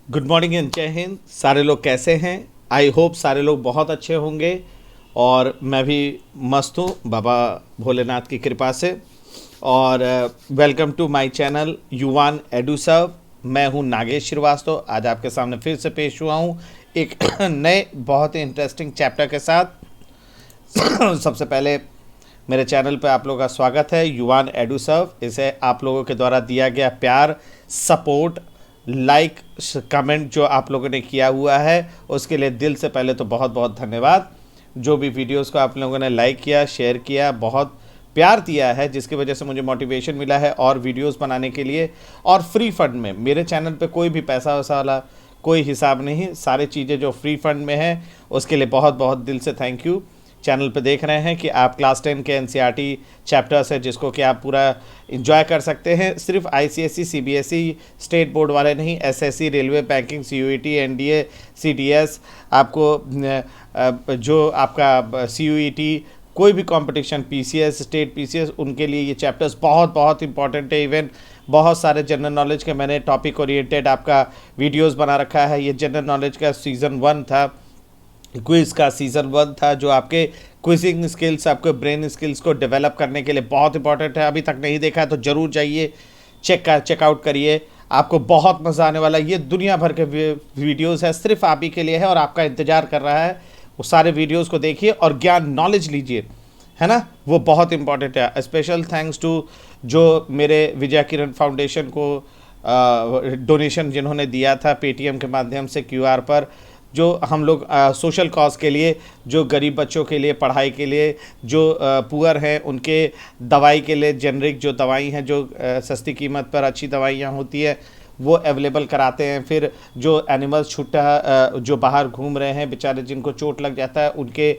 Good morning and जय हिंद। सारे लोग कैसे हैं? आई होप सारे लोग बहुत अच्छे होंगे और मैं भी मस्त हूँ बाबा भोलेनाथ की कृपा से। और वेलकम टू माय चैनल युवान एडू सर्व। मैं हूँ नागेश श्रीवास्तव। आज आपके सामने फिर से पेश हुआ हूँ एक नए बहुत ही इंटरेस्टिंग चैप्टर के साथ। सबसे पहले मेरे चैनल पर आप लोगों का स्वागत है, युवान एडू सर्व। इसे आप लोगों के द्वारा दिया गया प्यार, सपोर्ट, लाइक, कमेंट जो आप लोगों ने किया हुआ है उसके लिए दिल से पहले तो बहुत बहुत धन्यवाद। जो भी वीडियोस को आप लोगों ने लाइक किया, शेयर किया, बहुत प्यार दिया है, जिसकी वजह से मुझे मोटिवेशन मिला है और वीडियोस बनाने के लिए। और फ्री फंड में मेरे चैनल पे कोई भी पैसा वैसा वाला कोई हिसाब नहीं, सारी चीज़ें जो फ्री फंड में है उसके लिए बहुत बहुत दिल से थैंक यू। चैनल पे देख रहे हैं कि आप क्लास 10 के एनसीईआरटी चैप्टर्स है जिसको कि आप पूरा इंजॉय कर सकते हैं। सिर्फ आईसीएसई, सीबीएसई, स्टेट बोर्ड वाले नहीं, SSC, railway, banking, CUET, NDA, CDS, आपको जो आपका सीयूईटी, कोई भी कंपटीशन, पीसीएस, स्टेट पीसीएस, उनके लिए ये चैप्टर्स बहुत बहुत इंपॉर्टेंट है। इवन बहुत सारे जनरल नॉलेज के मैंने टॉपिक ओरिएंटेड आपका वीडियोस बना रखा है। ये जनरल नॉलेज का सीज़न 1 था, क्विज़ का सीज़न 1 था, जो आपके क्विजिंग स्किल्स, आपके ब्रेन स्किल्स को डेवलप करने के लिए बहुत इंपॉर्टेंट है। अभी तक नहीं देखा है तो ज़रूर जाइए, चेकआउट करिए, आपको बहुत मज़ा आने वाला है। ये दुनिया भर के वीडियोस है, सिर्फ आप ही के लिए है और आपका इंतज़ार कर रहा है। वो सारे वीडियोस को देखिए और ज्ञान, नॉलेज लीजिए, है ना, वो बहुत इंपॉर्टेंट है। स्पेशल थैंक्स टू जो मेरे विजय किरण फाउंडेशन को डोनेशन जिन्होंने दिया था पेटीएम के माध्यम से क्यूआर पर, जो हम लोग सोशल कॉज के लिए, जो गरीब बच्चों के लिए पढ़ाई के लिए, जो पुअर हैं उनके दवाई के लिए, जेनरिक जो दवाई हैं, जो सस्ती कीमत पर अच्छी दवाइयाँ होती है वो अवेलेबल कराते हैं। फिर जो एनिमल्स छुट्टा जो बाहर घूम रहे हैं बेचारे, जिनको चोट लग जाता है, उनके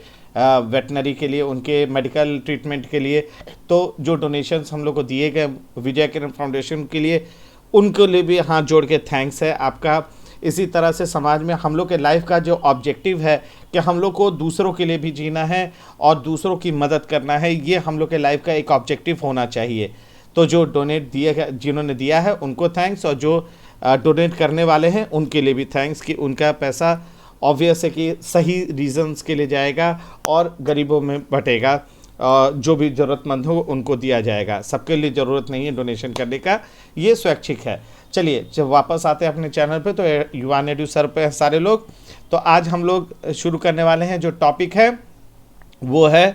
वेटनरी के लिए, उनके मेडिकल ट्रीटमेंट के लिए, तो जो डोनेशंस हम लोग को दिए गए विजय किरण फाउंडेशन के लिए, उनके लिए भी हाथ जोड़ के थैंक्स है आपका। इसी तरह से समाज में हम लोग के लाइफ का जो ऑब्जेक्टिव है कि हम लोग को दूसरों के लिए भी जीना है और दूसरों की मदद करना है, ये हम लोग के लाइफ का एक ऑब्जेक्टिव होना चाहिए। तो जो डोनेट दिए गए, जिन्होंने दिया है उनको थैंक्स, और जो डोनेट करने वाले हैं उनके लिए भी थैंक्स कि उनका पैसा ऑब्वियस है कि सही रीजंस के लिए जाएगा और गरीबों में बटेगा। जो भी ज़रूरतमंद हो उनको दिया जाएगा। सबके लिए ज़रूरत नहीं है डोनेशन करने का, ये स्वैच्छिक है। चलिए जब वापस आते हैं अपने चैनल पे, तो युवान एडू सर पे सारे लोग, तो आज हम लोग शुरू करने वाले हैं। जो टॉपिक है वो है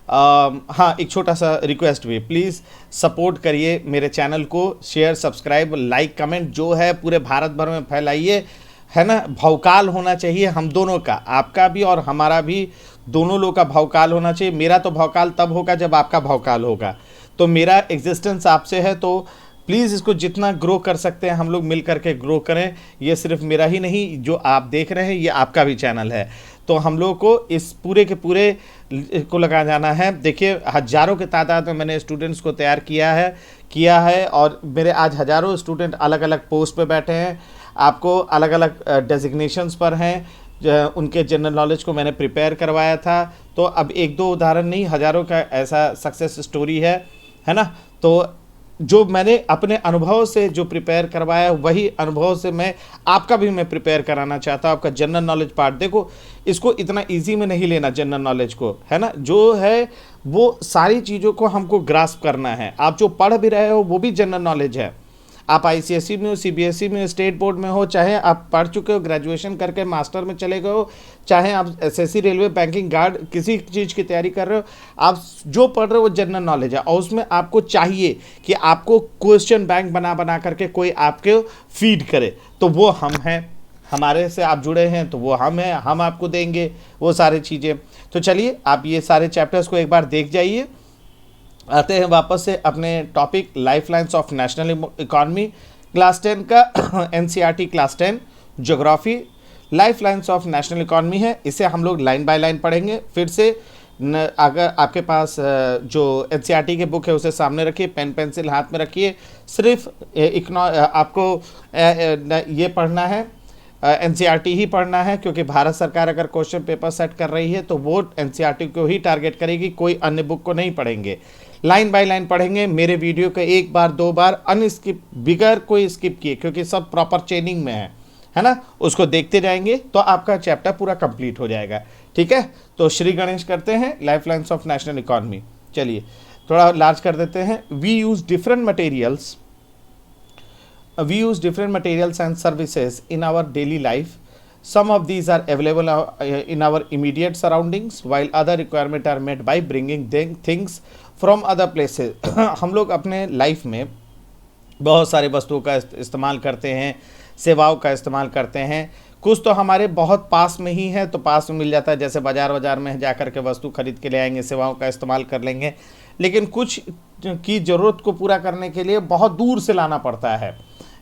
हाँ, एक छोटा सा रिक्वेस्ट भी, प्लीज़ सपोर्ट करिए मेरे चैनल को, शेयर, सब्सक्राइब, लाइक, कमेंट जो है पूरे भारत भर में फैलाइए, है ना। भौकाल होना चाहिए हम दोनों का, आपका भी और हमारा भी, दोनों लोग का भौकाल होना चाहिए। मेरा तो भौकाल तब होगा जब आपका भौकाल होगा। तो मेरा एग्जिस्टेंस आपसे है, तो प्लीज़ इसको जितना ग्रो कर सकते हैं हम लोग मिल करके ग्रो करें। ये सिर्फ मेरा ही नहीं, जो आप देख रहे हैं ये आपका भी चैनल है। तो हम लोग को इस पूरे के पूरे को लगा जाना है। देखिए हज़ारों के तादाद में मैंने स्टूडेंट्स को तैयार किया है और मेरे आज हज़ारों स्टूडेंट अलग अलग पोस्ट पे बैठे हैं, आपको अलग अलग डेजिग्नेशंस पर हैं। उनके जनरल नॉलेज को मैंने प्रिपेयर करवाया था। तो अब एक दो उदाहरण नहीं, हज़ारों का ऐसा सक्सेस स्टोरी है ना। तो जो मैंने अपने अनुभव से जो प्रिपेयर करवाया, वही अनुभव से मैं आपका भी मैं प्रिपेयर कराना चाहता हूँ। आपका जनरल नॉलेज पार्ट देखो, इसको इतना इजी में नहीं लेना जनरल नॉलेज को, है ना। जो है वो सारी चीज़ों को हमको ग्रास्प करना है। आप जो पढ़ भी रहे हो वो भी जनरल नॉलेज है। आप आईसीएसई में हो, सीबीएसई में, स्टेट बोर्ड में हो, चाहे आप पढ़ चुके हो, ग्रेजुएशन करके मास्टर में चले गए हो, चाहे आप एसएससी, रेलवे, बैंकिंग, गार्ड, किसी चीज़ की तैयारी कर रहे हो, आप जो पढ़ रहे हो वो जनरल नॉलेज है। और उसमें आपको चाहिए कि आपको क्वेश्चन बैंक बना बना करके कोई आपके फीड करे, तो वो हम हैं। हमारे से आप जुड़े हैं तो वो हम हैं, हम आपको देंगे वो सारी चीज़ें। तो चलिए आप ये सारे चैप्टर्स को एक बार देख जाइए। आते हैं वापस से अपने topic, life lines of national economy, class 10 का NCERT class 10 geography. Life lines of national economy है, इसे हम लोग लाइन बाय लाइन पढ़ेंगे। फिर से अगर आपके पास जो एनसीईआरटी के बुक है उसे सामने रखिए, पेन पेंसिल हाथ में रखिए। सिर्फ आपको ये पढ़ना है, एनसीईआरटी ही पढ़ना है, क्योंकि भारत सरकार अगर क्वेश्चन पेपर सेट कर रही है तो वो एनसीईआरटी को ही टारगेट करेगी, कोई अन्य बुक को नहीं पढ़ेंगे। लाइन बाय लाइन पढ़ेंगे। मेरे वीडियो को एक बार दो बार अनस्किप, बिगर कोई स्किप किए, क्योंकि सब प्रॉपर चेनिंग में है ना, उसको देखते जाएंगे तो आपका चैप्टर पूरा कंप्लीट हो जाएगा। ठीक है, तो श्री गणेश करते हैं, लाइफलाइंस ऑफ नेशनल इकोनॉमी। चलिए थोड़ा लार्ज कर देते हैं। We use different materials and services in our daily life. Some of these are available in our immediate surroundings, while other requirements are met by bringing things from other places. हम लोग अपने life में बहुत सारे वस्तुओं का इस्तेमाल करते हैं, सेवाओं का इस्तेमाल करते हैं। कुछ तो हमारे बहुत पास में ही है, तो पास में मिल जाता है, जैसे बाज़ार में जा कर के वस्तु खरीद के ले आएंगे, सेवाओं का इस्तेमाल कर लेंगे। लेकिन कुछ की ज़रूरत को पूरा करने के लिए बहुत दूर से लाना पड़ता है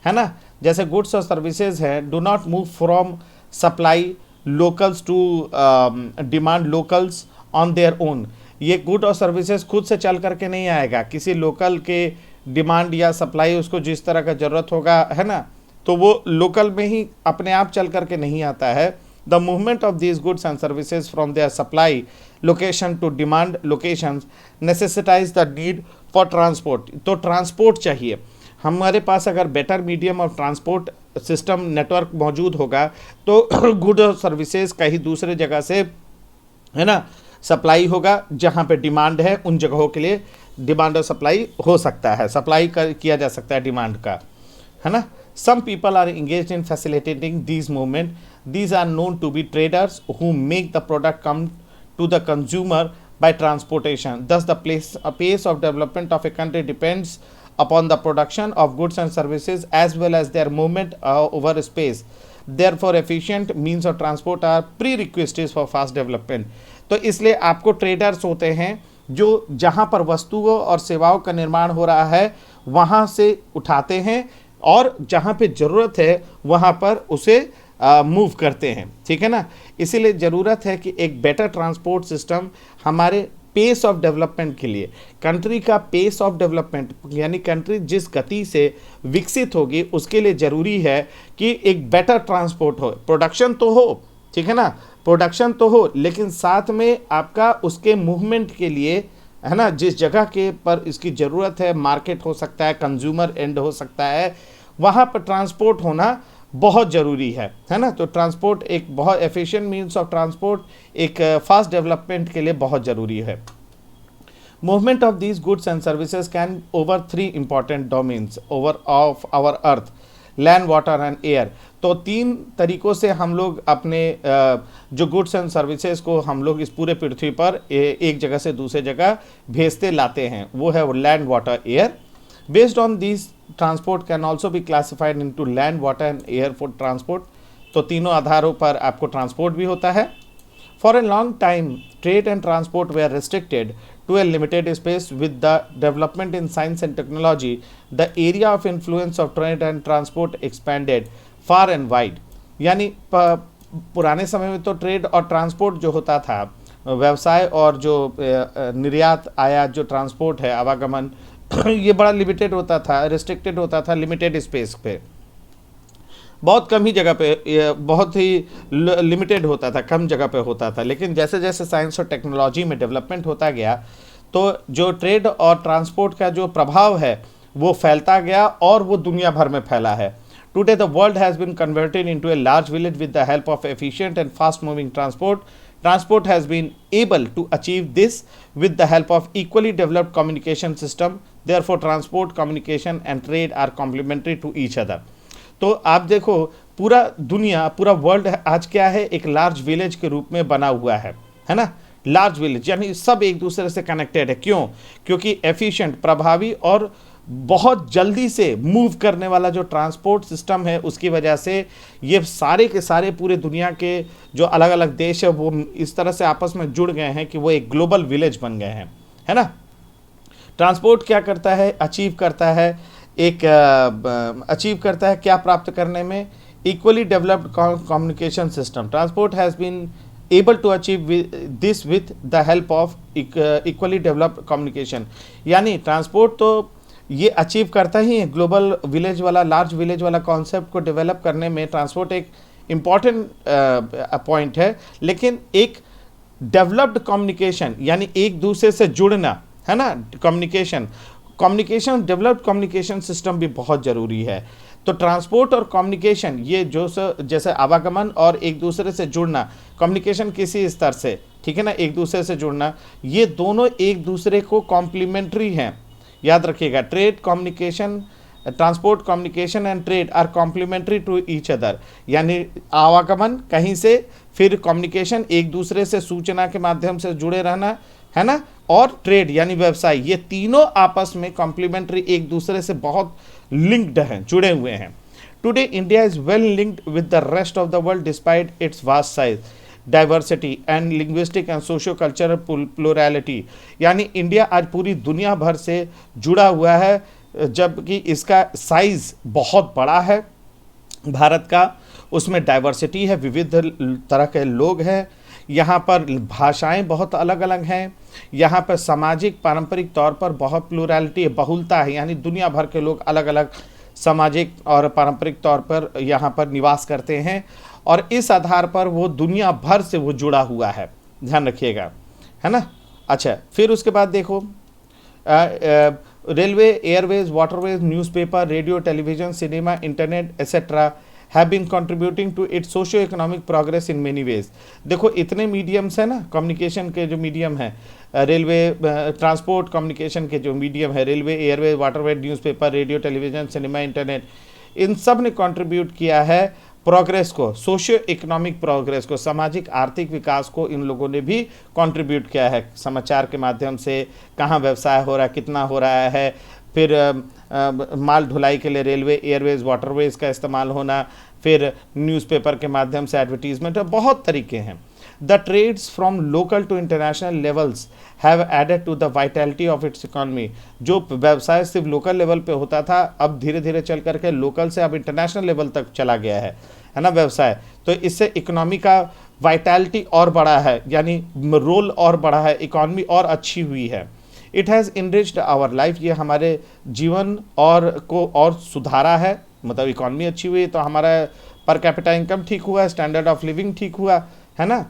ना। जैसे गुड्स और सर्विसेज हैं, do not move from supply locales to demand locales on their own. ये गुड और सर्विसेज खुद से चल करके नहीं आएगा, किसी लोकल के डिमांड या सप्लाई उसको जिस तरह का ज़रूरत होगा, है ना, तो वो लोकल में ही अपने आप चल करके नहीं आता है। The movement of these goods and services from there supply location to demand location necessitate the need for transport. तो ट्रांसपोर्ट चाहिए हमारे पास। अगर better medium of transport system network मौजूद होगा तो गुड और सर्विसेज कहीं दूसरे जगह से, है ना, सप्लाई होगा। जहाँ पे डिमांड है उन जगहों के लिए डिमांड और सप्लाई हो सकता है, सप्लाई किया जा सकता है डिमांड का, है ना। Some people are engaged in facilitating these movement. These are known to be traders who make the product come to the consumer by transportation. Thus, the pace of development of a country depends upon the production of goods and services as well as their movement over space. Therefore, efficient means of transport are prerequisites for fast development. तो इसलिए आपको traders होते हैं जो जहाँ पर वस्तुओं और सेवाओं का निर्माण हो रहा है वहाँ से उठाते हैं और जहाँ पे ज़रूरत है वहाँ पर उसे मूव करते हैं। ठीक है ना, इसीलिए ज़रूरत है कि एक बेटर ट्रांसपोर्ट सिस्टम हमारे पेस ऑफ डेवलपमेंट के लिए, कंट्री का पेस ऑफ डेवलपमेंट यानी कंट्री जिस गति से विकसित होगी उसके लिए ज़रूरी है कि एक बेटर ट्रांसपोर्ट हो। प्रोडक्शन तो हो, ठीक है ना, प्रोडक्शन तो हो, लेकिन साथ में आपका उसके मूवमेंट के लिए, है ना, जिस जगह के पर इसकी ज़रूरत है, मार्केट हो सकता है, कंज्यूमर एंड हो सकता है, वहाँ पर ट्रांसपोर्ट होना बहुत ज़रूरी है ना। तो ट्रांसपोर्ट एक बहुत एफिशिएंट मीन्स ऑफ ट्रांसपोर्ट एक फास्ट डेवलपमेंट के लिए बहुत ज़रूरी है। Movement of these goods and services can over 3 important domains over of our earth, land, water and air. तो 3 तरीक़ों से हम लोग अपने जो गुड्स एंड सर्विसेज को हम लोग इस पूरे पृथ्वी पर एक जगह से दूसरे जगह भेजते लाते हैं, वो है land, water, air. Based on these, transport can also be classified into land, water and air for transport. तो तीनों आधारों पर आपको ट्रांसपोर्ट भी होता है। For a long time, trade and transport were restricted to a limited space. With the development in science and technology, the area of influence of trade and transport expanded far and wide. यानी पुराने समय में तो trade और transport जो होता था, व्यवसाय और जो निर्यात आयात जो ट्रांसपोर्ट है, आवागमन, ये बड़ा लिमिटेड होता था, रिस्ट्रिक्टेड होता था, लिमिटेड स्पेस पे, बहुत कम ही जगह पे, बहुत ही लिमिटेड होता था, कम जगह पे होता था। लेकिन जैसे जैसे साइंस और टेक्नोलॉजी में डेवलपमेंट होता गया तो जो ट्रेड और ट्रांसपोर्ट का जो प्रभाव है वो फैलता गया और वो दुनिया भर में फैला है। Today the world has been converted into a large village with the help of efficient and fast moving transport. Transport has been able to achieve this with the help of equally developed communication system. Therefore, transport, communication and trade are complementary to each other. तो आप देखो पूरा दुनिया, पूरा world आज क्या है, एक लार्ज विलेज के रूप में बना हुआ है ना। लार्ज विलेज यानी सब एक दूसरे से कनेक्टेड है। क्यों? क्योंकि एफिशिएंट, प्रभावी और बहुत जल्दी से मूव करने वाला जो ट्रांसपोर्ट सिस्टम है उसकी वजह से ये सारे के सारे पूरे दुनिया के जो अलग अलग देश है वो इस तरह से आपस में जुड़ गए हैं कि वो एक ग्लोबल विलेज बन गए हैं, है ना। ट्रांसपोर्ट क्या करता है, अचीव करता है क्या प्राप्त करने में, equally developed communication system. Transport has been able to achieve this with the help of equally developed communication. यानी ट्रांसपोर्ट तो ये अचीव करता ही है, ग्लोबल विलेज वाला, लार्ज विलेज वाला कॉन्सेप्ट को डेवलप करने में ट्रांसपोर्ट एक इम्पॉर्टेंट पॉइंट है। लेकिन एक डेवलप्ड कम्युनिकेशन यानी एक दूसरे से जुड़ना, है ना, कम्युनिकेशन डेवलप्ड कम्युनिकेशन सिस्टम भी बहुत ज़रूरी है। तो ट्रांसपोर्ट और कम्युनिकेशन, ये जो जैसे आवागमन और एक दूसरे से जुड़ना, कम्युनिकेशन किसी स्तर से, ठीक है ना, एक दूसरे से जुड़ना, ये दोनों एक दूसरे को कॉम्प्लीमेंट्री हैं। याद रखिएगा, trade communication, transport communication and trade are complementary to each other, यानी आवागमन कहीं से, फिर कम्युनिकेशन एक दूसरे से सूचना के माध्यम से जुड़े रहना, है ना, और ट्रेड यानी व्यवसाय, ये तीनों आपस में कॉम्प्लीमेंट्री, एक दूसरे से बहुत लिंक्ड हैं, जुड़े हुए हैं। Today India is well linked with the rest of the world despite its vast size, diversity and linguistic and socio cultural plurality, यानी इंडिया आज पूरी दुनिया भर से जुड़ा हुआ है, जबकि इसका साइज बहुत बड़ा है भारत का, उसमें डाइवर्सिटी है, विविध तरह के लोग हैं, यहाँ पर भाषाएं बहुत अलग अलग हैं, यहाँ पर सामाजिक पारंपरिक तौर पर बहुत प्लुरैलिटी है, बहुलता है, यानी दुनिया भर के लोग अलग अलग सामाजिक और पारंपरिक तौर पर यहाँ पर निवास करते हैं, और इस आधार पर वो दुनिया भर से वो जुड़ा हुआ है, ध्यान रखिएगा, है ना। अच्छा, फिर उसके बाद देखो, railway, Airways, waterways, newspaper, radio, television, cinema, internet etcetera have been contributing to its socio-economic progress in many ways। देखो इतने मीडियम्स हैं ना, कम्युनिकेशन के जो मीडियम है, रेलवे, ट्रांसपोर्ट कम्युनिकेशन के जो मीडियम है, railway, airway, waterway, newspaper, radio, television, cinema, internet, इन सब ने कंट्रीब्यूट किया है प्रोग्रेस को, सोशियो इकोनॉमिक प्रोग्रेस को, सामाजिक आर्थिक विकास को इन लोगों ने भी कंट्रीब्यूट किया है। समाचार के माध्यम से कहाँ व्यवसाय हो रहा है, कितना हो रहा है, फिर माल ढुलाई के लिए रेलवे, एयरवेज, वाटरवेज का इस्तेमाल होना, फिर न्यूज़पेपर के माध्यम से एडवर्टीजमेंट, बहुत तरीके हैं। The trades from local to international levels have added to the vitality of its economy. जो व्यवसाय सिर्फ लोकल लेवल पे होता था, अब धीरे धीरे चल करके लोकल से अब इंटरनेशनल लेवल तक चला गया है ना व्यवसाय। तो इससे इकोनॉमी का वाइटैलिटी और बढ़ा है, यानी रोल और बढ़ा है, इकोनॉमी और अच्छी हुई है। It has enriched our life, ये हमारे जीवन और सुधारा है, मतलब इकॉनमी अच्छी हुई तो हमारा पर कैपिटा इनकम ठीक हुआ, स्टैंडर्ड ऑफ लिविंग ठीक हुआ, है ना।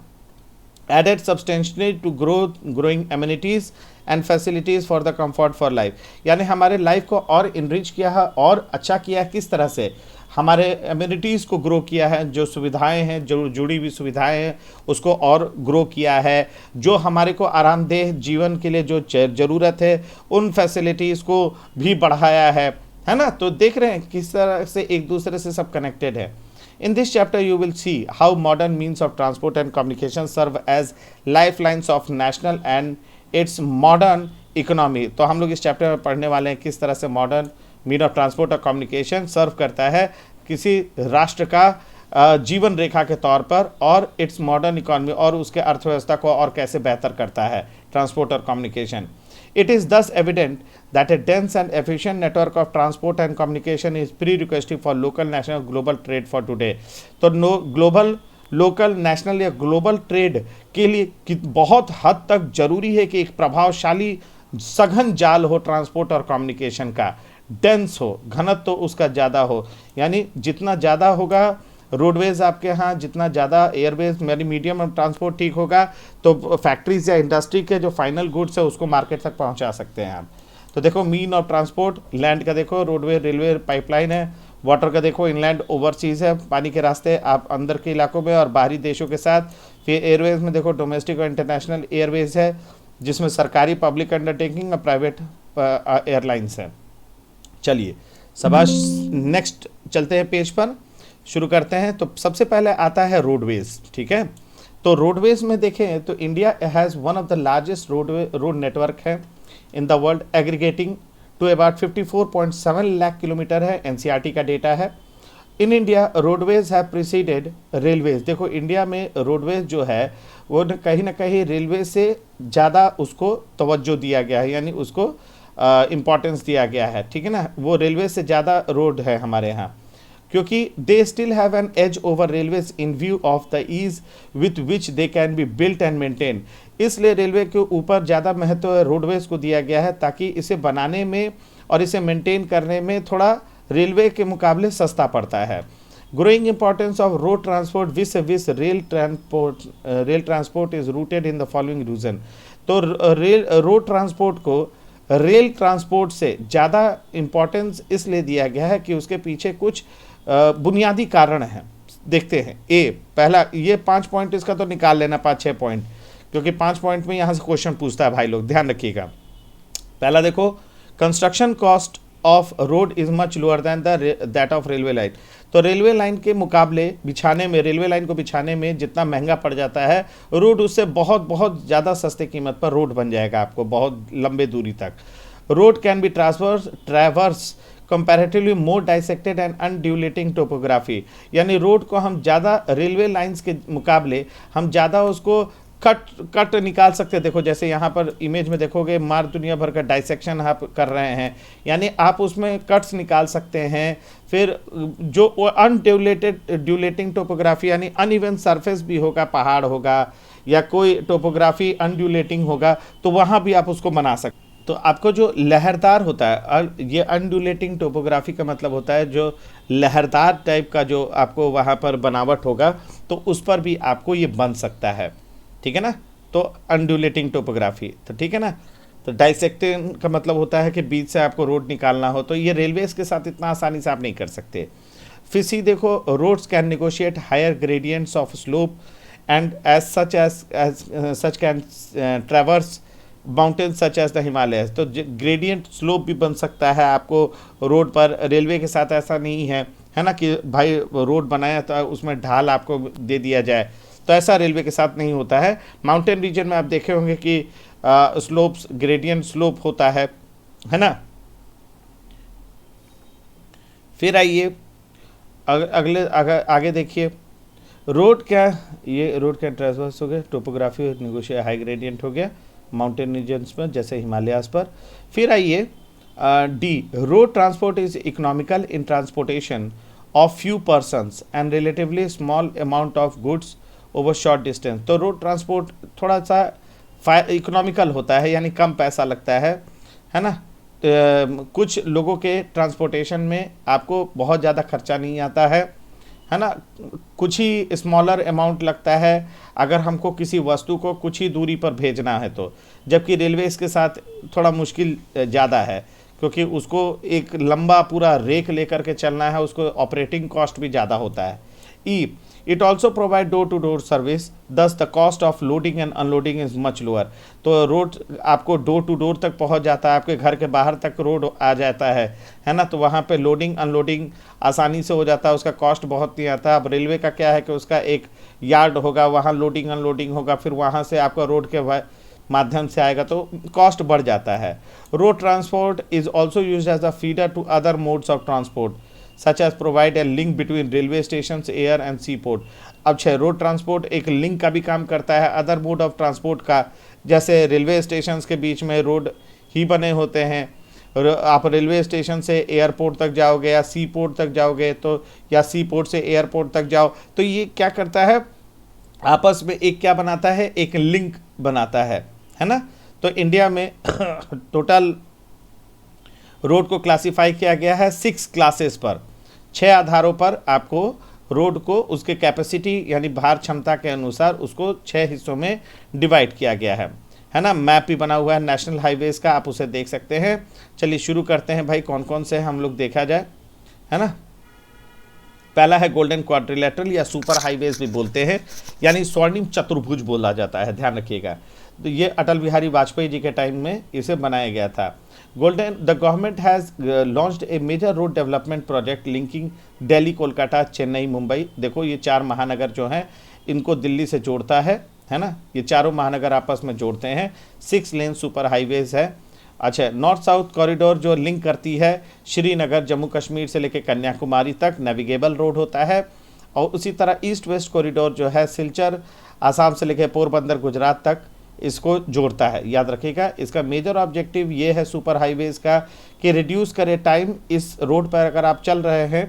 Added substantially to growing amenities and facilities for the comfort for life, यानी हमारे लाइफ को और इनरिच किया है और अच्छा किया है। किस तरह से? हमारे एमिनिटीज़ को ग्रो किया है, जो सुविधाएं हैं, जो जुड़ी हुई सुविधाएं हैं, उसको और ग्रो किया है। जो हमारे को आरामदेह जीवन के लिए जो ज़रूरत है, उन फैसिलिटीज़ को भी बढ़ाया है ना। तो देख रहे हैं किस तरह से एक दूसरे से सब कनेक्टेड है। In this chapter, you will see how modern means of transport and communication serve as lifelines of national and its modern economy। तो हम लोग इस चैप्टर में पढ़ने वाले हैं किस तरह से मॉडर्न मीन ऑफ ट्रांसपोर्ट और कम्युनिकेशन सर्व करता है किसी राष्ट्र का जीवन रेखा के तौर पर, और इट्स मॉडर्न इकोनॉमी, और उसके अर्थव्यवस्था को और कैसे बेहतर करता है ट्रांसपोर्ट और communication. It is thus evident that a dense and efficient network of transport and communication is prerequisite for local, national, global trade for today। तो ग्लोबल, लोकल, नेशनल या ग्लोबल ट्रेड के लिए बहुत हद तक जरूरी है कि एक प्रभावशाली सघन जाल हो ट्रांसपोर्ट और कम्युनिकेशन का, डेंस हो, घनत्व तो उसका ज़्यादा हो, यानी जितना ज़्यादा होगा रोडवेज आपके यहाँ, जितना ज़्यादा एयरवेज यानी मीडियम ऑफ ट्रांसपोर्ट ठीक होगा, तो फैक्ट्रीज या इंडस्ट्री के जो फाइनल गुड्स है उसको मार्केट तक पहुँचा सकते हैं आप। तो देखो मीन ऑफ ट्रांसपोर्ट, लैंड का देखो रोडवे, रेलवे, पाइपलाइन है, वाटर का देखो इनलैंड, ओवरसीज़ है, पानी के रास्ते आप अंदर के इलाकों में और बाहरी देशों के साथ। फिर एयरवेज में देखो डोमेस्टिक और इंटरनेशनल एयरवेज है, जिसमें सरकारी, पब्लिक अंडरटेकिंग और प्राइवेट एयरलाइंस है। चलिए शाबाश, नेक्स्ट चलते हैं पेज पर, शुरू करते हैं। तो सबसे पहले आता है रोडवेज, ठीक है। तो रोडवेज में देखें तो India has one of the largest road network है in the world, aggregating to about 54.7 lakh kilometre है, एनसीईआरटी का डेटा है। In India roadways have preceded railways. देखो इंडिया में रोडवेज जो है वो कहीं ना कहीं रेलवे से ज़्यादा उसको तवज्जो दिया गया है, यानी उसको इम्पोर्टेंस दिया गया है, ठीक है ना। वो रेलवे से ज़्यादा रोड है हमारे यहाँ, क्योंकि they still have an edge over railways in view of the ease with which they can be built and maintain. इसलिए रेलवे के ऊपर ज़्यादा महत्व रोडवेज को दिया गया है, ताकि इसे बनाने में और इसे मेंटेन करने में थोड़ा रेलवे के मुकाबले सस्ता पड़ता है। Growing importance of road transport vis rail transport is rooted in the following reason. तो रोड ट्रांसपोर्ट को रेल ट्रांसपोर्ट से ज़्यादा इम्पोर्टेंस इसलिए दिया गया है कि उसके पीछे कुछ बुनियादी कारण हैं। देखते हैं। पहला, ये 5 पॉइंट इसका तो निकाल लेना, 5-6 पॉइंट, क्योंकि 5 पॉइंट में यहाँ से क्वेश्चन पूछता है भाई लोग, ध्यान रखिएगा। पहला देखो, construction cost of road is much lower than that of railway line. तो रेलवे लाइन के मुकाबले रेलवे लाइन को बिछाने में जितना महंगा पड़ जाता है, रोड उससे बहुत बहुत ज़्यादा सस्ते कीमत पर रोड बन जाएगा आपको बहुत लंबे दूरी तक। Road can be traverse comparatively more dissected and undulating topography, यानी रोड को हम ज़्यादा रेलवे लाइंस के मुकाबले हम ज़्यादा उसको कट निकाल सकते हैं। देखो जैसे यहाँ पर इमेज में देखोगे, मार दुनिया भर का डाइसेक्शन आप कर रहे हैं, यानी आप उसमें कट्स निकाल सकते हैं। फिर जो ड्यूलेटिंग टोपोग्राफी यानी अनइवन सरफेस भी होगा, पहाड़ होगा या कोई टोपोग्राफी अनड्यूलेटिंग होगा, तो वहाँ भी आप उसको बना सकते। तो आपको जो लहरदार होता है, ये अनड्यूलेटिंग टोपोग्राफी का मतलब होता है जो लहरदार टाइप का जो आपको वहाँ पर बनावट होगा, तो उस पर भी आपको ये बन सकता है, ठीक है ना। तो अनड्यूलेटिंग टोपोग्राफी, तो ठीक है ना। तो डाइसेक्टिंग का मतलब होता है कि बीच से आपको रोड निकालना हो, तो ये रेलवेज के साथ इतना आसानी से आप नहीं कर सकते। फिर सी देखो, roads can negotiate higher gradients of slope and as such can traverse mountain such as the Himalaya. तो ग्रेडियंट स्लोप भी बन सकता है आपको रोड पर, रेलवे के साथ ऐसा नहीं है ना कि भाई रोड बनाया तो उसमें ढाल आपको दे दिया जाए, तो ऐसा रेलवे के साथ नहीं होता है। माउंटेन रीजन में आप देखे होंगे कि स्लोप्स, ग्रेडियंट स्लोप होता है ना। फिर आइए आगे देखिए, रोड क्या ट्रांसवर्स हो गया, टोपोग्राफी निगोशिएट हाई ग्रेडियंट हो गया माउंटेन रीजन्स पर जैसे हिमालयास पर। फिर आइए D, road transport is economical in transportation of few persons and relatively small amount of goods over short distance. तो रोड ट्रांसपोर्ट थोड़ा सा इकोनॉमिकल होता है, यानी कम पैसा लगता है ना। कुछ लोगों के ट्रांसपोर्टेशन में आपको बहुत ज़्यादा खर्चा नहीं आता है ना। कुछ ही स्मॉलर अमाउंट लगता है अगर हमको किसी वस्तु को कुछ ही दूरी पर भेजना है तो, जबकि रेलवे इसके साथ थोड़ा मुश्किल ज़्यादा है, क्योंकि उसको एक लंबा पूरा रेक लेकर के चलना है, उसको ऑपरेटिंग कॉस्ट भी ज़्यादा होता है। E, it also provide door to door service, thus the cost of loading and unloading is much lower. तो रोड आपको डोर टू डोर तक पहुंच जाता है, आपके घर के बाहर तक रोड आ जाता है ना। तो वहाँ पे लोडिंग अनलोडिंग आसानी से हो जाता है, उसका कॉस्ट बहुत नहीं आता। अब रेलवे का क्या है कि उसका एक यार्ड होगा, वहाँ लोडिंग अनलोडिंग होगा, फिर वहाँ से आपका रोड के माध्यम से आएगा, तो कॉस्ट बढ़ जाता है। Road transport is also use as a feeder to other modes of transport such as provide a link between railway station, air and sea port. अब रोड ट्रांसपोर्ट एक लिंक का भी काम करता है अदर मोड ऑफ ट्रांसपोर्ट का, जैसे railway station के बीच में रोड ही बने होते हैं। आप रेलवे स्टेशन से एयरपोर्ट तक जाओगे या सी पोर्ट तक जाओगे, तो या सी पोर्ट से एयरपोर्ट तक जाओ, तो ये क्या करता है, आपस में एक क्या बनाता है, एक लिंक बनाता है ना। तो इंडिया में टोटल रोड को क्लासिफाई किया गया है 6 क्लासेस पर, 6 आधारों पर आपको रोड को उसके कैपेसिटी यानी भार क्षमता के अनुसार उसको 6 हिस्सों में डिवाइड किया गया है ना। मैप भी बना हुआ है नेशनल हाईवेज का, आप उसे देख सकते हैं। चलिए शुरू करते हैं भाई, कौन कौन से हम लोग देखा जाए, है ना। पहला है गोल्डन क्वाड्रिलेटरल या सुपर हाईवेज भी बोलते हैं, यानी स्वर्णिम चतुर्भुज बोला जाता है, ध्यान रखिएगा। तो ये अटल बिहारी वाजपेयी जी के टाइम में इसे बनाया गया था। The government has launched a major road development project linking Delhi, Kolkata, Chennai, Mumbai. देखो ये 4 महानगर जो हैं इनको दिल्ली से जोड़ता है ना। ये चारों महानगर आपस में जोड़ते हैं। 6 लेन सुपर हाईवेज है। अच्छा, नॉर्थ साउथ कॉरिडोर जो लिंक करती है श्रीनगर, जम्मू कश्मीर से लेकर कन्याकुमारी तक नेविगेबल रोड होता है। और उसी तरह ईस्ट वेस्ट कॉरिडोर जो है सिलचर आसाम से लेकर पोरबंदर गुजरात तक इसको जोड़ता है। याद रखिएगा, इसका मेजर ऑब्जेक्टिव ये है सुपर हाईवेज का कि रिड्यूस करे टाइम। इस रोड पर अगर आप चल रहे हैं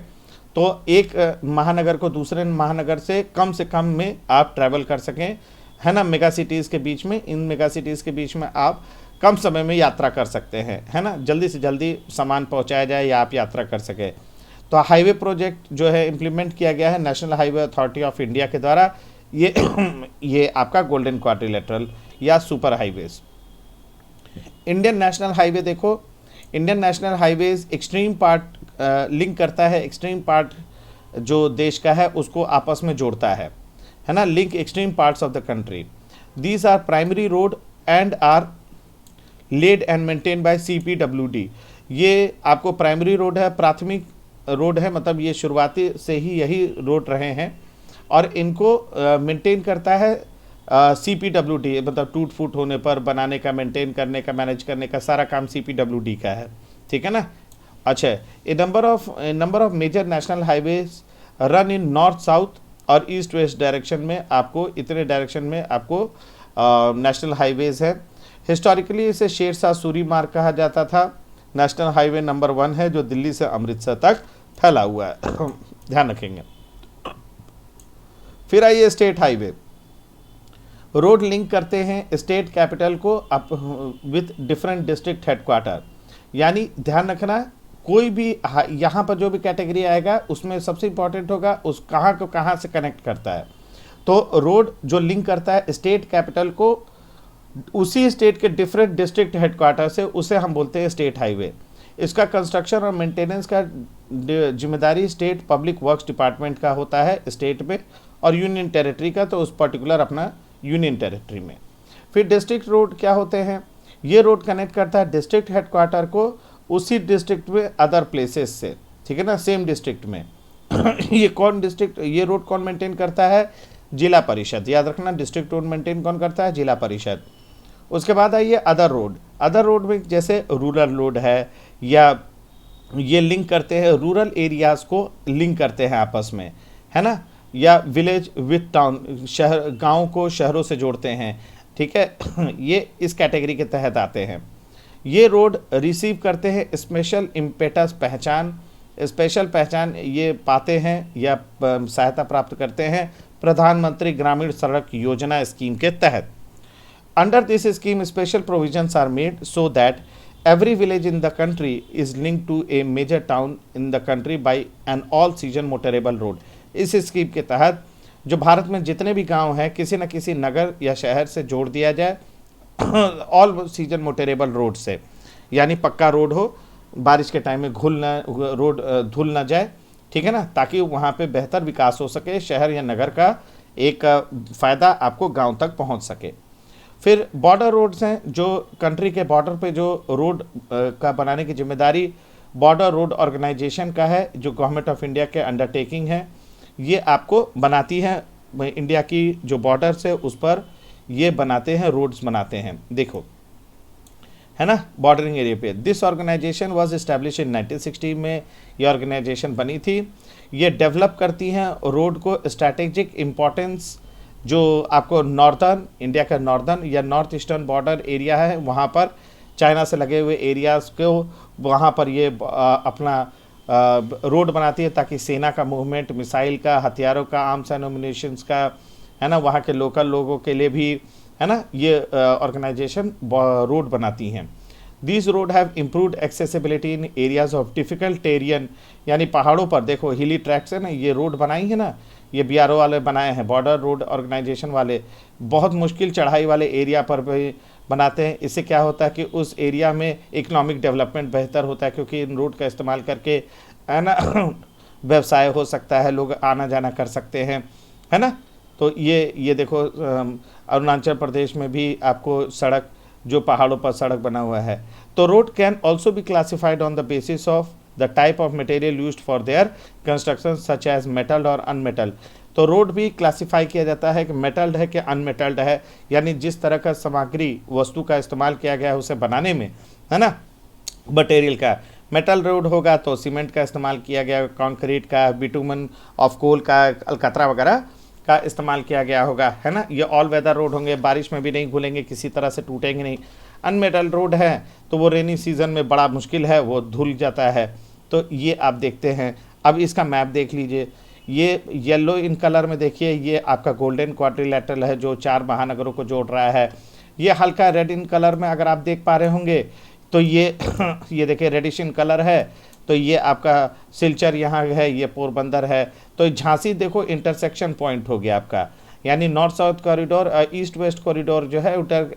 तो एक महानगर को दूसरे महानगर से कम में आप ट्रैवल कर सकें, है ना। मेगा सिटीज़ के बीच में, इन मेगा सिटीज़ के बीच में आप कम समय में यात्रा कर सकते हैं, है ना। जल्दी से जल्दी सामान पहुंचाया जाए या आप यात्रा कर सकें। तो हाईवे प्रोजेक्ट जो है इम्प्लीमेंट किया गया है national highway authority of India के द्वारा। ये आपका गोल्डन क्वाड्रिलेटरल या super highways. Indian national highway देखो, Indian national highway extreme part link करता है, एक्सट्रीम पार्ट जो देश का है उसको आपस में जोड़ता है ना, link extreme parts of the country. These are primary road and are laid and maintain by CPWD। ये आपको प्राइमरी रोड है, प्राथमिक रोड है, मतलब ये शुरुआती से ही यही रोड रहे हैं और इनको मेंटेन करता है CPWD, मतलब टूट फूट होने पर बनाने का, मेंटेन करने का, मैनेज करने का सारा काम CPWD का है, ठीक है ना। अच्छा, a number of major national highways run in north south और ईस्ट वेस्ट डायरेक्शन में, आपको इतने डायरेक्शन में आपको नेशनल हाईवेज है। हिस्टोरिकली इसे शेरशाह सूरी मार्ग कहा जाता था। नेशनल हाईवे नंबर 1 है जो दिल्ली से अमृतसर तक फैला हुआ है, ध्यान रखेंगे। फिर आइए स्टेट हाईवे। रोड लिंक करते हैं स्टेट कैपिटल को up with different district headquarter, यानी ध्यान रखना कोई भी यहाँ पर जो भी कैटेगरी आएगा उसमें सबसे इंपॉर्टेंट होगा उस कहाँ को कहाँ से कनेक्ट करता है। तो रोड जो लिंक करता है स्टेट कैपिटल को उसी स्टेट के डिफरेंट डिस्ट्रिक्ट हेडक्वार्टर से, उसे हम बोलते हैं स्टेट हाईवे। इसका कंस्ट्रक्शन और मेंटेनेंस का जिम्मेदारी स्टेट पब्लिक वर्क्स डिपार्टमेंट का होता है स्टेट में, और यूनियन टेरिटरी का तो उस पर्टिकुलर अपना यूनियन टेरिटरी में। फिर डिस्ट्रिक्ट रोड क्या होते हैं, ये रोड कनेक्ट करता है डिस्ट्रिक्ट हेडक्वार्टर को उसी डिस्ट्रिक्ट में अदर प्लेसेस से, ठीक है ना, सेम डिस्ट्रिक्ट में। ये कौन डिस्ट्रिक्ट, ये रोड कौन मेंटेन करता है, जिला परिषद, याद रखना डिस्ट्रिक्ट रोड मेंटेन कौन करता है, जिला परिषद। उसके बाद आइए अदर रोड। अदर रोड में जैसे रूरल रोड है, या ये लिंक करते हैं रूरल एरियाज को लिंक करते हैं आपस में, है ना, या विलेज विथ टाउन, शहर गाँव को शहरों से जोड़ते हैं, ठीक है। ये इस कैटेगरी के तहत आते हैं। ये रोड रिसीव करते हैं स्पेशल इम्पेटस पहचान, स्पेशल पहचान ये पाते हैं या सहायता प्राप्त करते हैं प्रधानमंत्री ग्रामीण सड़क योजना स्कीम के तहत। Under this scheme special provisions are made so that every village in the country is linked to a major town in the country by an all season motorable road। इस स्कीम के तहत जो भारत में जितने भी गांव हैं किसी न किसी नगर या शहर से जोड़ दिया जाए ऑल सीजन मोटरेबल रोड से, यानी पक्का रोड हो, बारिश के टाइम में रोड धुल ना जाए, ठीक है ना, ताकि वहाँ पे बेहतर विकास हो सके, शहर या नगर का एक फ़ायदा आपको गांव तक पहुँच सके। फिर बॉर्डर रोड्स हैं, जो कंट्री के बॉर्डर पे जो रोड का बनाने की जिम्मेदारी बॉर्डर रोड ऑर्गेनाइजेशन का है, जो गवर्नमेंट ऑफ इंडिया के अंडरटेकिंग है। ये आपको बनाती है इंडिया की जो बॉर्डर्स है उस पर ये बनाते हैं, रोड्स बनाते हैं, देखो है ना, बॉर्डरिंग एरिया पे। This organization was establish in 1960 में ये ऑर्गेनाइजेशन बनी थी। ये डेवलप करती हैं रोड को, स्ट्रैटेजिक इम्पोर्टेंस जो आपको नॉर्दर्न इंडिया का नॉर्दर्न या नॉर्थ ईस्टर्न बॉर्डर एरिया है वहाँ पर चाइना से लगे हुए एरियाज़ को वहाँ पर ये अपना रोड बनाती है ताकि सेना का मूवमेंट, मिसाइल का, हथियारों का, आर्म्स एंड एम्युनिशंस का, है ना, वहाँ के लोकल लोगों के लिए भी, है ना, ये ऑर्गेनाइजेशन रोड बनाती हैं। This road have improved accessibility in areas of difficult terrain, यानी पहाड़ों पर देखो हिली ट्रैक्स है ना, ये रोड बनाई है ना, ये BRO वाले बनाए हैं, बॉर्डर रोड ऑर्गेनाइजेशन वाले, बहुत मुश्किल चढ़ाई वाले एरिया पर भी बनाते हैं। इससे क्या होता है कि उस एरिया में इकोनॉमिक डेवलपमेंट बेहतर होता है, क्योंकि इन रोड का इस्तेमाल करके, है ना, व्यवसाय हो सकता है, लोग आना जाना कर सकते हैं, है ना। तो ये देखो अरुणाचल प्रदेश में भी आपको सड़क, जो पहाड़ों पर सड़क बना हुआ है। तो road can also be classified on the basis of the type of material used for their construction such as metalled और अनमेटल्ड। तो रोड भी क्लासिफाई किया जाता है कि मेटल्ड है कि अनमेटल्ड है, यानी जिस तरह का सामग्री वस्तु का इस्तेमाल किया गया है उसे बनाने में, है ना, मटेरियल का। मेटल रोड होगा तो सीमेंट का इस्तेमाल किया गया, कंक्रीट का, बिटुमन ऑफ कोल का, अलकतरा वगैरह का इस्तेमाल किया गया होगा, है ना। ये ऑल वेदर रोड होंगे, बारिश में भी नहीं घुलेंगे, किसी तरह से टूटेंगे नहीं। अनमेटल रोड है तो वो रेनी सीजन में बड़ा मुश्किल है, वो धुल जाता है। तो ये आप देखते हैं। अब इसका मैप देख लीजिए, ये येलो इन कलर में देखिए, ये आपका गोल्डन क्वाड्रिलैटरल है जो 4 महानगरों को जोड़ रहा है। ये हल्का रेड इन कलर में अगर आप देख पा रहे होंगे तो ये देखिए रेडिश इन कलर है, तो ये आपका सिलचर यहाँ है, ये पोरबंदर है। तो झांसी देखो इंटरसेक्शन पॉइंट हो गया आपका, यानी north south corridor, east west corridor जो है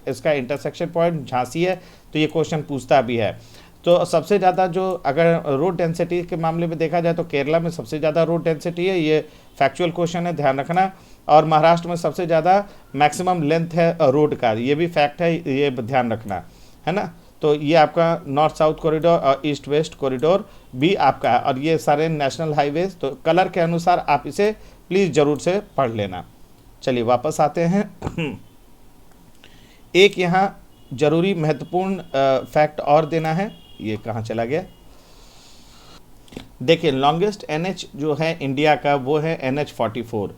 इसका इंटरसेक्शन पॉइंट झांसी है, तो ये क्वेश्चन पूछता भी है। तो सबसे ज़्यादा जो अगर रोड डेंसिटी के मामले में देखा जाए तो केरला में सबसे ज़्यादा रोड डेंसिटी है, ये फैक्चुअल क्वेश्चन है, ध्यान रखना। और महाराष्ट्र में सबसे ज़्यादा मैक्सिमम लेंथ है रोड का, ये भी फैक्ट है, ये ध्यान रखना है ना। तो ये आपका नॉर्थ साउथ कॉरिडोर और ईस्ट वेस्ट कॉरिडोर भी आपका है, और ये सारे नेशनल हाईवेज, तो कलर के अनुसार आप इसे प्लीज़ ज़रूर से पढ़ लेना। चलिए वापस आते हैं। एक यहाँ जरूरी महत्वपूर्ण फैक्ट और देना है, ये कहाँ चला गया, देखिए लॉन्गेस्ट NH जो है इंडिया का वो है NH 44,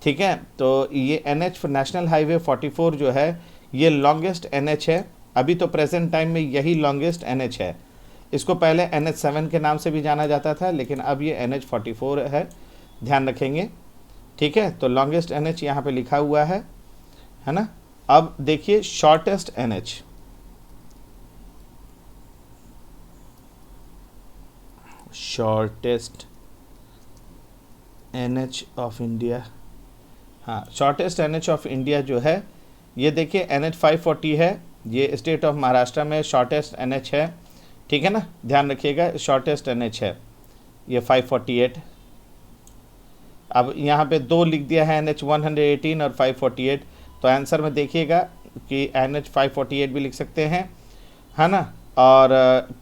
ठीक है। तो ये NH नेशनल हाईवे 44 जो है ये लॉन्गेस्ट NH है, अभी तो प्रेजेंट टाइम में यही लॉन्गेस्ट NH है। इसको पहले NH 7 के नाम से भी जाना जाता था, लेकिन अब ये NH 44 है, ध्यान रखेंगे, ठीक है। तो लॉन्गेस्ट NH यहाँ पे लिखा हुआ है ना। अब देखिए shortest NH, shortest NH of India, हाँ शॉर्टेस्ट NH ऑफ इंडिया जो है ये देखिए NH 540 है, ये स्टेट ऑफ महाराष्ट्र में शॉर्टेस्ट NH है, ठीक है ना, ध्यान रखिएगा शॉर्टेस्ट NH है ये 548। अब यहाँ पे दो लिख दिया है NH 118 और 548, तो आंसर में देखिएगा कि NH 548 भी लिख सकते हैं, है ना। और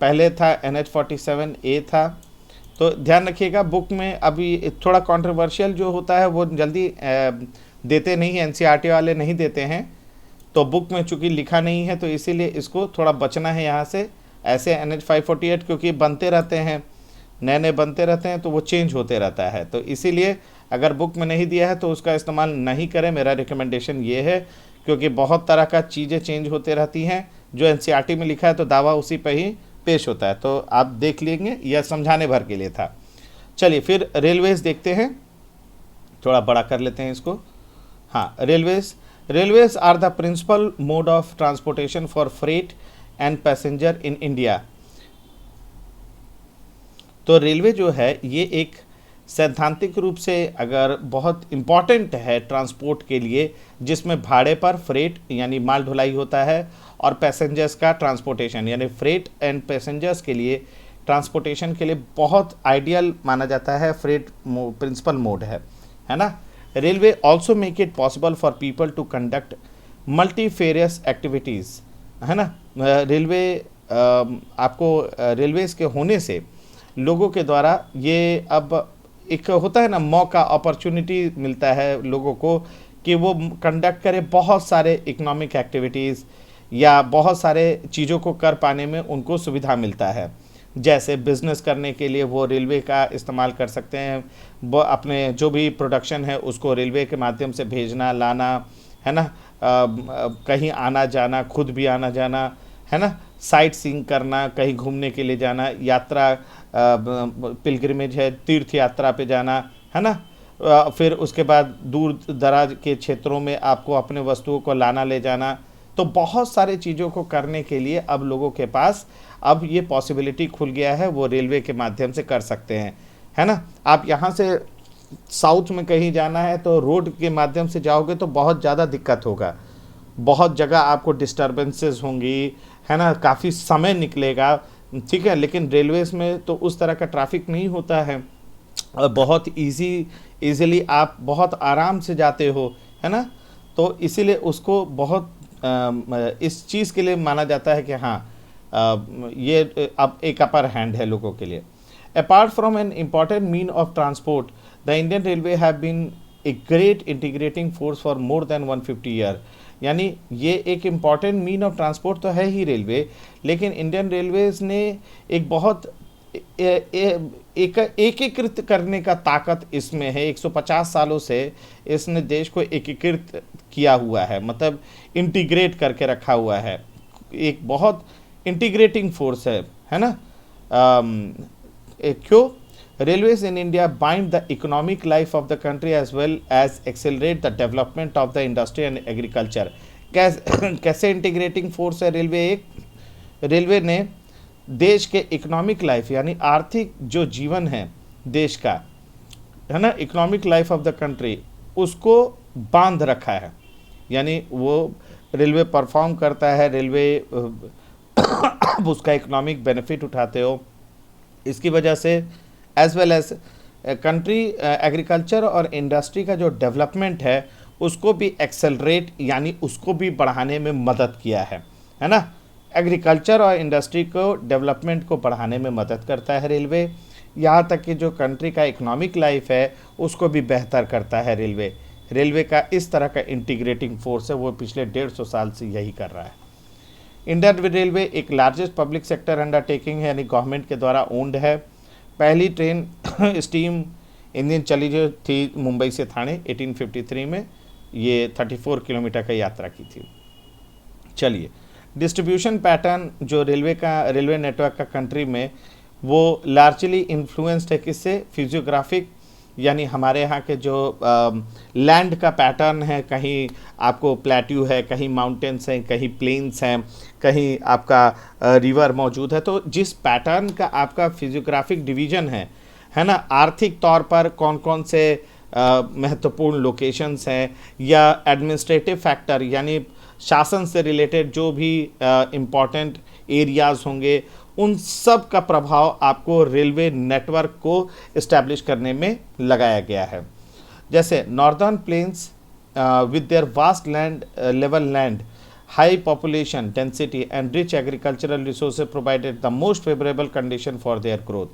पहले था NH 47A था। तो ध्यान रखिएगा बुक में अभी थोड़ा कंट्रोवर्शियल जो होता है वो जल्दी देते नहीं हैं, NCERT वाले नहीं देते हैं, तो बुक में चूंकि लिखा नहीं है तो इसीलिए इसको थोड़ा बचना है यहाँ से, ऐसे NH 548 क्योंकि बनते रहते हैं, नए नए बनते रहते हैं तो वो चेंज होते रहता है, तो इसीलिए अगर बुक में नहीं दिया है तो उसका इस्तेमाल नहीं करें, मेरा रिकमेंडेशन ये है, क्योंकि बहुत तरह का चीज़ें चेंज होते रहती हैं, जो NCERT में लिखा है तो दावा उसी पे ही पेश होता है, तो आप देख लेंगे, यह समझाने भर के लिए था। चलिए फिर रेलवेज देखते हैं, थोड़ा बड़ा कर लेते हैं इसको। हाँ, railways are the principal mode of transportation for freight and passenger in India. तो रेलवे जो है ये एक सैद्धांतिक रूप से अगर बहुत इम्पॉर्टेंट है ट्रांसपोर्ट के लिए, जिसमें भाड़े पर फ्रेट यानी माल ढुलाई होता है और पैसेंजर्स का ट्रांसपोर्टेशन, यानी फ्रेट एंड पैसेंजर्स के लिए ट्रांसपोर्टेशन के लिए बहुत आइडियल माना जाता है, फ्रेट प्रिंसिपल मोड है ना। Railway also make it possible for people to conduct multifarious activities, है ना। रेलवे आपको रेलवेज़ के होने से लोगों के द्वारा ये अब एक होता है ना मौका, अपॉर्चुनिटी मिलता है लोगों को कि वो कंडक्ट करें बहुत सारे इकोनॉमिक एक्टिविटीज़ या बहुत सारे चीज़ों को कर पाने में उनको सुविधा मिलता है। जैसे बिज़नेस करने के लिए वो रेलवे का इस्तेमाल कर सकते हैं, वो अपने जो भी प्रोडक्शन है उसको रेलवे के माध्यम से भेजना लाना, है ना, कहीं आना जाना, खुद भी आना जाना, है ना, साइट सीइंग करना, कहीं घूमने के लिए जाना, यात्रा पिलग्रिमेज है, तीर्थ यात्रा पे जाना, है ना। फिर उसके बाद दूर दराज के क्षेत्रों में आपको अपने वस्तुओं को लाना ले जाना, तो बहुत सारे चीज़ों को करने के लिए अब लोगों के पास अब ये पॉसिबिलिटी खुल गया है, वो रेलवे के माध्यम से कर सकते हैं, है ना। आप यहाँ से साउथ में कहीं जाना है तो रोड के माध्यम से जाओगे तो बहुत ज़्यादा दिक्कत होगा, बहुत जगह आपको डिस्टर्बेंसेस होंगी, है ना, काफ़ी समय निकलेगा, ठीक है। लेकिन रेलवेज़ में तो उस तरह का ट्रैफिक नहीं होता है, और बहुत इजीली आप बहुत आराम से जाते हो, है ना। तो इसीलिए उसको बहुत इस चीज़ के लिए माना जाता है कि हाँ ये अब एक अपर हैंड है लोगों के लिए। Apart from an important mean of transport, the Indian railway have been a great integrating force for more than 150 year. यानी ये एक इम्पॉर्टेंट मीन ऑफ ट्रांसपोर्ट तो है ही रेलवे, लेकिन इंडियन रेलवेज ने एक बहुत एकीकृत करने का ताकत इसमें है। 150 सालों से इसने देश को एकीकृत किया हुआ है, मतलब इंटीग्रेट करके रखा हुआ है, एक बहुत इंटीग्रेटिंग फोर्स है ना। क्यों? Railways in India bind the economic life of the country as well as accelerate the development of the industry and agriculture. कैसे इंटीग्रेटिंग फोर्स है रेलवे? एक रेलवे ने देश के इकोनॉमिक लाइफ यानी आर्थिक जो जीवन है देश का, है ना, economic life of the country, उसको बांध रखा है, यानी वो रेलवे परफॉर्म करता है, रेलवे आप उसका इकोनॉमिक बेनिफिट उठाते हो। इसकी वजह से as well as country agriculture और इंडस्ट्री का जो डेवलपमेंट है उसको भी एक्सेलरेट यानी उसको भी बढ़ाने में मदद किया है ना। एग्रीकल्चर और इंडस्ट्री को डेवलपमेंट को बढ़ाने में मदद करता है रेलवे। यहाँ तक कि जो कंट्री का इकोनॉमिक लाइफ है उसको भी बेहतर करता है रेलवे। रेलवे का इस तरह का इंटीग्रेटिंग फोर्स है, वो पिछले 150 साल से यही कर रहा है। इंडियन रेलवे एक लार्जेस्ट पब्लिक सेक्टर अंडरटेकिंग है, यानी गवर्नमेंट के द्वारा ओन्ड है। पहली ट्रेन स्टीम इंजन चली जो थी मुंबई से थाने 1853 में, ये 34 किलोमीटर का यात्रा की थी। चलिए, डिस्ट्रीब्यूशन पैटर्न जो रेलवे नेटवर्क का कंट्री में, वो लार्जली इन्फ्लुएंस्ड है किससे? फिजियोग्राफिक, यानी हमारे यहाँ के जो लैंड का पैटर्न है, कहीं आपको प्लेट्यू है, कहीं माउंटेन्स हैं, कहीं प्लेन्स हैं, कहीं आपका रिवर मौजूद है। तो जिस पैटर्न का आपका फिजियोग्राफिक डिवीजन है ना, आर्थिक तौर पर कौन कौन से महत्वपूर्ण लोकेशंस हैं, या एडमिनिस्ट्रेटिव फैक्टर यानी शासन से रिलेटेड जो भी इम्पॉर्टेंट एरियाज़ होंगे, उन सब का प्रभाव आपको रेलवे नेटवर्क को इस्टेब्लिश करने में लगाया गया है। जैसे northern plains with their vast land level land, high population density and rich agricultural resources provided the most favourable condition for their growth.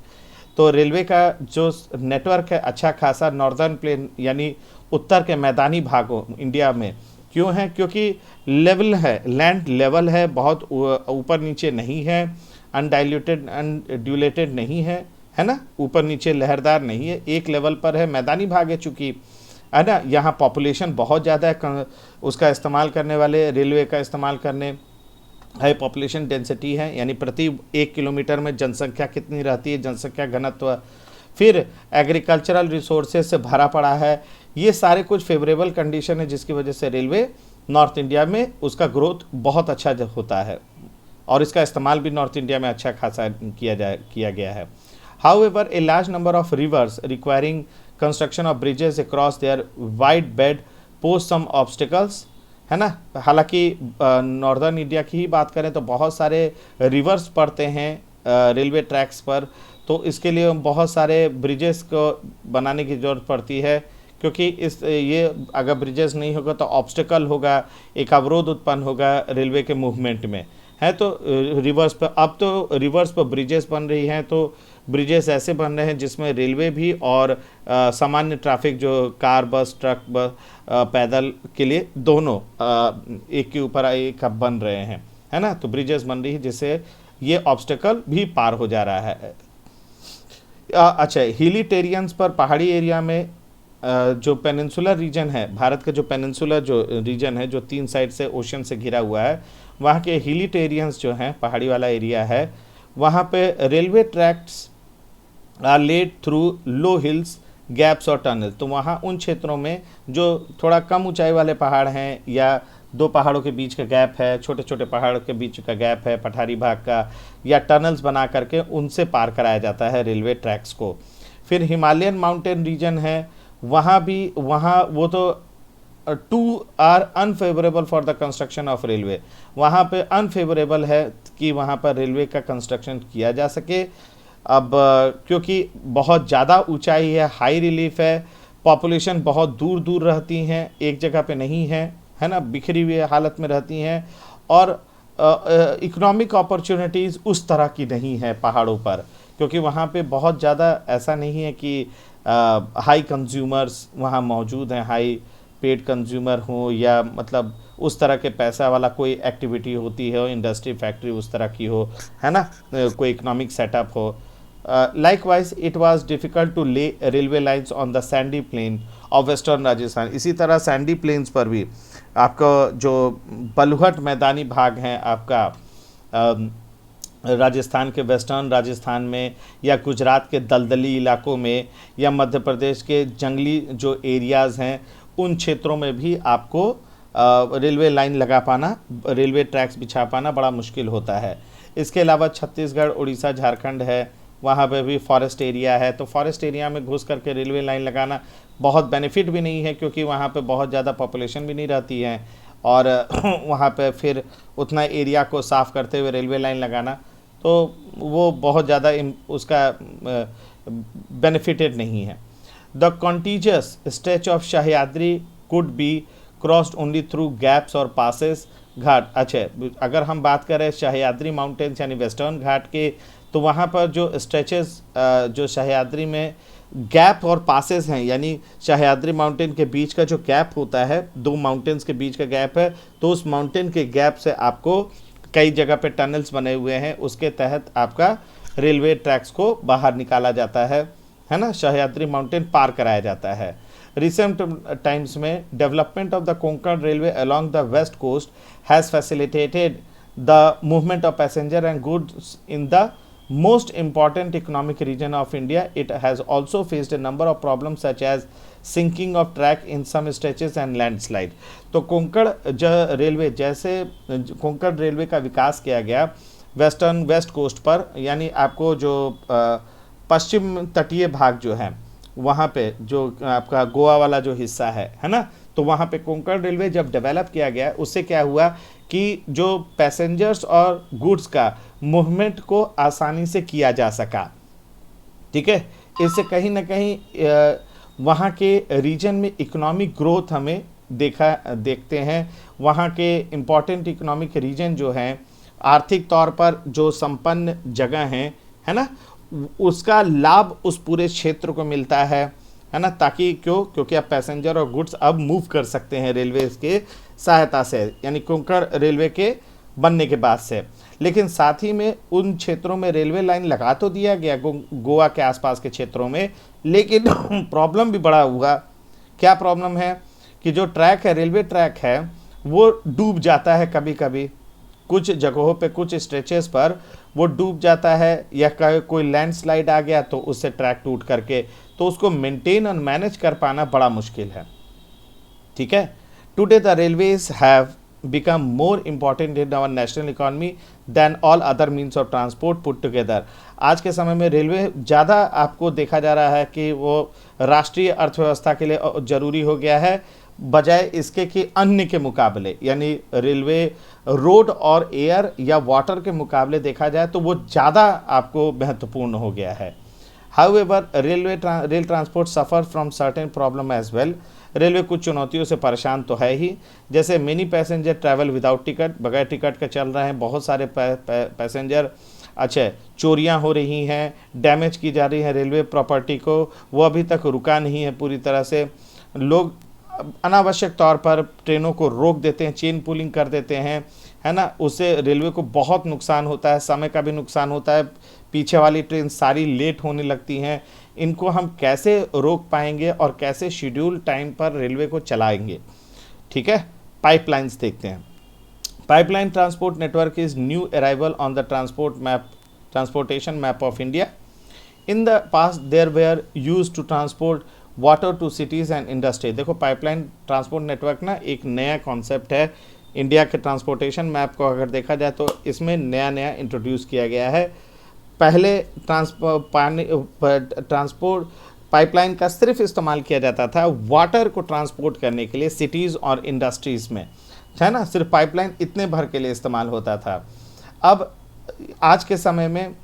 तो रेलवे का जो नेटवर्क है अच्छा खासा नॉर्दर्न प्लेन यानी उत्तर के मैदानी भागों इंडिया में क्यों है? क्योंकि लेवल है, लैंड लेवल है, बहुत ऊपर नीचे नहीं है, अनडाइल्यूटेड अनड्यूलेटेड नहीं है ना, ऊपर नीचे लहरदार नहीं है, एक लेवल पर है, मैदानी भाग है चूँकि, है ना। यहाँ पॉपुलेशन बहुत ज़्यादा है, उसका इस्तेमाल करने वाले रेलवे का इस्तेमाल करने, हाई पॉपुलेशन डेंसिटी है, यानी प्रति 1 किलोमीटर में जनसंख्या कितनी रहती है, जनसंख्या घनत्व। फिर एग्रीकल्चरल रिसोर्सेज से भरा पड़ा है। ये सारे कुछ फेवरेबल कंडीशन है जिसकी वजह से रेलवे नॉर्थ इंडिया में उसका ग्रोथ बहुत अच्छा होता है और इसका इस्तेमाल भी नॉर्थ इंडिया में अच्छा खासा किया गया है। However a large number of rivers requiring construction of bridges across their wide bed pose some obstacles, है ना। हालांकि नॉर्दर्न इंडिया की ही बात करें तो बहुत सारे रिवर्स पड़ते हैं रेलवे ट्रैक्स पर, तो इसके लिए बहुत सारे ब्रिजेस को बनाने की ज़रूरत पड़ती है, क्योंकि ये अगर ब्रिजेस नहीं होगा तो ऑब्स्टिकल होगा, एक अवरोध उत्पन्न होगा रेलवे के मूवमेंट में, है। तो रिवर्स पर, अब तो रिवर्स पर ब्रिजेस बन रही हैं, तो ब्रिजेस ऐसे बन रहे हैं जिसमें रेलवे भी और सामान्य ट्रैफिक जो कार बस ट्रक बस पैदल के लिए दोनों एक के ऊपर एक अब बन रहे हैं, है ना। तो ब्रिजेस बन रही है जिससे ये ऑब्स्टिकल भी पार हो जा रहा है। अच्छा, हिली टेरियंस पर पहाड़ी एरिया में जो पेनिनसुलर रीजन है, भारत का जो पेनिनसुलर जो रीजन है जो 3 साइड से ओशन से घिरा हुआ है, वहाँ के हिली टेरियंस जो हैं, पहाड़ी वाला एरिया है, वहाँ पे railway tracks are laid through low hills gaps और टनल। तो वहाँ उन क्षेत्रों में जो थोड़ा कम ऊंचाई वाले पहाड़ हैं या 2 पहाड़ों के बीच का गैप है, छोटे छोटे पहाड़ों के बीच का गैप है पठारी भाग का, या टनल्स बना करके उनसे पार कराया जाता है रेलवे ट्रैक्स को। फिर हिमालयन माउंटेन रीजन है, वहाँ वो तो too are unfavourable for the construction of railway, वहाँ पे अनफेवरेबल है कि वहाँ पर रेलवे का कंस्ट्रक्शन किया जा सके। अब क्योंकि बहुत ज़्यादा ऊंचाई है, हाई रिलीफ है, पॉपुलेशन बहुत दूर दूर रहती हैं, एक जगह पे नहीं है ना, बिखरी हुई हालत में रहती हैं, और इकोनॉमिक अपॉर्चुनिटीज़ उस तरह की नहीं है पहाड़ों पर, क्योंकि वहाँ पे बहुत ज़्यादा ऐसा नहीं है कि हाई कंज्यूमर्स वहाँ मौजूद हैं, हाई पेड कंज्यूमर हो, या मतलब उस तरह के पैसा वाला कोई एक्टिविटी होती है, इंडस्ट्री फैक्ट्री उस तरह की हो, है ना, कोई इकोनॉमिक सेटअप हो। Likewise it was difficult to lay railway lines on the sandy plain of western Rajasthan. इसी तरह सैंडी प्लेन्स पर भी आपका जो बलुहट मैदानी भाग हैं आपका राजस्थान के वेस्टर्न राजस्थान में, या गुजरात के दलदली इलाकों में, या मध्य प्रदेश के जंगली जो एरियाज़ हैं उन क्षेत्रों में भी आपको रेलवे लाइन लगा पाना, रेलवे ट्रैक्स बिछा पाना बड़ा मुश्किल होता है। इसके अलावा छत्तीसगढ़, उड़ीसा, झारखंड है, वहाँ पे भी फॉरेस्ट एरिया है, तो फॉरेस्ट एरिया में घुस करके रेलवे लाइन लगाना बहुत बेनिफिट भी नहीं है, क्योंकि वहाँ पे बहुत ज़्यादा पॉपुलेशन भी नहीं रहती है, और वहाँ पे फिर उतना एरिया को साफ़ करते हुए रेलवे लाइन लगाना, तो वो बहुत ज़्यादा उसका बेनिफिटेड नहीं है। The contiguous stretch of Sahyadri could be crossed only through gaps और पासेस घाट। अच्छा, अगर हम बात करें सह्याद्री माउंटेन्स यानी वेस्टर्न घाट के, तो वहाँ पर जो स्ट्रेचेस जो सह्याद्री में गैप और पासेस हैं, यानी सह्याद्री माउंटेन के बीच का जो गैप होता है, दो माउंटेन्स के बीच का गैप है, तो उस माउंटेन के गैप से आपको कई जगह पे टनल्स बने हुए हैं, उसके तहत आपका रेलवे ट्रैक्स को बाहर निकाला जाता है ना, सह्याद्री माउंटेन पार कराया जाता है। रिसेंट टाइम्स में development of the Konkan railway along the west coast has facilitated the movement of passenger and goods in the most important economic region of India. It has also faced a number of problems such as sinking of track in some stretches and landslide. तो Konkan railway, जैसे Konkan railway का विकास किया गया west coast पर, यानी आपको जो पश्चिम तटीय भाग जो है वहाँ पे जो आपका गोवा वाला जो हिस्सा है ना, तो वहाँ पे कोंकण रेलवे जब डेवलप किया गया, उससे क्या हुआ कि जो पैसेंजर्स और गुड्स का मूवमेंट को आसानी से किया जा सका। ठीक है, इससे कहीं ना कहीं वहाँ के रीजन में इकोनॉमिक ग्रोथ हमें देखते हैं। वहाँ के इम्पॉर्टेंट इकोनॉमिक रीजन जो हैं, आर्थिक तौर पर जो संपन्न जगह हैं, है ना, उसका लाभ उस पूरे क्षेत्र को मिलता है ना, ताकि क्योंकि अब पैसेंजर और गुड्स अब मूव कर सकते हैं रेलवे के सहायता से, यानी कोंकण रेलवे के बनने के बाद से। लेकिन साथ ही में उन क्षेत्रों में रेलवे लाइन लगा तो दिया गया गोवा के आसपास के क्षेत्रों में, लेकिन प्रॉब्लम भी बड़ा हुआ। क्या प्रॉब्लम है कि जो ट्रैक है, रेलवे ट्रैक है, वो डूब जाता है कभी कभी, कुछ जगहों पे, कुछ स्ट्रेचेस पर वो डूब जाता है, या कोई लैंडस्लाइड आ गया तो उससे ट्रैक टूट करके, तो उसको मेंटेन और मैनेज कर पाना बड़ा मुश्किल है। ठीक है, today the railways have become more important in our national economy than all other means of transport put together. आज के समय में रेलवे ज़्यादा आपको देखा जा रहा है कि वो राष्ट्रीय अर्थव्यवस्था के लिए ज़रूरी हो गया है, बजाय इसके कि अन्य के मुकाबले, यानी रेलवे रोड और एयर या वाटर के मुकाबले देखा जाए तो वो ज़्यादा आपको महत्वपूर्ण हो गया है। However rail transport suffer from certain problem as well. Railway कुछ चुनौतियों से परेशान तो है ही, जैसे many passenger travel without ticket, बगैर टिकट के चल रहे हैं बहुत सारे पैसेंजर। अच्छा, चोरियां हो रही हैं, डैमेज की जा रही है रेलवे प्रॉपर्टी को, वो अभी तक रुका नहीं है पूरी तरह से। लोग अनावश्यक तौर पर ट्रेनों को रोक देते हैं, चेन पुलिंग कर देते हैं, है ना, उससे रेलवे को बहुत नुकसान होता है, समय का भी नुकसान होता है, पीछे वाली ट्रेन सारी लेट होने लगती हैं। इनको हम कैसे रोक पाएंगे और कैसे शेड्यूल टाइम पर रेलवे को चलाएंगे? ठीक है, पाइपलाइंस देखते हैं। Pipeline transport network is new arrival on the transportation map of India. In the past there were used to transport water to cities and industry. देखो, पाइपलाइन ट्रांसपोर्ट नेटवर्क ना एक नया कॉन्सेप्ट है इंडिया के transportation map को अगर देखा जाए तो इसमें नया इंट्रोड्यूस किया गया है। पहले ट्रांसपोर्ट पाइपलाइन का सिर्फ इस्तेमाल किया जाता था वाटर को ट्रांसपोर्ट करने के लिए सिटीज़ और इंडस्ट्रीज़ में, है ना, सिर्फ पाइपलाइन इतने भर के लिए इस्तेमाल होता था। अब आज के समय में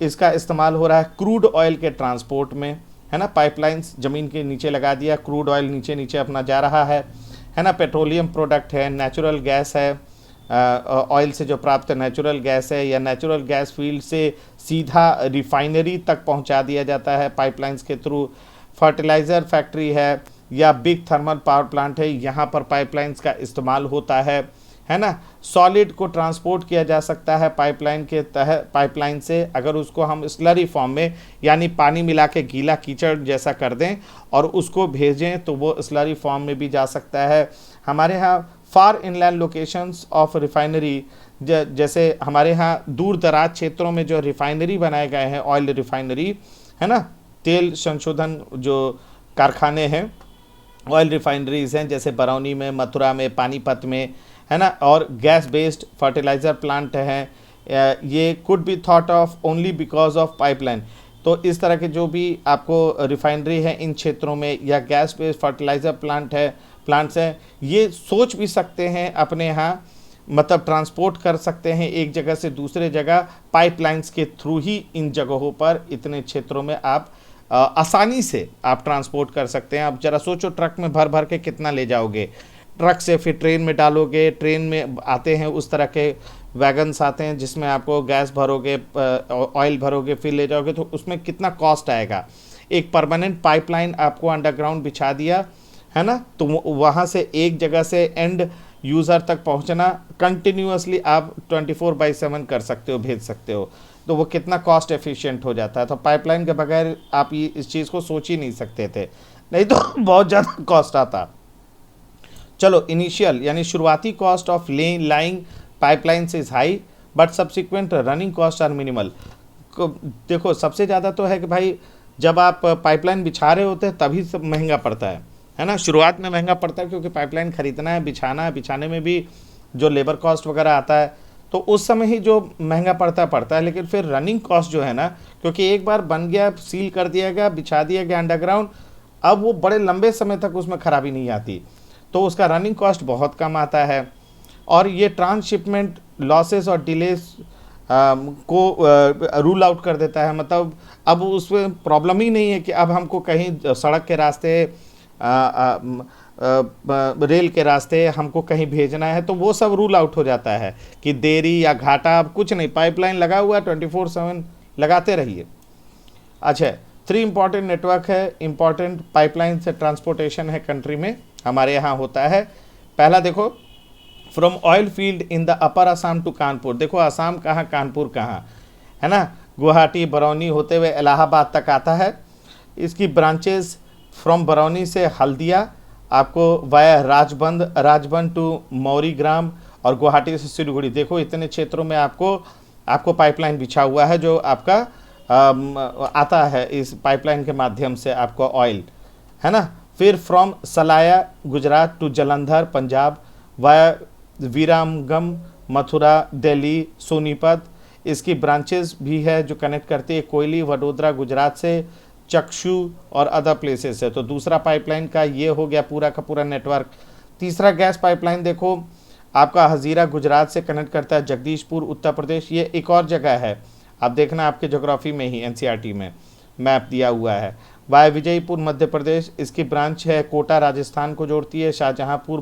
इसका इस्तेमाल हो रहा है क्रूड ऑयल के ट्रांसपोर्ट में, है ना, पाइपलाइंस ज़मीन के नीचे लगा दिया, क्रूड ऑयल नीचे नीचे अपना जा रहा है ना, पेट्रोलियम प्रोडक्ट है, नेचुरल गैस है, ऑयल से जो प्राप्त नेचुरल गैस है, या नेचुरल गैस फील्ड से सीधा रिफाइनरी तक पहुंचा दिया जाता है पाइपलाइंस के थ्रू। फर्टिलाइज़र फैक्ट्री है या बिग थर्मल पावर प्लांट है, यहाँ पर पाइपलाइंस का इस्तेमाल होता है ना। सॉलिड को ट्रांसपोर्ट किया जा सकता है पाइपलाइन के तहत, पाइपलाइन से अगर उसको हम स्लरी फॉर्म में, यानी पानी मिला के गीला कीचड़ जैसा कर दें और उसको भेजें तो वो स्लरी फॉर्म में भी जा सकता है। हमारे यहाँ फार इनलैंड लोकेशंस ऑफ रिफाइनरी, जैसे हमारे यहाँ दूर दराज क्षेत्रों में जो रिफाइनरी बनाए गए हैं, ऑयल रिफाइनरी, है ना, तेल संशोधन जो कारखाने हैं, ऑयल रिफाइनरीज हैं, जैसे बरौनी में, मथुरा में, पानीपत में, है ना, और गैस बेस्ड फर्टिलाइज़र प्लांट हैं। ये could be thought of only because of pipeline. तो इस तरह के जो भी आपको रिफाइनरी है इन क्षेत्रों में, या गैस बेस्ड फर्टिलाइज़र प्लांट्स हैं, ये सोच भी सकते हैं अपने यहाँ, मतलब ट्रांसपोर्ट कर सकते हैं एक जगह से दूसरे जगह पाइपलाइंस के थ्रू ही। इन जगहों पर इतने क्षेत्रों में आप आसानी से आप ट्रांसपोर्ट कर सकते हैं। आप जरा सोचो, ट्रक में भर भर के कितना ले जाओगे, ट्रक से फिर ट्रेन में डालोगे, ट्रेन में आते हैं उस तरह के वैगन्स आते हैं जिसमें आपको गैस भरोगे, ऑयल भरोगे, फिर ले जाओगे, तो उसमें कितना कॉस्ट आएगा। एक परमानेंट पाइपलाइन आपको अंडरग्राउंड बिछा दिया है ना, तो वहाँ से एक जगह से एंड यूज़र तक पहुँचना कंटिन्यूअसली आप 24/7 कर सकते हो, भेज सकते हो, तो वो कितना कॉस्ट एफिशिएंट हो जाता है। तो पाइपलाइन के बगैर आप ये इस चीज़ को सोच ही नहीं सकते थे, नहीं तो बहुत ज़्यादा कॉस्ट आता। चलो, इनिशियल यानी शुरुआती cost of laying pipelines is high but subsequent running cost are minimal. देखो, सबसे ज़्यादा तो है कि भाई जब आप पाइपलाइन बिछा रहे होते हैं तभी सब महंगा पड़ता है ना। शुरुआत में महंगा पड़ता है क्योंकि पाइपलाइन खरीदना है, बिछाना है, बिछाने में भी जो लेबर कॉस्ट वगैरह आता है, तो उस समय ही जो महंगा पड़ता है। लेकिन फिर रनिंग कॉस्ट जो है ना, क्योंकि एक बार बन गया, सील कर दिया गया, बिछा दिया गया अंडरग्राउंड, अब वो बड़े लंबे समय तक उसमें खराबी नहीं आती, तो उसका रनिंग कॉस्ट बहुत कम आता है। और ये ट्रांसशिपमेंट लॉसेस और डिलेस को रूल आउट कर देता है। मतलब अब उसमें प्रॉब्लम ही नहीं है कि अब हमको कहीं सड़क के रास्ते, रेल के रास्ते हमको कहीं भेजना है, तो वो सब रूल आउट हो जाता है कि देरी या घाटा, अब कुछ नहीं, पाइपलाइन लगा हुआ है, 24/7 लगाते रहिए। अच्छा, 3 इंपॉर्टेंट नेटवर्क है, इंपॉर्टेंट पाइपलाइन से ट्रांसपोर्टेशन है कंट्री में, हमारे यहाँ होता है। पहला देखो, from oil field in the upper Assam to Kanpur. देखो, असम कहाँ, कानपुर कहाँ, है ना, गुवाहाटी, बरौनी होते हुए इलाहाबाद तक आता है। इसकी ब्रांचेस फ्रॉम बरौनी से हल्दिया, आपको वाया राजबंद टू मौरीग्राम, और गुवाहाटी से सिलीगुड़ी। देखो, इतने क्षेत्रों में आपको पाइपलाइन बिछा हुआ है जो आपका आता है, इस पाइपलाइन के माध्यम से आपको ऑयल, है ना। फिर from Salaya Gujarat to Jalandhar Punjab, via Viramgam, Mathura, Delhi, Sonipat. इसकी ब्रांचेस भी है जो कनेक्ट करती है कोयली, वडोदरा गुजरात से, चक्षु और अदर प्लेसेस है। तो दूसरा पाइपलाइन का ये हो गया पूरा का पूरा नेटवर्क। तीसरा गैस पाइपलाइन देखो, आपका हजीरा गुजरात से कनेक्ट करता है जगदीशपुर उत्तर प्रदेश। ये एक और जगह है, आप देखना आपके ज्योग्राफी में ही, एनसीईआरटी में मैप दिया हुआ है। वाया विजयपुर मध्य प्रदेश, इसकी ब्रांच है कोटा राजस्थान को जोड़ती है, शाहजहांपुर,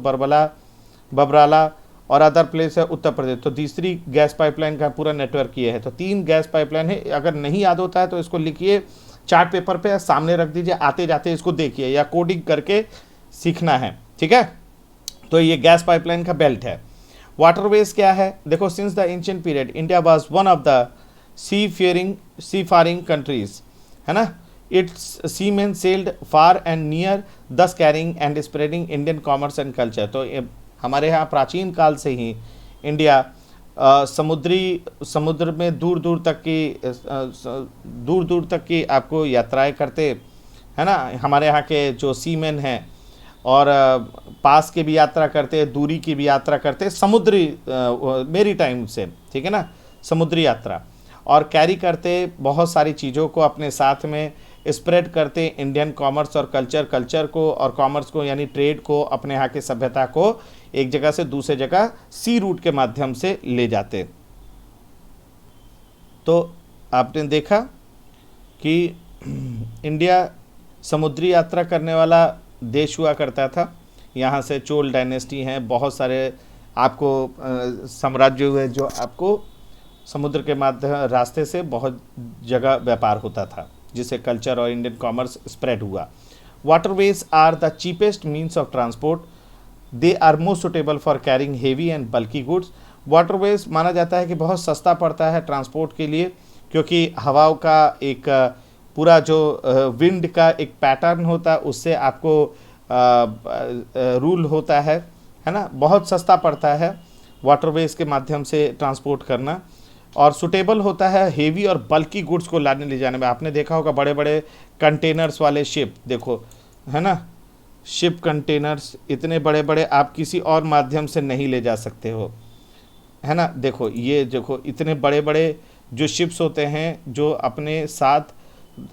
बबराला और अदर प्लेस है उत्तर प्रदेश। तो तीसरी गैस पाइपलाइन का पूरा नेटवर्क ये है। तो 3 गैस पाइपलाइन है। अगर नहीं याद होता है तो इसको लिखिए चार्ट पेपर पे, सामने रख दीजिए, आते जाते इसको देखिए या कोडिंग करके सीखना है, ठीक है। तो ये गैस पाइपलाइन का बेल्ट है। वाटरवेज क्या है, देखो, since the ancient period India was one of the sea faring countries, है ना। It's seamen sailed far and near, thus carrying and spreading Indian commerce and culture. तो हमारे यहाँ प्राचीन काल से ही इंडिया समुद्र में दूर दूर तक की आपको यात्राएं करते, है ना। हमारे यहाँ के जो सीमेन हैं, और पास की भी यात्रा करते, दूरी की भी यात्रा करते, समुद्री मेरी टाइम से, ठीक है ना, समुद्री यात्रा, और कैरी करते बहुत सारी चीज़ों को अपने साथ में, स्प्रेड करते इंडियन कॉमर्स और कल्चर को और कॉमर्स को, यानी ट्रेड को, अपने यहाँ की सभ्यता को एक जगह से दूसरे जगह सी रूट के माध्यम से ले जाते। तो आपने देखा कि इंडिया समुद्री यात्रा करने वाला देश हुआ करता था। यहाँ से चोल डायनेस्टी हैं, बहुत सारे आपको साम्राज्य हुए जो आपको समुद्र के माध्यम रास्ते से बहुत जगह व्यापार होता था, जिससे कल्चर और इंडियन कॉमर्स स्प्रेड हुआ। Waterways are the cheapest means of transport, they are most suitable for carrying heavy and bulky goods. Waterways माना जाता है कि बहुत सस्ता पड़ता है ट्रांसपोर्ट के लिए, क्योंकि हवाओं का एक पूरा जो विंड का एक पैटर्न होता है, उससे आपको रूल होता है ना। बहुत सस्ता पड़ता है वाटरवेज के माध्यम से ट्रांसपोर्ट करना, और सुटेबल होता है हेवी और बल्की गुड्स को लाने ले जाने में। आपने देखा होगा बड़े बड़े कंटेनर्स वाले शिप, देखो, है ना, शिप कंटेनर्स इतने बड़े बड़े आप किसी और माध्यम से नहीं ले जा सकते हो, है ना। देखो, ये देखो, इतने बड़े बड़े जो शिप्स होते हैं, जो अपने साथ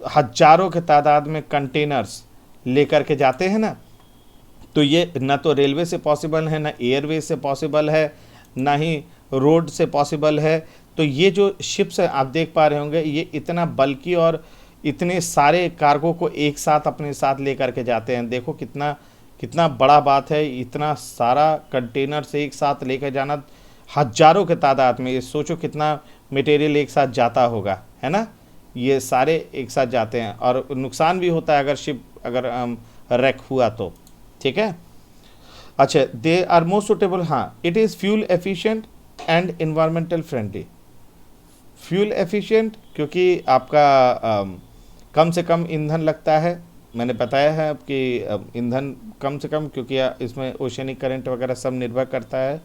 हजारों के तादाद में कंटेनर्स लेकर के जाते हैं ना, तो ये ना तो रेलवे से पॉसिबल है, ना एयरवे से पॉसिबल है, ना ही रोड से पॉसिबल है। तो ये जो शिप्स है आप देख पा रहे होंगे, ये इतना बल्कि और इतने सारे कार्गो को एक साथ अपने साथ लेकर के जाते हैं। देखो कितना कितना बड़ा बात है, इतना सारा कंटेनर से एक साथ लेकर जाना हजारों के तादाद में। ये सोचो कितना मटेरियल एक साथ जाता होगा, है ना। ये सारे एक साथ जाते हैं और नुकसान भी होता है अगर शिप अगर रैक हुआ तो, ठीक है। अच्छा, दे आर मोस्ट सुटेबल, हाँ, it is fuel efficient and environmental friendly. Fuel efficient क्योंकि आपका कम से कम ईंधन लगता है, मैंने बताया है कि ईंधन कम से कम, क्योंकि इसमें ओशनिक करंट वगैरह सब निर्भर करता है।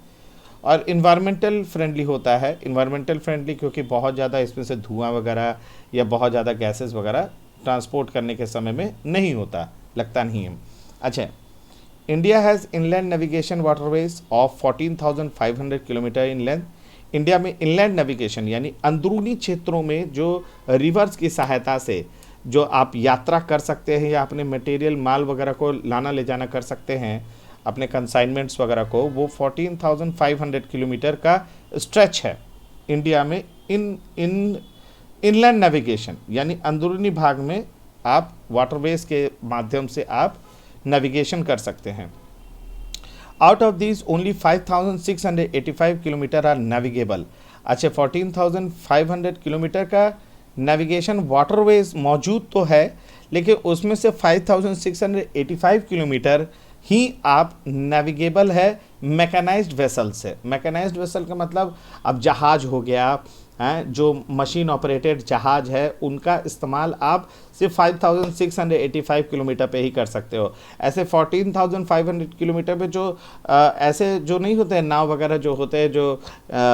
और इन्वायरमेंटल फ्रेंडली होता है, इन्वायरमेंटल फ्रेंडली क्योंकि बहुत ज़्यादा इसमें से धुआं वगैरह या बहुत ज़्यादा गैसेस वगैरह ट्रांसपोर्ट करने के समय में नहीं होता, लगता नहीं है। अच्छा, India has inland navigation waterways of 14,500 kilometre in length. India में इनलैंड नेविगेशन यानी अंदरूनी क्षेत्रों में जो रिवर्स की सहायता से जो आप यात्रा कर सकते हैं या अपने मटेरियल माल वगैरह को लाना ले जाना कर सकते हैं, अपने कंसाइनमेंट्स वगैरह को, वो 14,500 किलोमीटर का स्ट्रेच है इंडिया में। इनलैंड नेविगेशन यानी अंदरूनी भाग में आप वाटरवेज के माध्यम से आप नेविगेशन कर सकते हैं। Out of this only 5,685 kilometre are navigable. अच्छा, 14,500 किलोमीटर का नेविगेशन वाटरवेज मौजूद तो है, लेकिन उसमें से 5,685 किलोमीटर ही आप नेविगेबल है मैकेनाइज्ड वेसल से। मैकेनाइज्ड वेसल का मतलब अब जहाज हो गया, जो मशीन ऑपरेटेड जहाज है, उनका इस्तेमाल आप सिर्फ 5,685 किलोमीटर पे ही कर सकते हो। ऐसे 14,500 किलोमीटर पे जो ऐसे जो नहीं होते हैं नाव वगैरह जो होते हैं, जो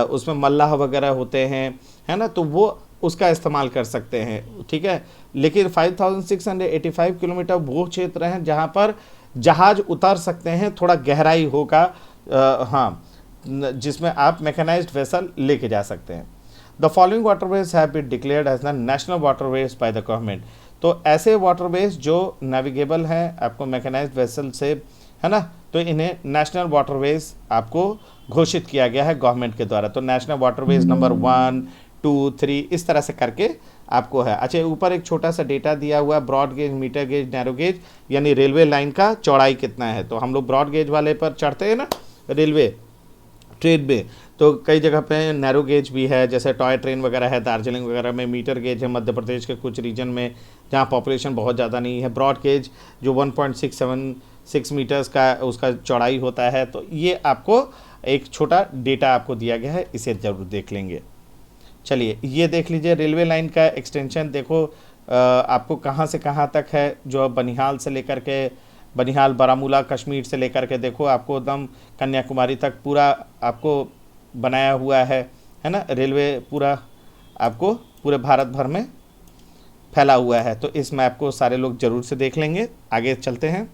उसमें मल्लाह वगैरह होते हैं, है ना, तो वो उसका इस्तेमाल कर सकते हैं, ठीक है। लेकिन 5,685 किलोमीटर वो क्षेत्र हैं जहाँ पर जहाज उतर सकते हैं, थोड़ा गहराई होगा, हाँ, जिसमें आप मैकेनाइज्ड वेसल लेके जा सकते हैं। The following waterways have been declared as the national waterways by the government. तो ऐसे वाटरवेज जो नेविगेबल हैं आपको मैकेनाइज्ड वेसल से, है ना, तो इन्हें नेशनल वाटरवेज आपको घोषित किया गया है गवर्नमेंट के द्वारा। तो नेशनल वाटरवेज नंबर 1, 2, 3 इस तरह से करके आपको है। अच्छा, ऊपर एक छोटा सा डेटा दिया हुआ है, broad gauge, metre gauge, narrow gauge, यानी रेलवे लाइन का चौड़ाई कितना है। तो हम लोग ब्रॉड गेज वाले पर चढ़ते हैं ना रेलवे ट्रेन में, तो कई जगह पे नैरो गेज भी है, जैसे टॉय ट्रेन वगैरह है दार्जिलिंग वगैरह में। मीटर गेज है मध्य प्रदेश के कुछ रीजन में जहाँ पॉपुलेशन बहुत ज़्यादा नहीं है। ब्रॉड गेज जो 1.676 मीटर्स का उसका चौड़ाई होता है। तो ये आपको एक छोटा डेटा आपको दिया गया है, इसे ज़रूर देख लेंगे। चलिए ये देख लीजिए रेलवे लाइन का एक्सटेंशन, देखो आपको कहाँ से कहाँ तक है, जो बनिहाल से लेकर के, बनिहाल बारामूला कश्मीर से लेकर के देखो आपको एकदम कन्याकुमारी तक पूरा आपको बनाया हुआ है ना। रेलवे पूरा आपको पूरे भारत भर में फैला हुआ है। तो इस मैप को सारे लोग जरूर से देख लेंगे। आगे चलते हैं।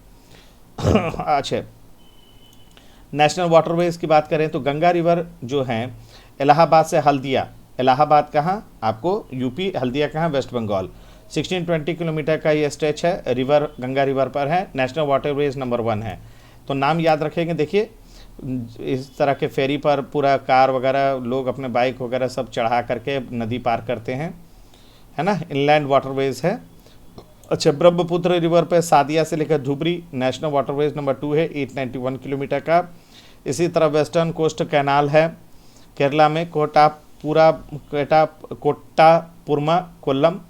अच्छा, नेशनल वाटरवेज की बात करें तो गंगा रिवर जो है इलाहाबाद से हल्दिया, इलाहाबाद कहाँ आपको यूपी, हल्दिया कहाँ वेस्ट बंगाल, 1620 किलोमीटर का ये स्ट्रेच है, रिवर गंगा रिवर पर है, नेशनल वाटरवेज नंबर 1 है। तो नाम याद रखेंगे। देखिए इस तरह के फेरी पर पूरा कार वगैरह लोग अपने बाइक वगैरह सब चढ़ा करके नदी पार करते हैं, है ना। इनलैंड वाटरवेज है। अच्छा, ब्रह्मपुत्र रिवर पे सादिया से लेकर धुबरी नेशनल वाटरवेज नंबर 2 है, 891 किलोमीटर का। इसी तरह वेस्टर्न कोस्ट कैनाल है केरला में, कोट्टापुरमा कोल्लम।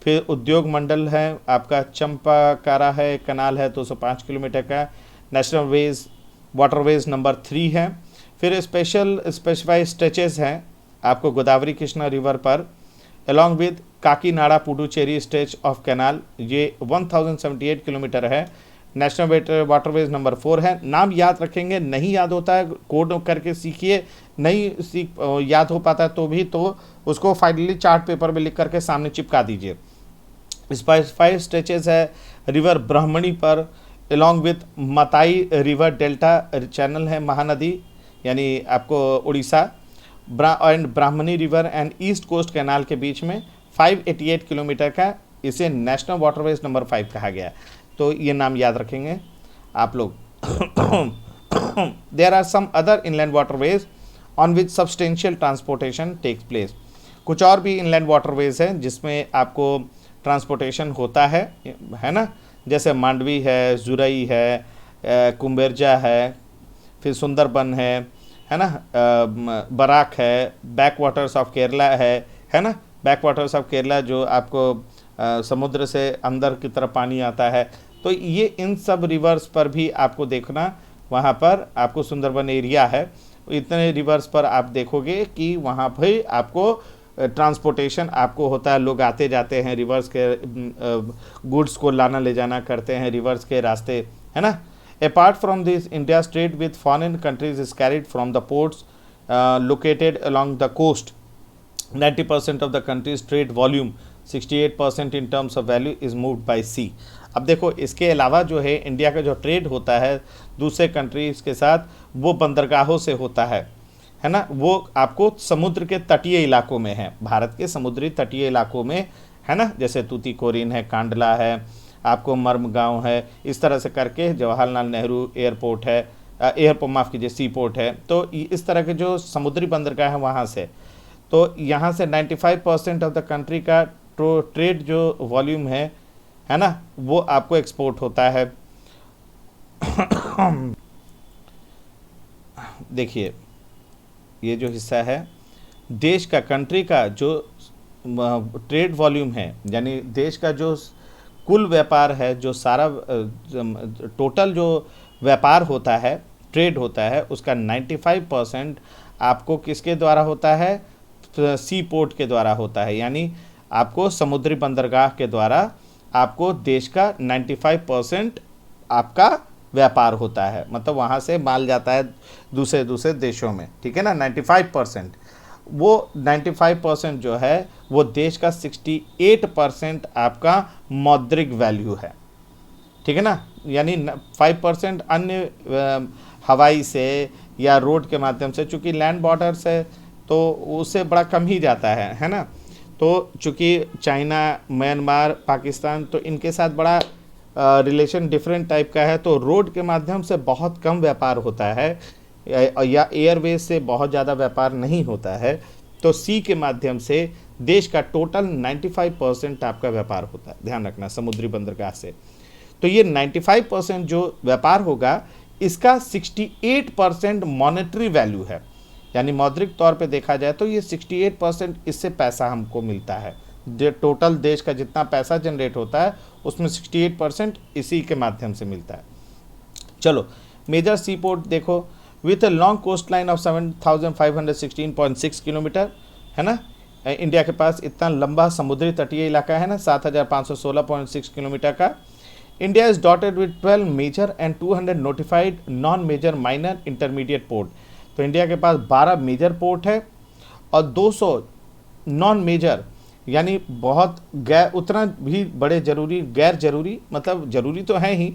फिर उद्योग मंडल है आपका चंपाकारा है, कनाल है 205 किलोमीटर का, नेशनल वाटरवेज नंबर 3 है। फिर स्पेसिफाइड स्ट्रेचेस हैं आपको गोदावरी कृष्णा रिवर पर, along with Kakinada Puducherry stretch of canal, ये 1078 किलोमीटर है, नेशनल वाटरवेज नंबर 4 है। नाम याद रखेंगे, नहीं याद होता है कोड करके सीखिए, नहीं याद हो पाता तो भी तो उसको फाइनली चार्ट पेपर में लिख करके सामने चिपका दीजिए। स्पेसिफाइड स्ट्रेचेस है रिवर ब्राह्मणी पर, along with Matai river delta channel है महानदी यानी आपको Orissa, and Brahmani river and east coast canal के बीच में 588 किलोमीटर का इसे नेशनल वाटरवेज नंबर 5 कहा गया। तो ये नाम याद रखेंगे आप लोग। There are some other inland waterways on which substantial transportation takes place. कुछ और भी इनलैंड वाटरवेज हैं जिसमें आपको ट्रांसपोर्टेशन होता है ना, जैसे मांडवी है, जुरई है, कुंबेरजा है, फिर सुंदरबन है ना, बराक है, बैक वाटर्स ऑफ केरला है ना, बैक वाटर्स ऑफ केरला जो आपको समुद्र से अंदर की तरफ पानी आता है। तो ये इन सब रिवर्स पर भी आपको देखना, वहाँ पर आपको सुंदरबन एरिया है, इतने रिवर्स पर आप देखोगे कि वहाँ पर आपको ट्रांसपोर्टेशन आपको होता है, लोग आते जाते हैं रिवर्स के, गुड्स को लाना ले जाना करते हैं रिवर्स के रास्ते, है ना। Apart from this, India's trade with foreign countries is carried from the ports located along the coast. 90% of the countries trade volume, 68% in terms of value is moved by sea. अब देखो, इसके अलावा जो है इंडिया का जो trade होता है दूसरे कंट्रीज के साथ, वो बंदरगाहों से होता है ना, वो आपको समुद्र के तटीय इलाकों में है, भारत के समुद्री तटीय इलाकों में, है ना, जैसे तूतीकोरिन है, कांडला है, आपको मर्मगांव है, इस तरह से करके जवाहरलाल नेहरू एयरपोर्ट है, एयरपोर्ट माफ़ कीजिए, सी पोर्ट है। तो इस तरह के जो समुद्री बंदरगाह हैं वहाँ से, तो यहाँ से 95% ऑफ द कंट्री का ट्रेड जो वॉल्यूम है ना, वो आपको एक्सपोर्ट होता है। देखिए, ये जो हिस्सा है देश का, कंट्री का जो ट्रेड वॉल्यूम है, यानी देश का जो कुल व्यापार है, जो सारा टोटल जो व्यापार होता है, ट्रेड होता है, उसका 95% आपको किसके द्वारा होता है? सी पोर्ट के द्वारा होता है, यानी आपको समुद्री बंदरगाह के द्वारा आपको देश का 95% आपका व्यापार होता है, मतलब वहाँ से माल जाता है दूसरे देशों में, ठीक है ना। 95%, वो 95% जो है वो देश का 68% आपका मौद्रिक वैल्यू है, ठीक है ना। यानी 5% अन्य हवाई से या रोड के माध्यम से, चूँकि लैंड बॉर्डर से तो उससे बड़ा कम ही जाता है ना। तो चूँकि चाइना, म्यांमार, पाकिस्तान, तो इनके साथ बड़ा रिलेशन डिफरेंट टाइप का है, तो रोड के माध्यम से बहुत कम व्यापार होता है या एयरवेज से बहुत ज़्यादा व्यापार नहीं होता है। तो सी के माध्यम से देश का टोटल 95% आपका व्यापार होता है, ध्यान रखना, समुद्री बंदरगाह से। तो ये 95% जो व्यापार होगा, इसका 68% मॉनेटरी वैल्यू है, यानी मौद्रिक तौर पे देखा जाए तो ये 68% इससे पैसा हमको मिलता है। जो टोटल देश का जितना पैसा जनरेट होता है उसमें 68% इसी के माध्यम से मिलता है। चलो, मेजर सी पोर्ट देखो, with a long coast line of 7516.6 kilometre, है ना। इंडिया के पास इतना लंबा समुद्री तटीय इलाका है ना, 7516.6 किलोमीटर का। India is dotted with 12 major and 200 notified non major minor intermediate port. तो इंडिया के पास 12 मेजर पोर्ट है और 200 नॉन मेजर, यानी बहुत उतना भी बड़े जरूरी, गैर जरूरी, मतलब जरूरी तो है ही,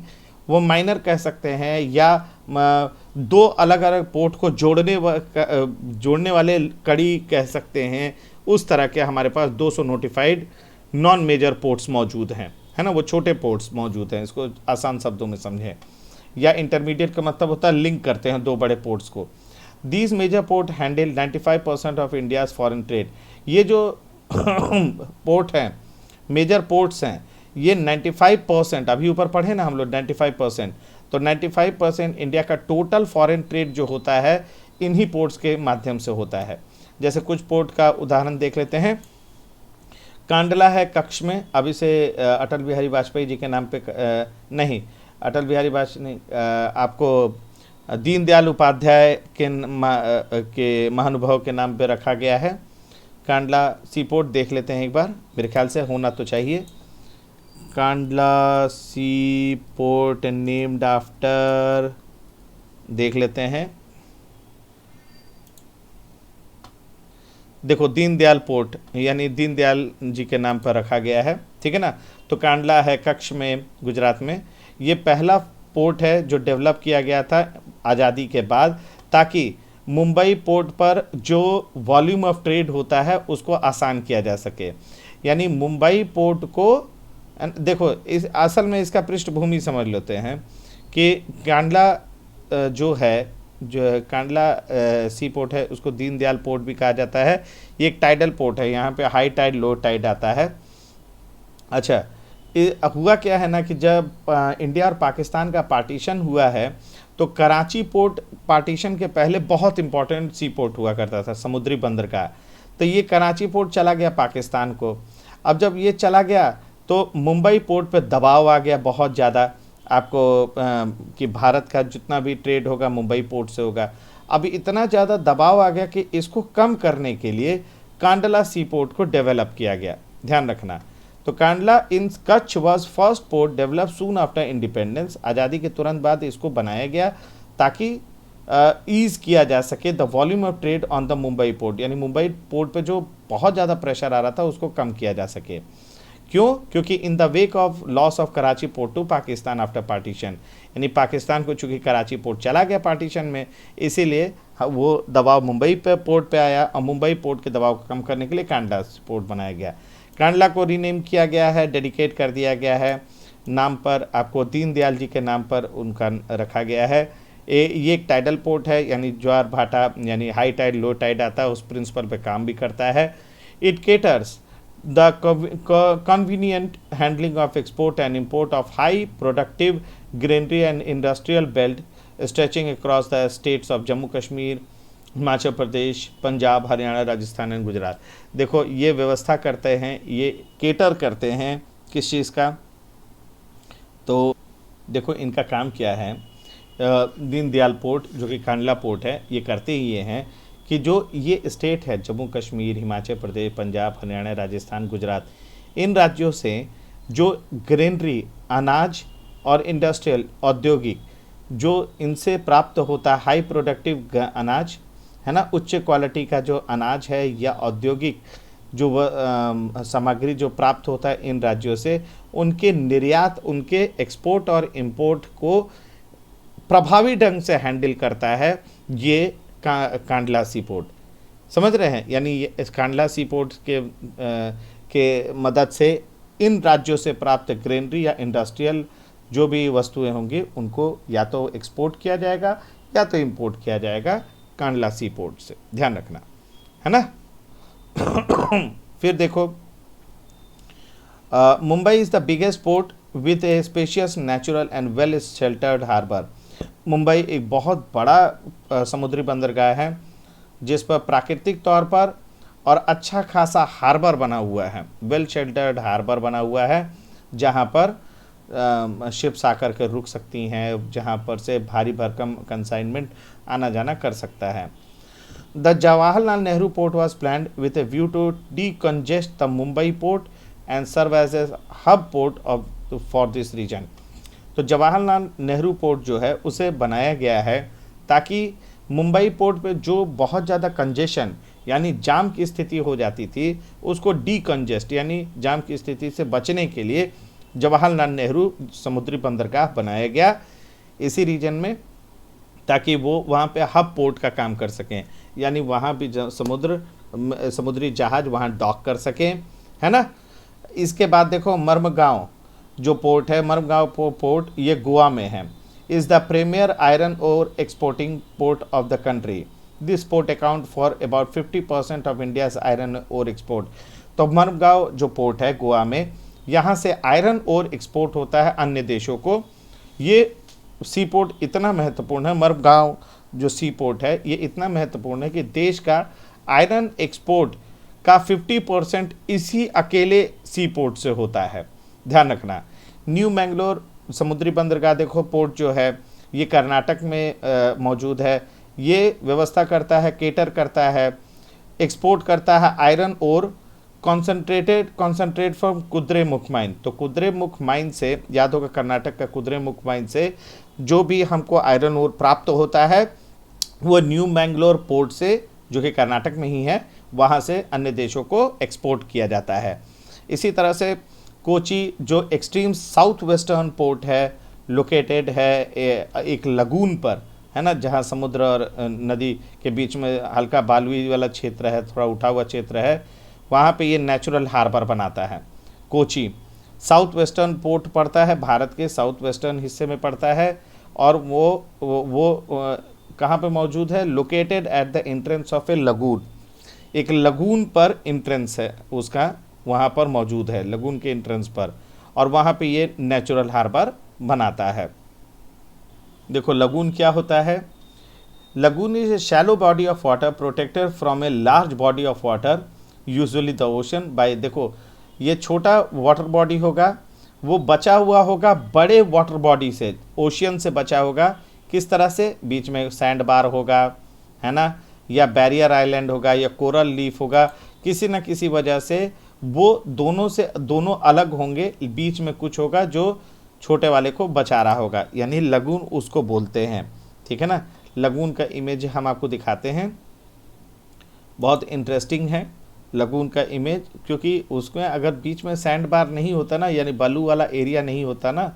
वो माइनर कह सकते हैं, या दो अलग अलग पोर्ट को जोड़ने वाले कड़ी कह सकते हैं, उस तरह के हमारे पास 200 नोटिफाइड नॉन मेजर पोर्ट्स मौजूद हैं, है ना, वो छोटे पोर्ट्स मौजूद हैं, इसको आसान शब्दों में समझें। या इंटरमीडिएट का मतलब होता है लिंक करते हैं दो बड़े पोर्ट्स को। These major port handle 95% of India's foreign trade. ये जो पोर्ट हैं, मेजर पोर्ट्स हैं, ये 95%, अभी ऊपर पढ़े ना हम लोग 95%, तो 95% इंडिया का टोटल फॉरेन ट्रेड जो होता है इन्हीं पोर्ट्स के माध्यम से होता है। जैसे कुछ पोर्ट का उदाहरण देख लेते हैं। कांडला है कक्ष में, अब इसे अटल बिहारी वाजपेयी जी के नाम पे नहीं, अटल बिहारी वाजपेयी आपको दीनदयाल उपाध्याय के महानुभव के नाम पे रखा गया है। कांडला सी पोर्ट देख लेते हैं एक बार, मेरे ख्याल से होना तो चाहिए। Kandla sea port named after, देख लेते हैं, देखो दीनदयाल पोर्ट, यानी दीनदयाल जी के नाम पर रखा गया है, ठीक है ना। तो कांडला है कच्छ में, गुजरात में। ये पहला पोर्ट है जो डेवलप किया गया था आज़ादी के बाद, ताकि मुंबई पोर्ट पर जो वॉल्यूम ऑफ ट्रेड होता है उसको आसान किया जा सके। यानी मुंबई पोर्ट को देखो इस असल में इसका पृष्ठभूमि समझ लेते हैं कि कांडला जो है, जो कांडला सी पोर्ट है, उसको दीनदयाल पोर्ट भी कहा जाता है। ये एक टाइडल पोर्ट है, यहाँ पे हाई टाइड लो टाइड आता है। अच्छा, हुआ क्या है ना कि जब इंडिया और पाकिस्तान का पार्टीशन हुआ है तो कराची पोर्ट पार्टीशन के पहले बहुत इंपॉर्टेंट सी पोर्ट हुआ करता था, समुद्री बंदर का। तो ये कराची पोर्ट चला गया पाकिस्तान को। अब जब ये चला गया तो मुंबई पोर्ट पे दबाव आ गया बहुत ज़्यादा, आपको कि भारत का जितना भी ट्रेड होगा मुंबई पोर्ट से होगा। अब इतना ज़्यादा दबाव आ गया कि इसको कम करने के लिए कांडला सी पोर्ट को डेवलप किया गया, ध्यान रखना। तो Kandla in Kutch was first port develop soon after independence, आज़ादी के तुरंत बाद इसको बनाया गया ताकि ईज किया जा सके the volume of trade on the Mumbai port, यानी मुंबई पोर्ट पे जो बहुत ज़्यादा प्रेशर आ रहा था उसको कम किया जा सके। क्यों? क्योंकि in the wake of loss of Karachi port to Pakistan after partition, यानी पाकिस्तान को चूंकि कराची पोर्ट चला गया पार्टीशन में, इसीलिए वो दबाव मुंबई पे पोर्ट पे आया और मुंबई पोर्ट के दबाव को कम करने के लिए कांडला पोर्ट बनाया गया। कांडला को रीनेम किया गया है, डेडिकेट कर दिया गया है, नाम पर आपको दीनदयाल जी के नाम पर उनका रखा गया है। ये एक टाइडल पोर्ट है, यानी ज्वार भाटा यानी हाई टाइड लो टाइड आता है, उस प्रिंसिपल पे काम भी करता है। It caters the convenient handling of export and import of high productive granary and industrial belt stretching across the states of Jammu Kashmir, Himachal Pradesh, Punjab, Haryana, Rajasthan and Gujarat. देखो ये व्यवस्था करते हैं, ये केटर करते हैं किस चीज़ का, तो देखो इनका काम क्या है। दीनदयाल पोर्ट जो कि कांडला पोर्ट है, ये करते ही ये हैं कि जो ये स्टेट है जम्मू कश्मीर, हिमाचल प्रदेश, पंजाब, हरियाणा, राजस्थान, गुजरात, इन राज्यों से जो ग्रेनरी अनाज और इंडस्ट्रियल औद्योगिक जो इनसे प्राप्त होता है, हाई प्रोडक्टिव अनाज है ना, उच्च क्वालिटी का जो अनाज है या औद्योगिक जो सामग्री जो प्राप्त होता है इन राज्यों से, उनके निर्यात, उनके एक्सपोर्ट और इंपोर्ट को प्रभावी ढंग से हैंडल करता है ये कांडला सी पोर्ट। समझ रहे हैं? यानी इस कांडला सी पोर्ट के मदद से इन राज्यों से प्राप्त ग्रेनरी या इंडस्ट्रियल जो भी वस्तुएं होंगी उनको या तो एक्सपोर्ट किया जाएगा या तो इंपोर्ट किया जाएगा कांडला सी पोर्ट से, ध्यान रखना है ना। फिर देखो Mumbai is the biggest port with a spacious natural and well sheltered harbour. Mumbai एक बहुत बड़ा समुद्री बंदरगाह है जिस पर प्राकृतिक तौर पर और अच्छा खासा हार्बर बना हुआ है, वेल शेल्टर्ड हार्बर बना हुआ है, जहाँ पर शिप्स आकर के रुक सकती हैं, जहाँ पर से भारी भरकम कंसाइनमेंट आना जाना कर सकता है। The Jawaharlal Nehru port was planned with a view to decongest the Mumbai port and serve as a hub port of for this region. तो जवाहरलाल नेहरू पोर्ट जो है उसे बनाया गया है ताकि मुंबई पोर्ट पे जो बहुत ज़्यादा कंजेशन यानी जाम की स्थिति हो जाती थी उसको डीकंजेस्ट यानी जाम की स्थिति से बचने के लिए जवाहरलाल नेहरू समुद्री बंदरगाह बनाया गया इसी रीजन में, ताकि वो वहाँ पे हब पोर्ट का काम कर सकें, यानी वहाँ भी समुद्री जहाज वहाँ डॉक कर सकें, है ना। इसके बाद देखो मर्मगांव जो पोर्ट है, मर्मगांव पोर्ट ये गोवा में है, is the premier iron ore exporting port of the country. This port account for about 50% of India's iron ore export. तो मर्मगांव जो पोर्ट है गोवा में, यहाँ से आयरन ओर एक्सपोर्ट होता है अन्य देशों को। ये सी पोर्ट इतना महत्वपूर्ण है, मर्मगांव जो सी पोर्ट है ये इतना महत्वपूर्ण है कि देश का आयरन एक्सपोर्ट का 50% इसी अकेले सी पोर्ट से होता है, ध्यान रखना। न्यू मैंगलोर समुद्री बंदरगाह देखो पोर्ट जो है ये कर्नाटक में मौजूद है। ये व्यवस्था करता है, केटर करता है, एक्सपोर्ट करता है iron ore concentrate from Kudremukh mine. तो कुद्रेमुख माइन से, याद होगा कर्नाटक का कुद्रेमुख माइन से जो भी हमको आयरन ओर प्राप्त होता है वो न्यू मैंगलोर पोर्ट से जो कि कर्नाटक में ही है वहाँ से अन्य देशों को एक्सपोर्ट किया जाता है। इसी तरह से कोची जो एक्सट्रीम साउथ वेस्टर्न पोर्ट है, लोकेटेड है एक लगून पर, है ना, जहाँ समुद्र और नदी के बीच में हल्का बालुई वाला क्षेत्र है, थोड़ा उठा हुआ क्षेत्र है, वहाँ पे ये नेचुरल हार्बर बनाता है कोची। साउथ वेस्टर्न पोर्ट पड़ता है, भारत के साउथ वेस्टर्न हिस्से में पड़ता है, और वो कहाँ पे मौजूद है? Located at the entrance of A lagoon, एक लगून पर एंट्रेंस है उसका, वहाँ पर मौजूद है लगून के एंट्रेंस पर, और वहाँ पे ये नेचुरल हार्बर बनाता है। देखो लगून क्या होता है? Lagoon is a shallow body of water protected from a large body of water usually the ocean by, देखो ये छोटा वाटर बॉडी होगा, वो बचा हुआ होगा बड़े वाटर बॉडी से, ओशियन से बचा होगा। किस तरह से? बीच में सैंड बार होगा, है ना, या बैरियर आइलैंड होगा, या कोरल लीफ होगा, किसी न किसी वजह से वो दोनों अलग होंगे, बीच में कुछ होगा जो छोटे वाले को बचा रहा होगा, यानी लगून उसको बोलते हैं। ठीक है ना, लगून का इमेज हम आपको दिखाते हैं, बहुत इंटरेस्टिंग है लगून का इमेज, क्योंकि उसमें अगर बीच में सैंड बार नहीं होता ना, यानी बालू वाला एरिया नहीं होता ना,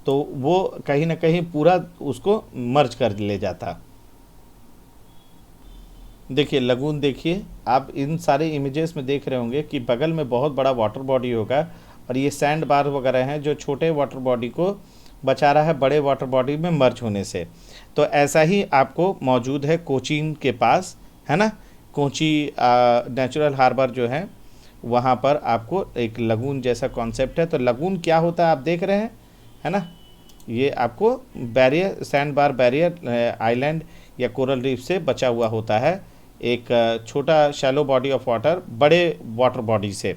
तो वो कहीं ना कहीं पूरा उसको मर्ज कर ले जाता। देखिए लगून, देखिए आप इन सारे इमेजेस में देख रहे होंगे कि बगल में बहुत बड़ा वाटर बॉडी होगा, और ये सैंड बार वगैरह हैं जो छोटे वाटर बॉडी को बचा रहा है बड़े वाटर बॉडी में मर्ज होने से। तो ऐसा ही आपको मौजूद है कोचीन के पास, है ना, कोची नेचुरल हार्बर जो है वहाँ पर आपको एक लगून जैसा कॉन्सेप्ट है। तो लगून क्या होता है आप देख रहे हैं, है ना, ये आपको बैरियर, सैंड बार बैरियर आइलैंड या कोरल रीफ से बचा हुआ होता है, एक छोटा शैलो बॉडी ऑफ वाटर बड़े वाटर बॉडी से।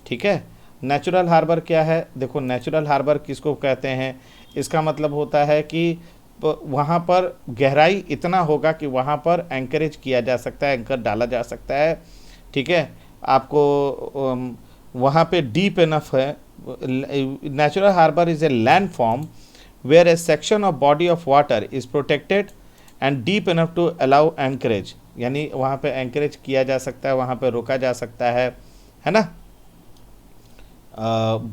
ठीक है, नेचुरल हार्बर क्या है? देखो नेचुरल हार्बर किसको कहते हैं? इसका मतलब होता है कि वहाँ पर गहराई इतना होगा कि वहाँ पर एंकरेज किया जा सकता है, एंकर डाला जा सकता है। ठीक है, आपको वहाँ पे डीप इनफ है। Natural harbour is a land form where a section of body of water is protected and deep enough to allow anchorage, यानी वहाँ पे एंकरेज किया जा सकता है, वहाँ पे रोका जा सकता है ना।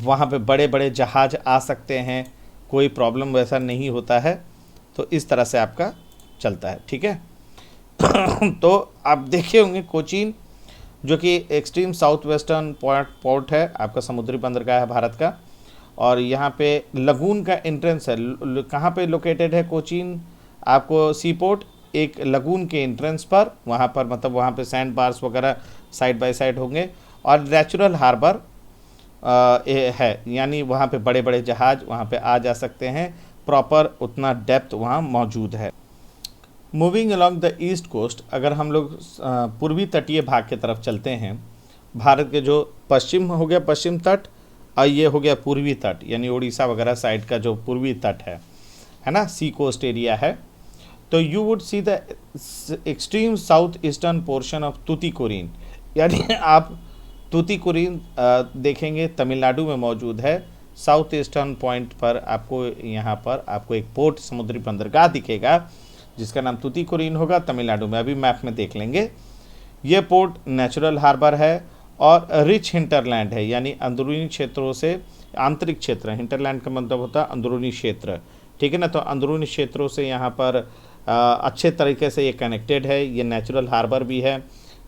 वहाँ पे बड़े बड़े जहाज आ सकते हैं, कोई प्रॉब्लम वैसा नहीं होता है। तो इस तरह से आपका चलता है। ठीक है तो आप देखे होंगे कोचीन, जो कि एक्सट्रीम साउथ वेस्टर्न पोर्ट है, आपका समुद्री बंदरगाह है भारत का, और यहाँ पे लगून का एंट्रेंस है। कहाँ पे लोकेटेड है कोचीन? आपको सी पोर्ट एक लगून के एंट्रेंस पर, वहाँ पर मतलब वहाँ पे सैंड बार्स वगैरह साइड बाय साइड होंगे, और नेचुरल हार्बर है, यानी वहाँ पे बड़े बड़े जहाज वहाँ पे आ जा सकते हैं, प्रॉपर उतना डेप्थ वहाँ मौजूद है। Moving along the east coast, अगर हम लोग पूर्वी तटीय भाग की तरफ चलते हैं, भारत के जो पश्चिम हो गया पश्चिम तट, और ये हो गया पूर्वी तट, यानी उड़ीसा वगैरह साइड का जो पूर्वी तट है ना, सी कोस्ट एरिया है, तो you would see the extreme south eastern portion of Tuticorin, यानी आप तूतीकोरिन देखेंगे तमिलनाडु में मौजूद है। साउथ ईस्टर्न पॉइंट पर आपको यहाँ पर आपको एक पोर्ट समुद्री बंदरगाह दिखेगा जिसका नाम तूतीकोरिन होगा, तमिलनाडु में, अभी मैप में देख लेंगे। ये पोर्ट नेचुरल हार्बर है और रिच हिंटरलैंड है, यानी अंदरूनी क्षेत्रों से आंतरिक क्षेत्र, हिंटरलैंड का मतलब होता है अंदरूनी क्षेत्र। ठीक है ना, तो अंदरूनी क्षेत्रों से यहाँ पर अच्छे तरीके से ये कनेक्टेड है, ये नेचुरल हार्बर भी है।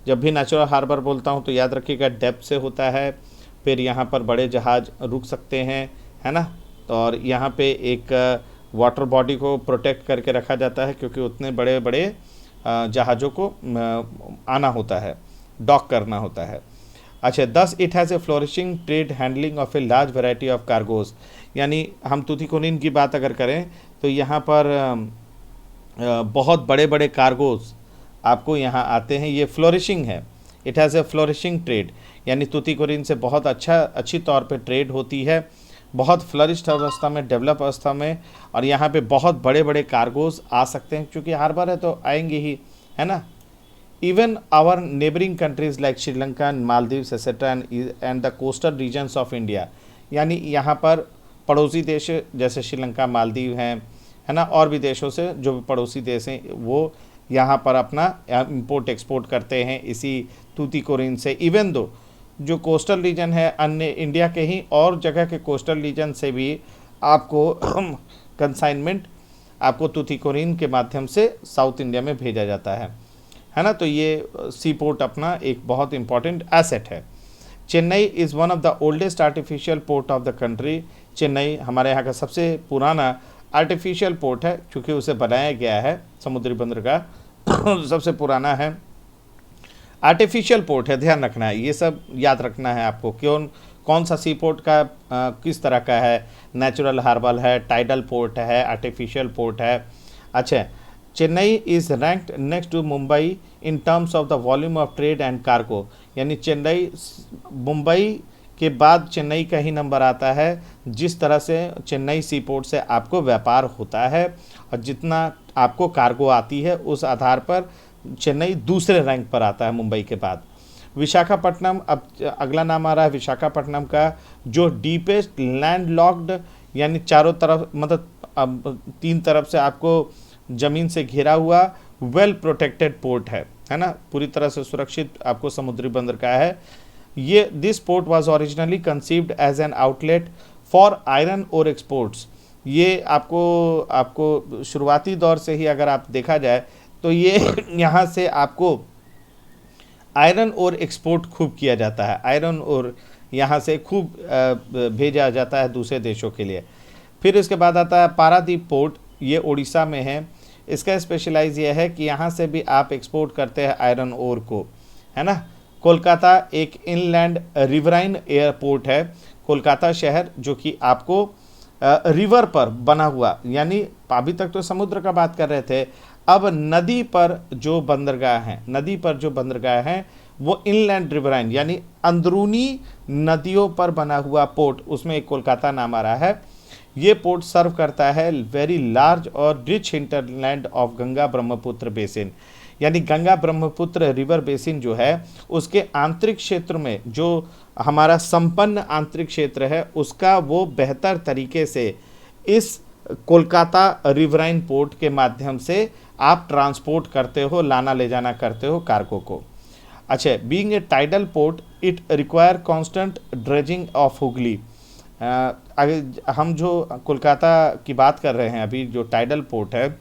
जब भी नेचुरल हार्बर बोलता हूँ तो याद रखिएगा डेप्थ से होता है, फिर यहाँ पर बड़े जहाज रुक सकते हैं, है ना, तो और यहाँ पे एक वाटर बॉडी को प्रोटेक्ट करके रखा जाता है क्योंकि उतने बड़े बड़े जहाज़ों को आना होता है, डॉक करना होता है। अच्छा, thus it has a flourishing trade handling of a large variety of cargoes, यानी हम तूतीकोरिन की बात अगर करें तो यहाँ पर बहुत बड़े बड़े कार्गोज आपको यहाँ आते हैं। ये फ्लोरिशिंग है, it has a flourishing trade, यानी तूतीकोरिन से बहुत अच्छी तौर पे ट्रेड होती है, बहुत फ्लरिश्ड अवस्था में, डेवलप अवस्था में, और यहाँ पे बहुत बड़े बड़े कार्गोज आ सकते हैं क्योंकि हार्बर है तो आएंगे ही, है ना। Even our neighbouring countries like Sri Lanka, Maldives etcetera and the coastal regions of India, यानी यहाँ पर पड़ोसी देश जैसे श्रीलंका, मालदीव हैं, है ना, और भी देशों से जो पड़ोसी देश हैं वो यहाँ पर अपना इंपोर्ट एक्सपोर्ट करते हैं इसी तूतीकोरिन से। इवन दो जो कोस्टल रीजन है अन्य इंडिया के ही और जगह के कोस्टल रीजन से भी आपको कंसाइनमेंट आपको तूतीकोरिन के माध्यम से साउथ इंडिया में भेजा जाता है ना। तो ये सी पोर्ट अपना एक बहुत इम्पॉर्टेंट एसेट है। Chennai is one of the oldest artificial port of the country. Chennai हमारे यहाँ का सबसे पुराना आर्टिफिशियल पोर्ट है, क्योंकि उसे बनाया गया है, समुद्री बंदरगाह सबसे पुराना है, आर्टिफिशियल पोर्ट है। ध्यान रखना है, ये सब याद रखना है आपको। कौन सा सी पोर्ट का किस तरह का है, नेचुरल हार्बर है, टाइडल पोर्ट है, आर्टिफिशियल पोर्ट है। अच्छा, Chennai is ranked next to Mumbai in terms of the volume of trade and cargo. यानी चेन्नई, मुंबई के बाद चेन्नई का ही नंबर आता है जिस तरह से चेन्नई सी पोर्ट से आपको व्यापार होता है और जितना आपको कार्गो आती है, उस आधार पर चेन्नई दूसरे रैंक पर आता है मुंबई के बाद। विशाखापट्टनम, अब अगला नाम आ रहा है विशाखापट्टनम का, जो डीपेस्ट लैंड लॉक्ड, यानी चारों तरफ, मतलब अब तीन तरफ से आपको ज़मीन से घिरा हुआ वेल प्रोटेक्टेड पोर्ट है ना, पूरी तरह से सुरक्षित आपको समुद्री बंदरगाह है ये। This port was originally conceived as an outlet for iron ore exports. ये आपको शुरुआती दौर से ही अगर आप देखा जाए तो ये यहाँ से आपको आयरन ओर एक्सपोर्ट खूब किया जाता है, आयरन ओर यहाँ से खूब भेजा जाता है दूसरे देशों के लिए। फिर इसके बाद आता है पारादीप पोर्ट, ये उड़ीसा में है। इसका स्पेशलाइज ये है कि यहाँ से भी आप एक्सपोर्ट करते हैं आयरन ओर को, है ना। कोलकाता एक इनलैंड रिवराइन एयरपोर्ट है। कोलकाता शहर जो कि आपको रिवर पर बना हुआ, यानी अभी तक तो समुद्र का बात कर रहे थे, अब नदी पर जो बंदरगाह हैं वो इनलैंड रिवराइन, यानी अंदरूनी नदियों पर बना हुआ पोर्ट, उसमें एक कोलकाता नाम आ रहा है। ये पोर्ट सर्व करता है वेरी लार्ज और rich hinterland of Ganga Brahmaputra basin, यानी गंगा ब्रह्मपुत्र रिवर बेसिन जो है उसके आंतरिक क्षेत्र में, जो हमारा संपन्न आंतरिक क्षेत्र है, उसका वो बेहतर तरीके से इस कोलकाता रिवराइन पोर्ट के माध्यम से आप ट्रांसपोर्ट करते हो, लाना ले जाना करते हो कार्गो को। अच्छा, being a tidal port it require constant dredging of Hooghly. हम जो कोलकाता की बात कर रहे हैं अभी, जो टाइडल पोर्ट है,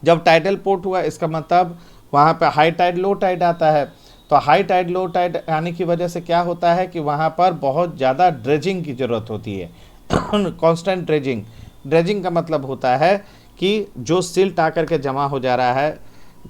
जब टाइडल पोर्ट हुआ इसका मतलब वहाँ पे हाई टाइड लो टाइड आता है। तो हाई टाइड लो टाइड आने की वजह से क्या होता है कि वहाँ पर बहुत ज़्यादा ड्रेजिंग की ज़रूरत होती है कांस्टेंट ड्रेजिंग का मतलब होता है कि जो सिल्ट आकर के जमा हो जा रहा है,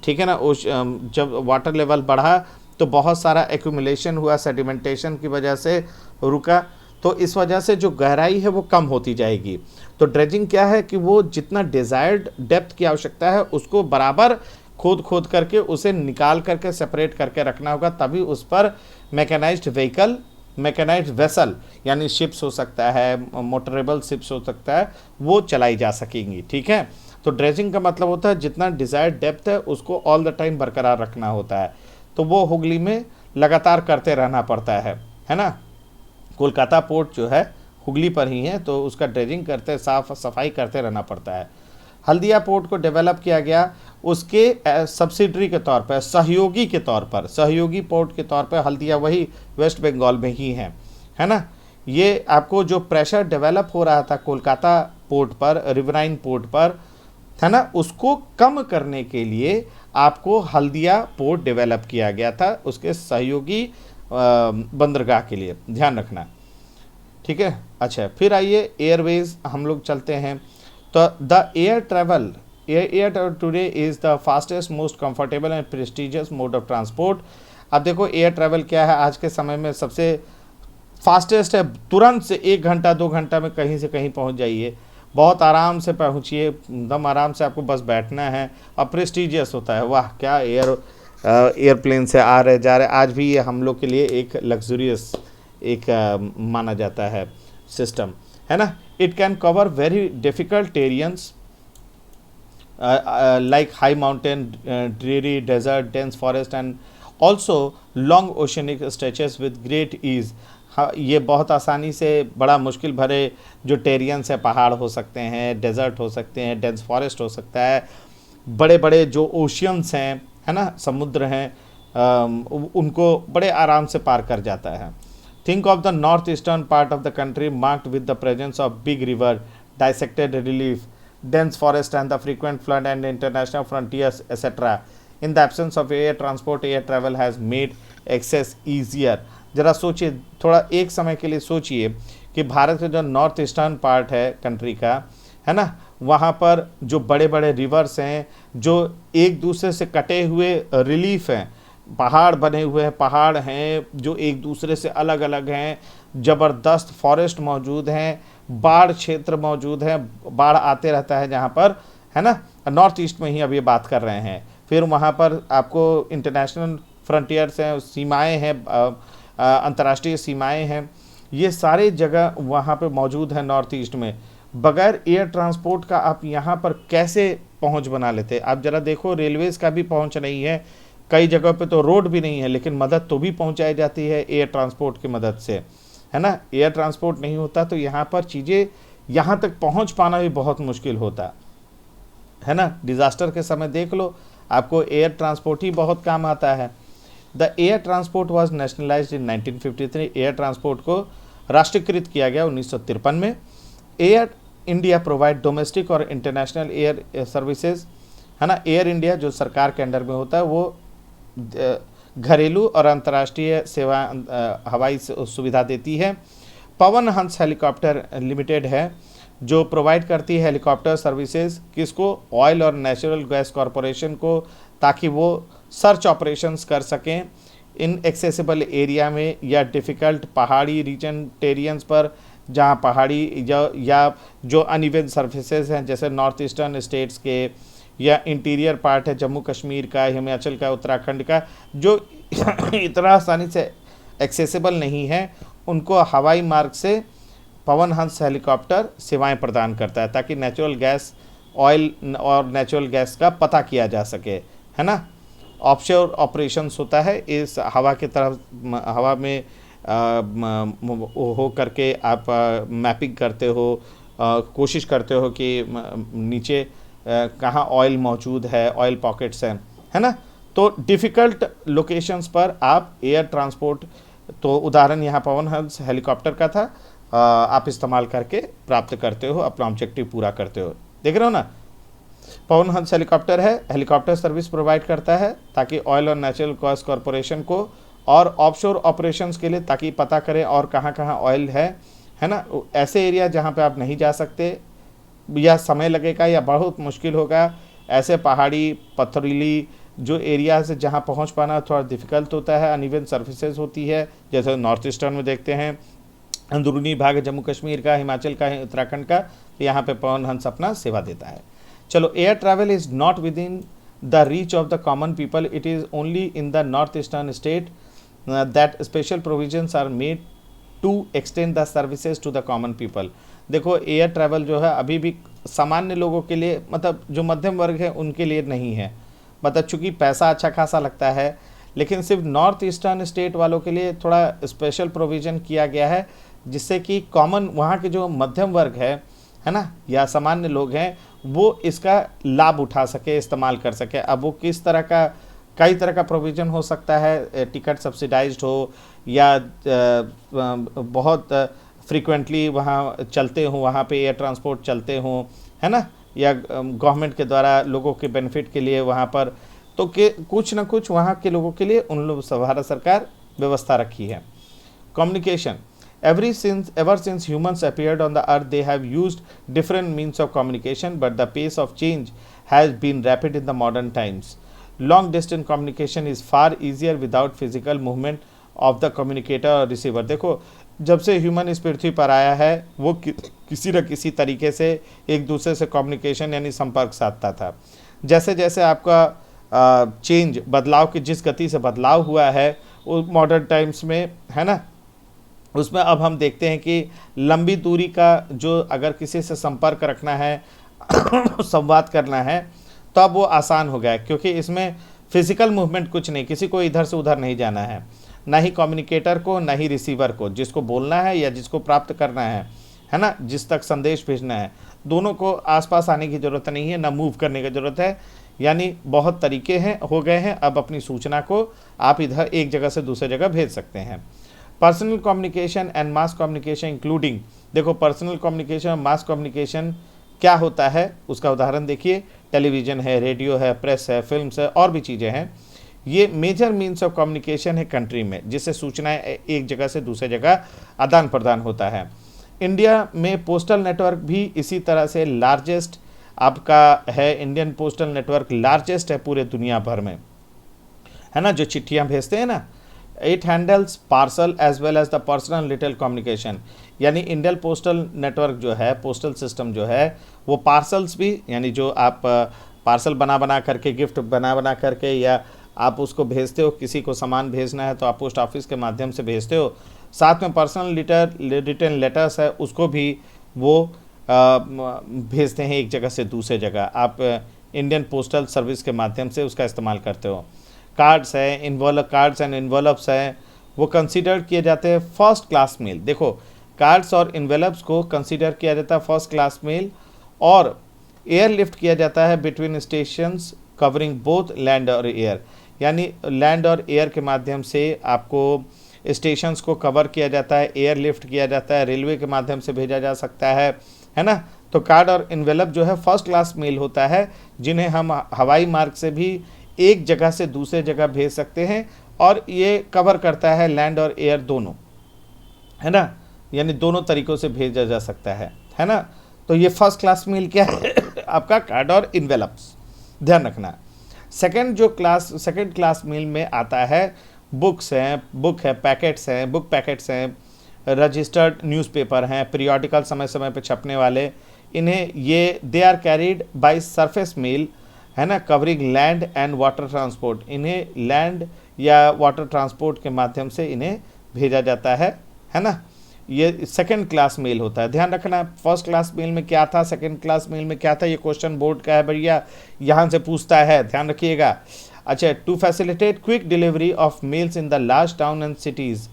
ठीक है ना, उस जब वाटर लेवल बढ़ा तो बहुत सारा एक्यूमुलेशन हुआ, सेडिमेंटेशन की वजह से रुका, तो इस वजह से जो गहराई है वो कम होती जाएगी। तो ड्रेजिंग क्या है कि वो जितना डिज़ायर्ड डेप्थ की आवश्यकता है उसको बराबर खोद करके उसे निकाल करके सेपरेट करके रखना होगा, तभी उस पर मैकेनाइज्ड व्हीकल, मैकेनाइज्ड वेसल, यानी शिप्स हो सकता है, मोटरेबल शिप्स हो सकता है, वो चलाई जा सकेंगी। ठीक है, तो ड्रेजिंग का मतलब होता है जितना डिज़ायर्ड डेप्थ है उसको ऑल द टाइम बरकरार रखना होता है, तो वो हुगली में लगातार करते रहना पड़ता है ना। कोलकाता पोर्ट जो है हुगली पर ही है, तो उसका ड्रेजिंग करते, साफ सफाई करते रहना पड़ता है। हल्दिया पोर्ट को डेवलप किया गया उसके सब्सिडरी के तौर पर, सहयोगी के तौर पर, सहयोगी पोर्ट के तौर पर हल्दिया वही वेस्ट बंगाल में ही है ना। ये आपको जो प्रेशर डेवलप हो रहा था कोलकाता पोर्ट पर, रिवराइन पोर्ट पर, है ना, उसको कम करने के लिए आपको हल्दिया पोर्ट डेवलप किया गया था उसके सहयोगी बंदरगाह के लिए, ध्यान रखना। ठीक है, अच्छा, फिर आइए एयरवेज हम लोग चलते हैं। तो the air travel today is the fastest, most comfortable and prestigious mode of transport. अब देखो एयर ट्रैवल क्या है, आज के समय में सबसे फास्टेस्ट है, तुरंत से 1 घंटा 2 घंटा में कहीं से कहीं पहुंच जाइए, बहुत आराम से पहुंचिए, एकदम आराम से आपको बस बैठना है, और प्रेस्टिजियस होता है। वाह, क्या एयरप्लेन से आ रहे जा रहे, आज भी ये हम लोग के लिए एक लग्जूरियस एक माना जाता है सिस्टम, है ना। It can cover very difficult terrains like high mountain, dreary desert, dense forest and also long oceanic stretches with great ease। हाँ, ये बहुत आसानी से बड़ा मुश्किल भरे जो टेरियंस है, पहाड़ हो सकते हैं, डेजर्ट हो सकते हैं, डेंस फॉरेस्ट हो सकता है, बड़े बड़े जो ओशियंस हैं, है ना, समुद्र हैं, उनको बड़े आराम से पार कर जाता है। Think of the north eastern part of the country marked with the presence of big river, dissected relief, dense forest and the frequent flood and international frontiers etc. In the absence of air transport, air travel has made access easier। ज़रा सोचिए, थोड़ा एक समय के लिए सोचिए कि भारत का जो नॉर्थ ईस्टर्न पार्ट है कंट्री का, है ना, वहाँ पर जो बड़े बड़े रिवर्स हैं, जो एक दूसरे से कटे हुए रिलीफ हैं, पहाड़ बने हुए हैं, पहाड़ हैं जो एक दूसरे से अलग अलग हैं, ज़बरदस्त फॉरेस्ट मौजूद हैं, बाढ़ क्षेत्र मौजूद है, बाढ़ आते रहता है जहाँ पर, है ना, नॉर्थ ईस्ट में ही अब ये बात कर रहे हैं। फिर वहाँ पर आपको इंटरनेशनल फ्रंटियर्स हैं, सीमाएं हैं, अंतर्राष्ट्रीय सीमाएं हैं, ये सारे जगह वहाँ पे मौजूद है नॉर्थ ईस्ट में। बगैर एयर ट्रांसपोर्ट का आप यहाँ पर कैसे पहुँच बना लेते? आप ज़रा देखो, रेलवेज़ का भी पहुँच नहीं है, कई जगह पे तो रोड भी नहीं है, लेकिन मदद तो भी पहुँचाई जाती है एयर ट्रांसपोर्ट की मदद से, है ना। एयर ट्रांसपोर्ट नहीं होता तो यहाँ पर चीज़ें, यहाँ तक पहुँच पाना भी बहुत मुश्किल होता है ना। डिज़ास्टर के समय देख लो, आपको एयर ट्रांसपोर्ट ही बहुत काम आता है। The air transport was nationalised in 1953। Air transport को राष्ट्रीयकृत किया गया 1953 में। एयर इंडिया प्रोवाइड डोमेस्टिक और इंटरनेशनल एयर सर्विसेज, है ना। एयर इंडिया जो सरकार के अंडर में होता है, वो घरेलू और अंतर्राष्ट्रीय सेवा हवाई सुविधा देती है। पवन हंस हेलीकॉप्टर लिमिटेड है जो प्रोवाइड करती है हेलीकॉप्टर सर्विसेज, किसको? ऑयल और नेचुरल गैस कॉरपोरेशन को, ताकि वो सर्च ऑपरेशंस कर सकें इन एक्सेसिबल एरिया में या डिफ़िकल्ट पहाड़ी रीजन टेरियंस पर, जहाँ पहाड़ी या जो अनइवन सर्फेसेस हैं, जैसे नॉर्थ ईस्टर्न स्टेट्स के या इंटीरियर पार्ट है जम्मू कश्मीर का, हिमाचल का, उत्तराखंड का, जो इतना आसानी से एक्सेसिबल नहीं है, उनको हवाई मार्ग से पवन हंस हेलीकॉप्टर सेवाएं प्रदान करता है, ताकि नेचुरल गैस, ऑयल और नेचुरल गैस का पता किया जा सके, है ना। ऑफशोर ऑपरेशंस होता है, इस हवा की तरफ, हवा में हो करके आप मैपिंग करते हो, कोशिश करते हो कि नीचे कहाँ ऑयल मौजूद है, ऑयल पॉकेट्स हैं, है ना। तो डिफ़िकल्ट लोकेशंस पर आप एयर ट्रांसपोर्ट, तो उदाहरण यहाँ पवन हंस हेलीकॉप्टर का था, आप इस्तेमाल करके प्राप्त करते हो, अपना ऑब्जेक्टिव पूरा करते हो। देख रहे हो ना, पवन हंस हेलीकॉप्टर है, हेलीकॉप्टर सर्विस प्रोवाइड करता है ताकि ऑयल और नेचुरल गैस कॉरपोरेशन को, और ऑफशोर ऑपरेशंस के लिए, ताकि पता करें और कहाँ कहाँ ऑयल है ना। ऐसे एरिया जहाँ पे आप नहीं जा सकते या समय लगेगा या बहुत मुश्किल होगा, ऐसे पहाड़ी पथरीली जो एरिया से जहाँ पहुँच पाना थोड़ा डिफ़िकल्ट होता है, अनइवन सर्फेसेस होती है, जैसे नॉर्थ ईस्टर्न में देखते हैं, अंदरूनी भाग जम्मू कश्मीर का, हिमाचल का, उत्तराखंड का, तो यहाँ पे पवन हंस अपना सेवा देता है। चलो, air travel is not within the reach of the common people, it is only in the north eastern state that special provisions are made to extend the services to the common people. देखो, air travel जो है अभी भी सामान्य लोगों के लिए, मतलब जो मध्यम वर्ग है उनके लिए नहीं है, मतलब चूँकि पैसा अच्छा खासा लगता है, लेकिन सिर्फ नॉर्थ ईस्टर्न स्टेट वालों के लिए थोड़ा स्पेशल प्रोविज़न किया गया है, जिससे कि कॉमन वहाँ के जो मध्यम वर्ग है ना, या सामान्य लोग हैं, वो इसका लाभ उठा सके, इस्तेमाल कर सके। अब वो किस तरह का, कई तरह का प्रोविज़न हो सकता है, टिकट सब्सिडाइज्ड हो या बहुत फ्रीक्वेंटली वहाँ चलते हों, वहाँ पे एयर ट्रांसपोर्ट चलते हों, है ना, या गवर्नमेंट के द्वारा लोगों के बेनिफिट के लिए वहाँ पर, तो कुछ ना कुछ वहाँ के लोगों के लिए उन लोग भारत सरकार व्यवस्था रखी है। Communication, ever since humans appeared on the earth, they have used different means of communication, but the pace of change has been rapid in the modern times. Long distance communication is far easier without physical movement of the communicator or receiver. देखो, जब से human इस पृथ्वी पर आया है, वो किसी न किसी तरीके से एक दूसरे से कम्युनिकेशन यानी संपर्क साधता था। जैसे जैसे आपका चेंज, बदलाव की जिस गति से बदलाव हुआ है वो मॉडर्न टाइम्स में, है ना, उसमें अब हम देखते हैं कि लंबी दूरी का जो अगर किसी से संपर्क रखना है संवाद करना है, तो अब वो आसान हो गया है, क्योंकि इसमें फिजिकल मूवमेंट कुछ नहीं, किसी को इधर से उधर नहीं जाना है, ना ही कम्युनिकेटर को, ना ही रिसीवर को, जिसको बोलना है या जिसको प्राप्त करना है ना, जिस तक संदेश भेजना है, दोनों को आसपास आने की ज़रूरत नहीं है, ना मूव करने की ज़रूरत है। यानी बहुत तरीके हैं, हो गए हैं, अब अपनी सूचना को आप इधर एक जगह से दूसरे जगह भेज सकते हैं। Personal communication and mass communication including, देखो पर्सनल कम्युनिकेशन और मास कम्युनिकेशन क्या होता है उसका उदाहरण देखिए, टेलीविज़न है, रेडियो है, प्रेस है, फिल्म्स है, और भी चीज़ें हैं, ये मेजर मीन्स ऑफ कम्युनिकेशन है कंट्री में, जिससे सूचनाएं एक जगह से दूसरे जगह आदान प्रदान होता है। इंडिया में पोस्टल नेटवर्क भी इसी तरह से लार्जेस्ट आपका है। इंडियन पोस्टल नेटवर्क लार्जेस्ट है पूरे दुनिया भर में, है ना, जो चिट्ठियां भेजते हैं ना। It handles parcel as well as the personal retail communication, यानी इंडियन पोस्टल नेटवर्क जो है, पोस्टल सिस्टम जो है, वो पार्सल्स भी, यानी जो आप पार्सल बना करके, गिफ्ट बना करके, या आप उसको भेजते हो, किसी को सामान भेजना है तो आप पोस्ट ऑफिस के माध्यम से भेजते हो। साथ में पर्सनल रिटर्न लेटर्स है, उसको भी वो भेजते हैं एक जगह से दूसरे जगह। आप इंडियन पोस्टल सर्विस के माध्यम से उसका इस्तेमाल करते हो। कार्ड्स है, कार्ड्स एंड इन्वेलप्स है, वो कंसीडर किए जाते हैं फर्स्ट क्लास मेल। देखो, कार्ड्स और इन्वेलप्स को कंसीडर किया जाता है फर्स्ट क्लास मेल, और एयरलिफ्ट किया जाता है between stations covering both land और एयर, यानी लैंड और एयर के माध्यम से आपको स्टेशंस को कवर किया जाता है, एयरलिफ्ट किया जाता है, रेलवे के माध्यम से भेजा जा सकता है ना। तो कार्ड और इन्वेलप जो है फर्स्ट क्लास मेल होता है, जिन्हें हम हवाई मार्ग से भी एक जगह से दूसरे जगह भेज सकते हैं, और ये कवर करता है लैंड और एयर दोनों, है ना, यानी दोनों तरीक़ों से भेजा जा सकता है ना। तो ये फर्स्ट क्लास मेल क्या है आपका, कार्ड और इन्वेलप्स, ध्यान रखना। सेकंड क्लास मेल में आता है बुक्स हैं, पैकेट्स हैं, बुक पैकेट्स हैं, रजिस्टर्ड न्यूज़पेपर हैं, पीरियोडिकल समय समय पे छपने वाले, इन्हें ये they are carried by surface mail, है ना, covering land and water transport, इन्हें लैंड या वाटर ट्रांसपोर्ट के माध्यम से इन्हें भेजा जाता है ना। ये सेकंड क्लास मेल होता है, ध्यान रखना। फर्स्ट क्लास मेल में क्या था, सेकंड क्लास मेल में क्या था, ये क्वेश्चन बोर्ड का है भैया, यहाँ से पूछता है, ध्यान रखिएगा। अच्छा, to facilitate quick delivery of mails in the large town and cities,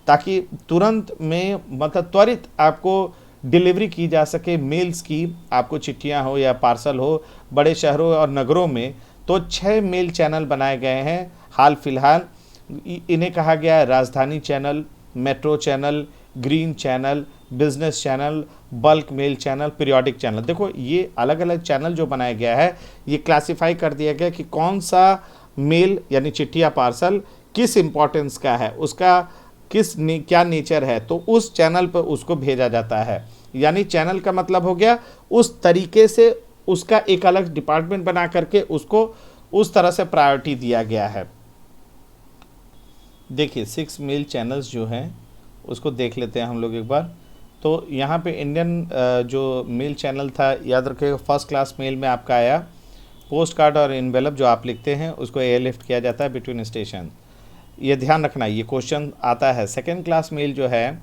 ताकि तुरंत में, मतलब त्वरित आपको डिलीवरी की जा सके मेल्स की, आपको चिट्ठियाँ हो या पार्सल हो बड़े शहरों और नगरों में, तो 6 मेल चैनल बनाए गए हैं हाल फिलहाल। इन्हें कहा गया है Rajdhani channel, metro channel, green channel, business channel, bulk mail channel, periodic channel. देखो, ये अलग अलग चैनल जो बनाया गया है, ये क्लासिफाई कर दिया गया कि कौन सा मेल यानी चिट्ठी या पार्सल किस इम्पोर्टेंस का है, उसका क्या नेचर है, तो उस चैनल पर उसको भेजा जाता है। यानी चैनल का मतलब हो गया उस तरीके से उसका एक अलग डिपार्टमेंट बना करके उसको उस तरह से प्रायोरिटी दिया गया है। देखिए 6 मेल चैनल्स जो हैं उसको देख लेते हैं हम लोग एक बार। तो यहाँ पे इंडियन जो मेल चैनल था, याद रखिएगा फर्स्ट क्लास मेल में आपका आया पोस्ट कार्ड और इनवेलप जो आप लिखते हैं उसको एयरलिफ्ट किया जाता है बिटवीन स्टेशन, ये ध्यान रखना, ये क्वेश्चन आता है। सेकंड क्लास मेल जो है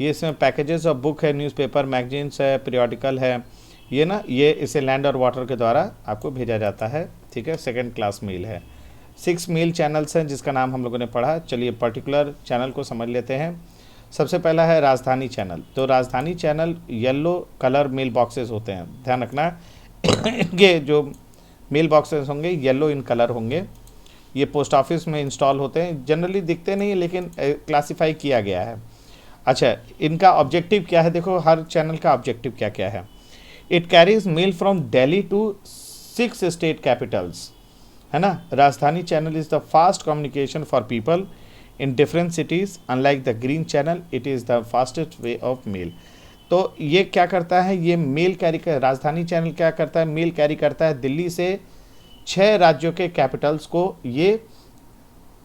ये इसमें पैकेजेस और बुक है, न्यूज़पेपर, मैगजीन्स है, पीरियोडिकल है, ये ना, ये इसे लैंड और वाटर के द्वारा आपको भेजा जाता है, ठीक है, सेकंड क्लास मेल है। 6 मेल चैनल्स हैं जिसका नाम हम लोगों ने पढ़ा। चलिए पर्टिकुलर चैनल को समझ लेते हैं। सबसे पहला है राजधानी चैनल। तो Rajdhani channel yellow colour mail boxes होते हैं, ध्यान रखना इनके जो मेल बॉक्सेस होंगे येलो इन कलर होंगे। ये पोस्ट ऑफिस में इंस्टॉल होते हैं, जनरली दिखते नहीं लेकिन क्लासिफाई किया गया है। अच्छा, इनका ऑब्जेक्टिव क्या है, देखो हर चैनल का ऑब्जेक्टिव क्या क्या है। It carries mail from Delhi to 6 state capitals, है ना। Rajdhani channel is the fast communication for people in different cities, unlike the green channel it is the fastest way of mail। तो ये क्या करता है, ये मेल कैरी कर, राजधानी चैनल क्या करता है, मेल कैरी करता है दिल्ली से 6 राज्यों के कैपिटल्स को। ये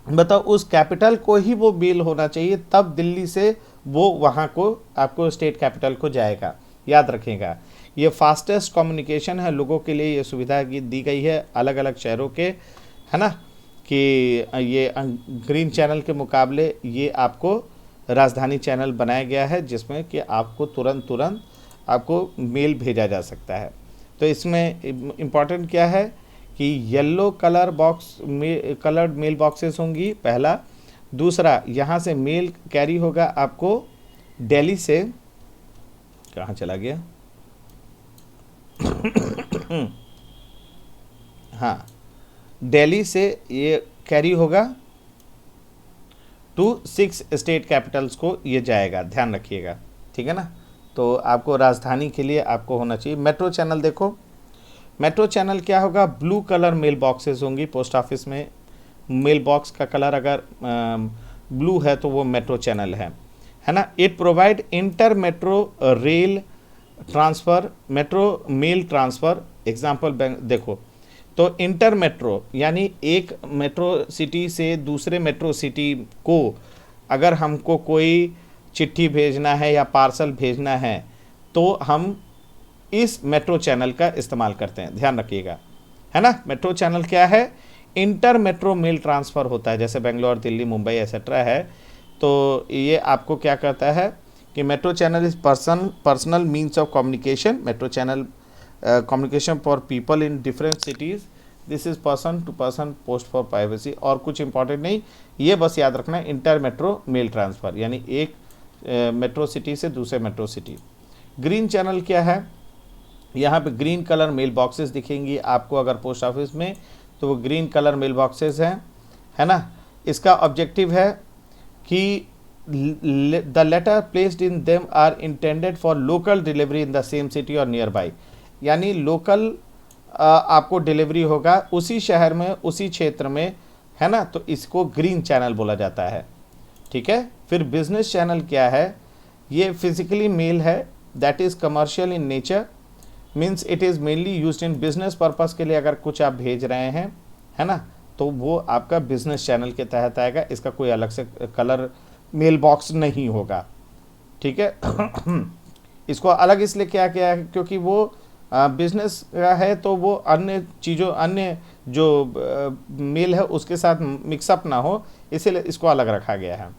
बताओ उस कैपिटल को ही वो मेल होना चाहिए, तब दिल्ली से वो वहाँ को आपको स्टेट कैपिटल को जाएगा, याद रखिएगा। ये फास्टेस्ट कम्युनिकेशन है, लोगों के लिए ये सुविधा दी गई है अलग अलग शहरों के, है ना, कि ये ग्रीन चैनल के मुकाबले ये आपको राजधानी चैनल बनाया गया है जिसमें कि आपको तुरंत आपको मेल भेजा जा सकता है। तो इसमें इम्पॉर्टेंट क्या है कि yellow colour box coloured mail boxes होंगी, पहला। दूसरा, यहाँ से मेल कैरी होगा आपको दिल्ली से, कहाँ चला गया हाँ, दिल्ली से ये कैरी होगा टू 6 स्टेट कैपिटल्स को ये जाएगा, ध्यान रखिएगा, ठीक है ना। तो आपको राजधानी के लिए आपको होना चाहिए। मेट्रो चैनल देखो, मेट्रो चैनल क्या होगा, ब्लू कलर मेल बॉक्सेस होंगी पोस्ट ऑफिस में, मेल बॉक्स का कलर अगर ब्लू है तो वो मेट्रो चैनल है ना। It provide inter metro rail transfer, metro mail transfer. Example देखो, तो इंटर मेट्रो यानी एक मेट्रो सिटी से दूसरे मेट्रो सिटी को अगर हमको कोई चिट्ठी भेजना है या पार्सल भेजना है तो हम इस मेट्रो चैनल का इस्तेमाल करते हैं, ध्यान रखिएगा, है ना। मेट्रो चैनल क्या है? इंटर मेट्रो मेल ट्रांसफ़र होता है, जैसे बेंगलोर, दिल्ली, मुंबई एक्सेट्रा है। तो ये आपको क्या कहता है कि metro channel is personal means of communication. Metro channel communication for people in different cities. This is person to person post for privacy. और कुछ इंपॉर्टेंट नहीं, ये बस याद रखना है, इंटर मेट्रो मेल ट्रांसफ़र यानी एक मेट्रो सिटी से दूसरे मेट्रो सिटी। ग्रीन चैनल क्या है? यहाँ पे ग्रीन कलर मेल बॉक्सेस दिखेंगी आपको अगर पोस्ट ऑफिस में, तो वो ग्रीन कलर मेल बॉक्सेस हैं, है ना। इसका ऑब्जेक्टिव है कि the letter placed in them are intended for local delivery in the same city और नियर बाई, यानी लोकल आपको डिलीवरी होगा उसी शहर में, उसी क्षेत्र में, है ना। तो इसको ग्रीन चैनल बोला जाता है, ठीक है। फिर बिजनेस चैनल क्या है? ये फिजिकली मेल है, that is commercial in nature, means it is mainly used in business purpose के लिए अगर कुछ आप भेज रहे हैं, है ना, तो वो आपका बिजनेस चैनल के तहत आएगा। इसका कोई अलग से कलर मेल बॉक्स नहीं होगा, ठीक है। इसको अलग इसलिए क्या किया है क्योंकि वो बिजनेस का है, तो वो अन्य चीज़ों, अन्य जो मेल है उसके साथ मिक्सअप ना हो, इसीलिए इसको अलग रखा गया है।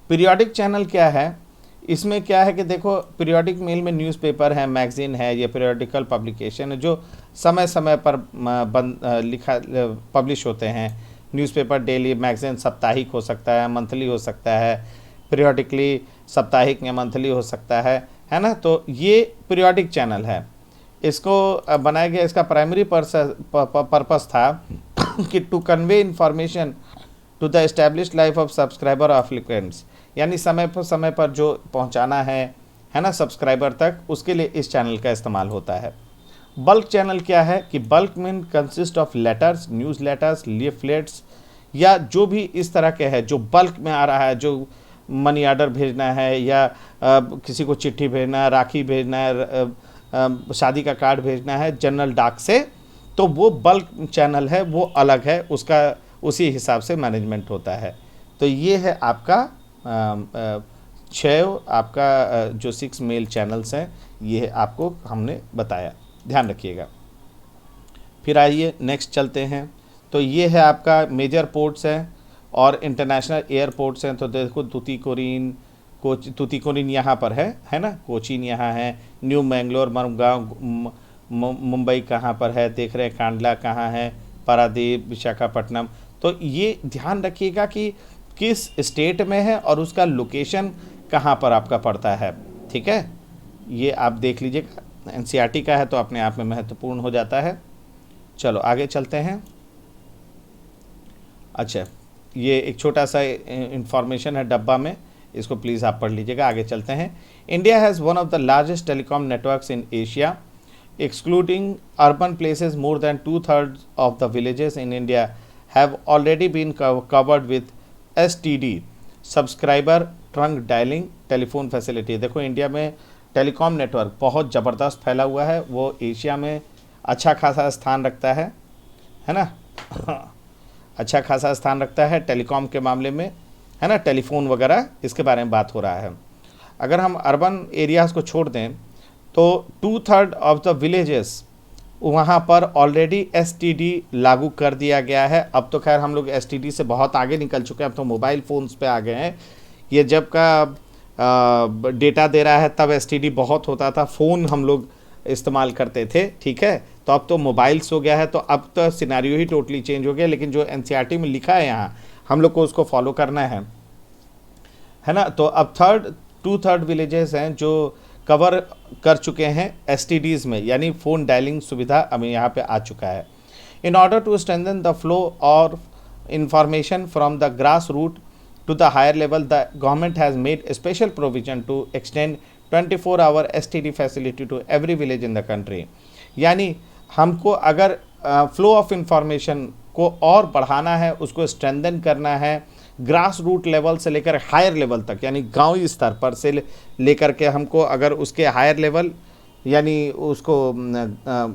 पीरियोडिक चैनल क्या है? इसमें क्या है कि देखो, पीरियोडिक मेल में न्यूज़पेपर है, मैगज़ीन है, ये पीरियोडिकल पब्लिकेशन है जो समय समय पर पब्लिश होते हैं। न्यूज़पेपर डेली, मैगज़ीन साप्ताहिक हो सकता है, मंथली हो सकता है, पीरियोडिकली साप्ताहिक या मंथली हो सकता है ना। तो ये पीरियोडिक चैनल है। इसको बनाया गया, इसका प्राइमरी पर्पस था कि to convey information to the established life of subscriber और एप्लीकेंट्स, यानी समय पर जो पहुंचाना है ना सब्सक्राइबर तक, उसके लिए इस चैनल का इस्तेमाल होता है। बल्क चैनल क्या है कि bulk mean consist of letters, news letters, leaflets, या जो भी इस तरह के है जो बल्क में आ रहा है, जो मनी ऑर्डर भेजना है या किसी को चिट्ठी भेजना है, राखी भेजना है, शादी का कार्ड भेजना है जनरल डाक से, तो वो बल्क चैनल है, वो अलग है, उसका उसी हिसाब से मैनेजमेंट होता है। तो ये है आपका 6 आपका जो 6 मेल चैनल्स हैं, ये आपको हमने बताया, ध्यान रखिएगा। फिर आइए नेक्स्ट चलते हैं। तो ये है आपका मेजर पोर्ट्स हैं और इंटरनेशनल एयरपोर्ट्स हैं। तो देखो तूतीकोरिन यहाँ पर है ना, कोचीन यहाँ है, न्यू मैंगलोर, मरगांव, मुंबई कहाँ पर है, देख रहे हैं कांडला कहाँ है, पारादीप, विशाखापट्टनम। तो ये ध्यान रखिएगा कि किस स्टेट में है और उसका लोकेशन कहाँ पर आपका पड़ता है, ठीक है। ये आप देख लीजिएगा, एनसीईआरटी का है तो अपने आप में महत्वपूर्ण हो जाता है। चलो आगे चलते हैं। अच्छा, ये एक छोटा सा इंफॉर्मेशन है डब्बा में, इसको प्लीज़ आप पढ़ लीजिएगा। आगे चलते हैं। India has one of the largest telecom networks in Asia, excluding urban places. More than 2/3 of the villages in India have already been covered with STD, subscriber trunk dialling telephone facility. देखो, India में telecom network बहुत ज़बरदस्त फैला हुआ है, वो Asia में अच्छा खासा स्थान रखता है ना। अच्छा खासा स्थान रखता है टेलीकॉम के मामले में, है ना। टेलीफोन वगैरह इसके बारे में बात हो रहा है। अगर हम अर्बन एरियाज़ को छोड़ दें तो 2/3 ऑफ द विलेजेस, वहाँ पर ऑलरेडी STD लागू कर दिया गया है। अब तो खैर हम लोग STD से बहुत आगे निकल चुके हैं, अब तो मोबाइल फ़ोन्स पे आ गए हैं। ये जब का डेटा दे रहा है तब STD बहुत होता था, फ़ोन हम लोग इस्तेमाल करते थे, ठीक है। तो अब तो मोबाइल्स हो गया है, तो अब तो सिनेरियो ही टोटली चेंज हो गया। लेकिन जो NCERT में लिखा है यहाँ, हम लोग को उसको फॉलो करना है ना। तो अब 2/3 विलेजेस हैं जो कवर कर चुके हैं STDs में, यानी फ़ोन डायलिंग सुविधा अब यहाँ पे आ चुका है। In order to strengthen the flow और information from the grass root to the higher level, the government has made special provision to extend 24 hour STD facility to every village in the country. यानी हमको अगर flow of information को और बढ़ाना है, उसको strengthen करना है, ग्रास रूट लेवल से लेकर हायर लेवल तक, यानी गांवी स्तर पर से लेकर के हमको अगर उसके हायर लेवल यानी उसको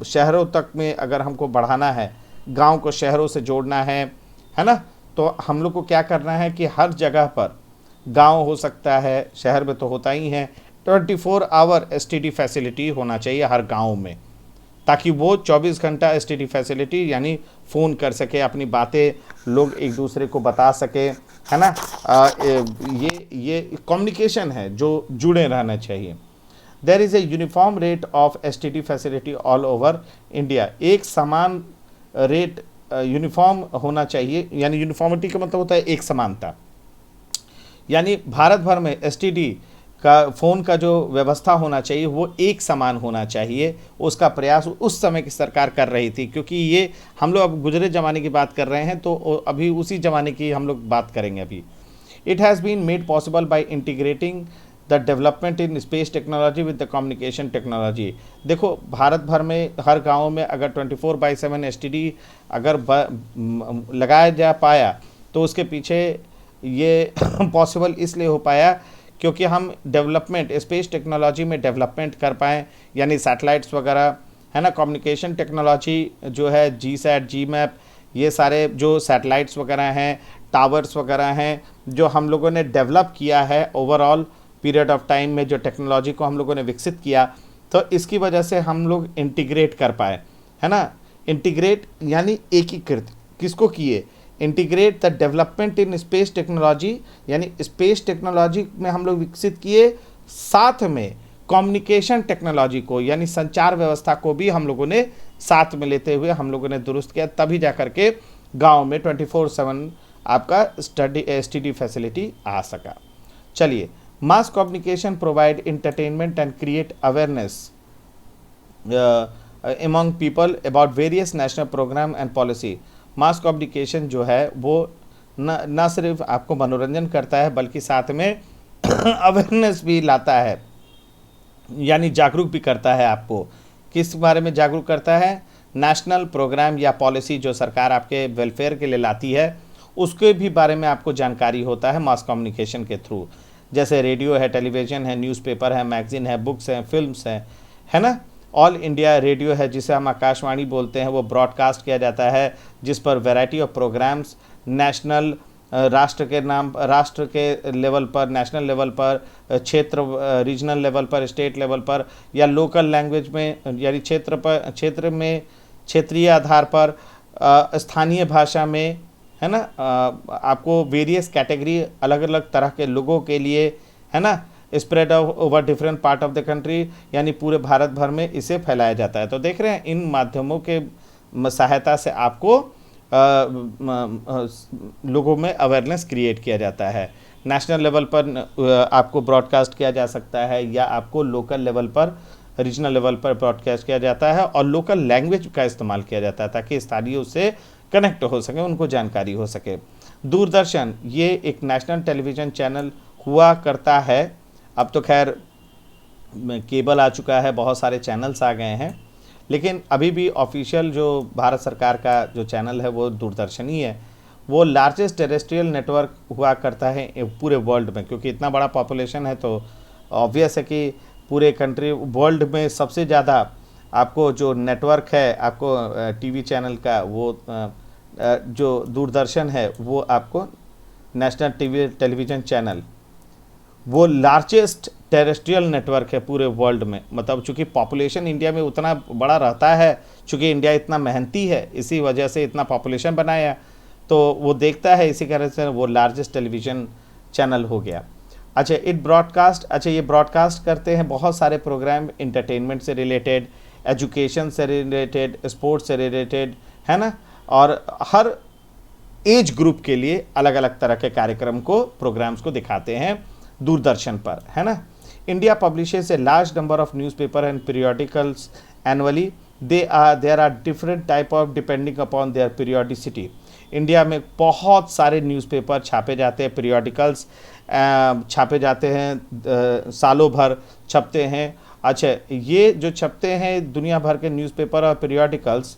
शहरों तक में अगर हमको बढ़ाना है, गांव को शहरों से जोड़ना है ना, तो हम लोग को क्या करना है कि हर जगह पर, गांव हो सकता है, शहर में तो होता ही है, 24 आवर एसटीडी फैसिलिटी होना चाहिए हर गांव में, ताकि वो 24 घंटा एसटीडी फैसिलिटी यानी फ़ोन कर सके, अपनी बातें लोग एक दूसरे को बता सके, है ना। ये कम्युनिकेशन है जो जुड़े रहना चाहिए। There is a uniform rate of STD facility all over India. एक समान रेट यूनिफॉर्म होना चाहिए, यानी यूनिफॉर्मिटी का मतलब होता है एक समानता, यानी भारत भर में एसटीडी का फ़ोन का जो व्यवस्था होना चाहिए वो एक समान होना चाहिए। उसका प्रयास उस समय की सरकार कर रही थी, क्योंकि ये हम लोग अब गुजरे ज़माने की बात कर रहे हैं, तो अभी उसी ज़माने की हम लोग बात करेंगे अभी। It has been made possible by integrating the development in space technology with the communication technology. देखो भारत भर में हर गाँव में अगर 24/7 एसटीडी अगर लगाया जा पाया, तो उसके पीछे ये पॉसिबल इसलिए हो पाया क्योंकि हम डेवलपमेंट, स्पेस टेक्नोलॉजी में डेवलपमेंट कर पाएँ, यानी सैटेलाइट्स वगैरह, है ना, कम्युनिकेशन टेक्नोलॉजी जो है, जीसैट, जीमैप, ये सारे जो सैटेलाइट्स वगैरह हैं, टावर्स वगैरह हैं, जो हम लोगों ने डेवलप किया है ओवरऑल पीरियड ऑफ टाइम में, जो टेक्नोलॉजी को हम लोगों ने विकसित किया, तो इसकी वजह से हम लोग इंटीग्रेट कर पाए, है ना। इंटीग्रेट यानी एकीकृत, किसको किए, integrate the development in space technology, यानी स्पेस टेक्नोलॉजी में हम लोग विकसित किए, साथ में कम्युनिकेशन टेक्नोलॉजी को, यानी संचार व्यवस्था को भी हम लोगों ने साथ में लेते हुए हम लोगों ने दुरुस्त किया, तभी जा करके गांव में 24/7 आपका एसटीडी फैसिलिटी आ सका। चलिए, mass communication provide entertainment and create awareness among people about various national program and policy। Mass communication जो है वो न सिर्फ आपको मनोरंजन करता है, बल्कि साथ में अवेयरनेस भी लाता है, यानी जागरूक भी करता है। आपको किस बारे में जागरूक करता है, नेशनल प्रोग्राम या पॉलिसी जो सरकार आपके वेलफेयर के लिए लाती है, उसके भी बारे में आपको जानकारी होता है मास कम्युनिकेशन के थ्रू। जैसे रेडियो है, टेलीविज़न है, न्यूज़पेपर है, मैगज़ीन है, बुक्स हैं, फिल्म्स हैं, है ना। ऑल इंडिया रेडियो है, जिसे हम आकाशवाणी बोलते हैं, वो ब्रॉडकास्ट किया जाता है, जिस पर वैरायटी ऑफ प्रोग्राम्स नेशनल, राष्ट्र के लेवल पर, नेशनल लेवल पर, क्षेत्र रीजनल लेवल पर, स्टेट लेवल पर, या लोकल लैंग्वेज में, यानी क्षेत्र में क्षेत्रीय आधार पर, स्थानीय भाषा में, है ना। आपको वेरियस कैटेगरी, अलग अलग तरह के लोगों के लिए, है ना, spread over different part of the country, यानी पूरे भारत भर में इसे फैलाया जाता है। तो देख रहे हैं, इन माध्यमों के सहायता से आपको लोगों में अवेयरनेस क्रिएट किया जाता है। नेशनल लेवल पर आपको ब्रॉडकास्ट किया जा सकता है, या आपको लोकल लेवल पर, रीजनल लेवल पर ब्रॉडकास्ट किया जाता है, और लोकल लैंग्वेज का इस्तेमाल किया जाता है ताकि स्थानीय उससे कनेक्ट हो सके, उनको जानकारी हो सके। दूरदर्शन ये एक नेशनल टेलीविज़न चैनल हुआ करता है, अब तो खैर केबल आ चुका है, बहुत सारे चैनल्स आ गए हैं, लेकिन अभी भी ऑफिशियल जो भारत सरकार का जो चैनल है वो दूरदर्शन ही है। वो लार्जेस्ट टेरेस्ट्रियल नेटवर्क हुआ करता है पूरे वर्ल्ड में, क्योंकि इतना बड़ा पॉपुलेशन है, तो ऑब्वियस है कि पूरे कंट्री वर्ल्ड में सबसे ज़्यादा आपको जो नेटवर्क है आपको टीवी चैनल का, वो जो दूरदर्शन है, वो आपको नेशनल टेलीविज़न चैनल, वो लार्जेस्ट टेरेस्ट्रियल नेटवर्क है पूरे वर्ल्ड में। मतलब चूँकि पॉपुलेशन इंडिया में उतना बड़ा रहता है, चूँकि इंडिया इतना मेहनती है, इसी वजह से इतना पॉपुलेशन बनाया, तो वो देखता है, इसी कारण से वो लार्जेस्ट टेलीविज़न चैनल हो गया। अच्छा, ये ब्रॉडकास्ट करते हैं बहुत सारे प्रोग्राम, इंटरटेनमेंट से रिलेटेड, एजुकेशन से रिलेटेड, स्पोर्ट्स से रिलेटेड, है ना, और हर एज ग्रुप के लिए अलग अलग तरह के कार्यक्रम को, प्रोग्राम्स को दिखाते हैं दूरदर्शन पर, है ना। India publishes a large number of newspaper and periodicals annually. There are different type of depending upon their periodicity. India में बहुत सारे न्यूज़पेपर छापे जाते हैं, पीरियोडिकल्स छापे जाते हैं, सालों भर छपते हैं। अच्छा, ये जो छपते हैं दुनिया भर के न्यूज़पेपर और पीरियोडिकल्स,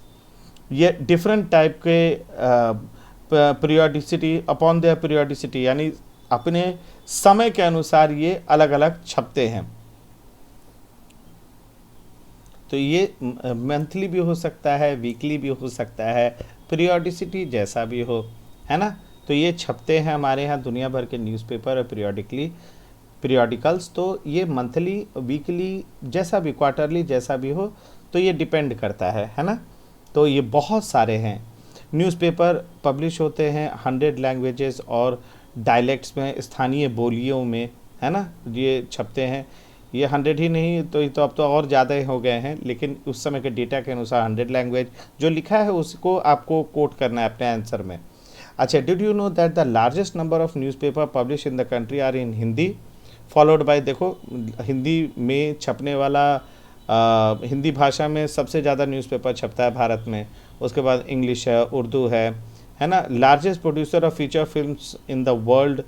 ये डिफरेंट टाइप के पीरियोडिसिटी अपॉन देयर पीरियोडिसिटी, यानी अपने समय के अनुसार ये अलग अलग छपते हैं। तो ये मंथली भी हो सकता है, वीकली भी हो सकता है, पीरियोडिसिटी जैसा भी हो, है ना। तो ये छपते हैं हमारे यहाँ दुनिया भर के न्यूज़पेपर और पीरियोडिकल्स। तो ये मंथली, वीकली जैसा भी, क्वार्टरली जैसा भी हो, तो ये डिपेंड करता है ना। तो ये बहुत सारे हैं न्यूज़पेपर पब्लिश होते हैं 100 लैंग्वेजेस और डायलेक्ट्स में, स्थानीय बोलियों में, है ना। ये छपते हैं, ये 100 ही नहीं तो ये तो अब तो और ज़्यादा ही हो गए हैं, लेकिन उस समय के डेटा के अनुसार 100 लैंग्वेज जो लिखा है उसको आपको कोट करना है अपने आंसर में। अच्छा, did you know that the largest number of newspaper publish in the country are in Hindi, followed by, देखो हिंदी में छपने वाला, हिंदी भाषा में सबसे ज़्यादा न्यूज़पेपर छपता है भारत में, उसके बाद इंग्लिश है, उर्दू है ना। Largest producer of feature films in the world,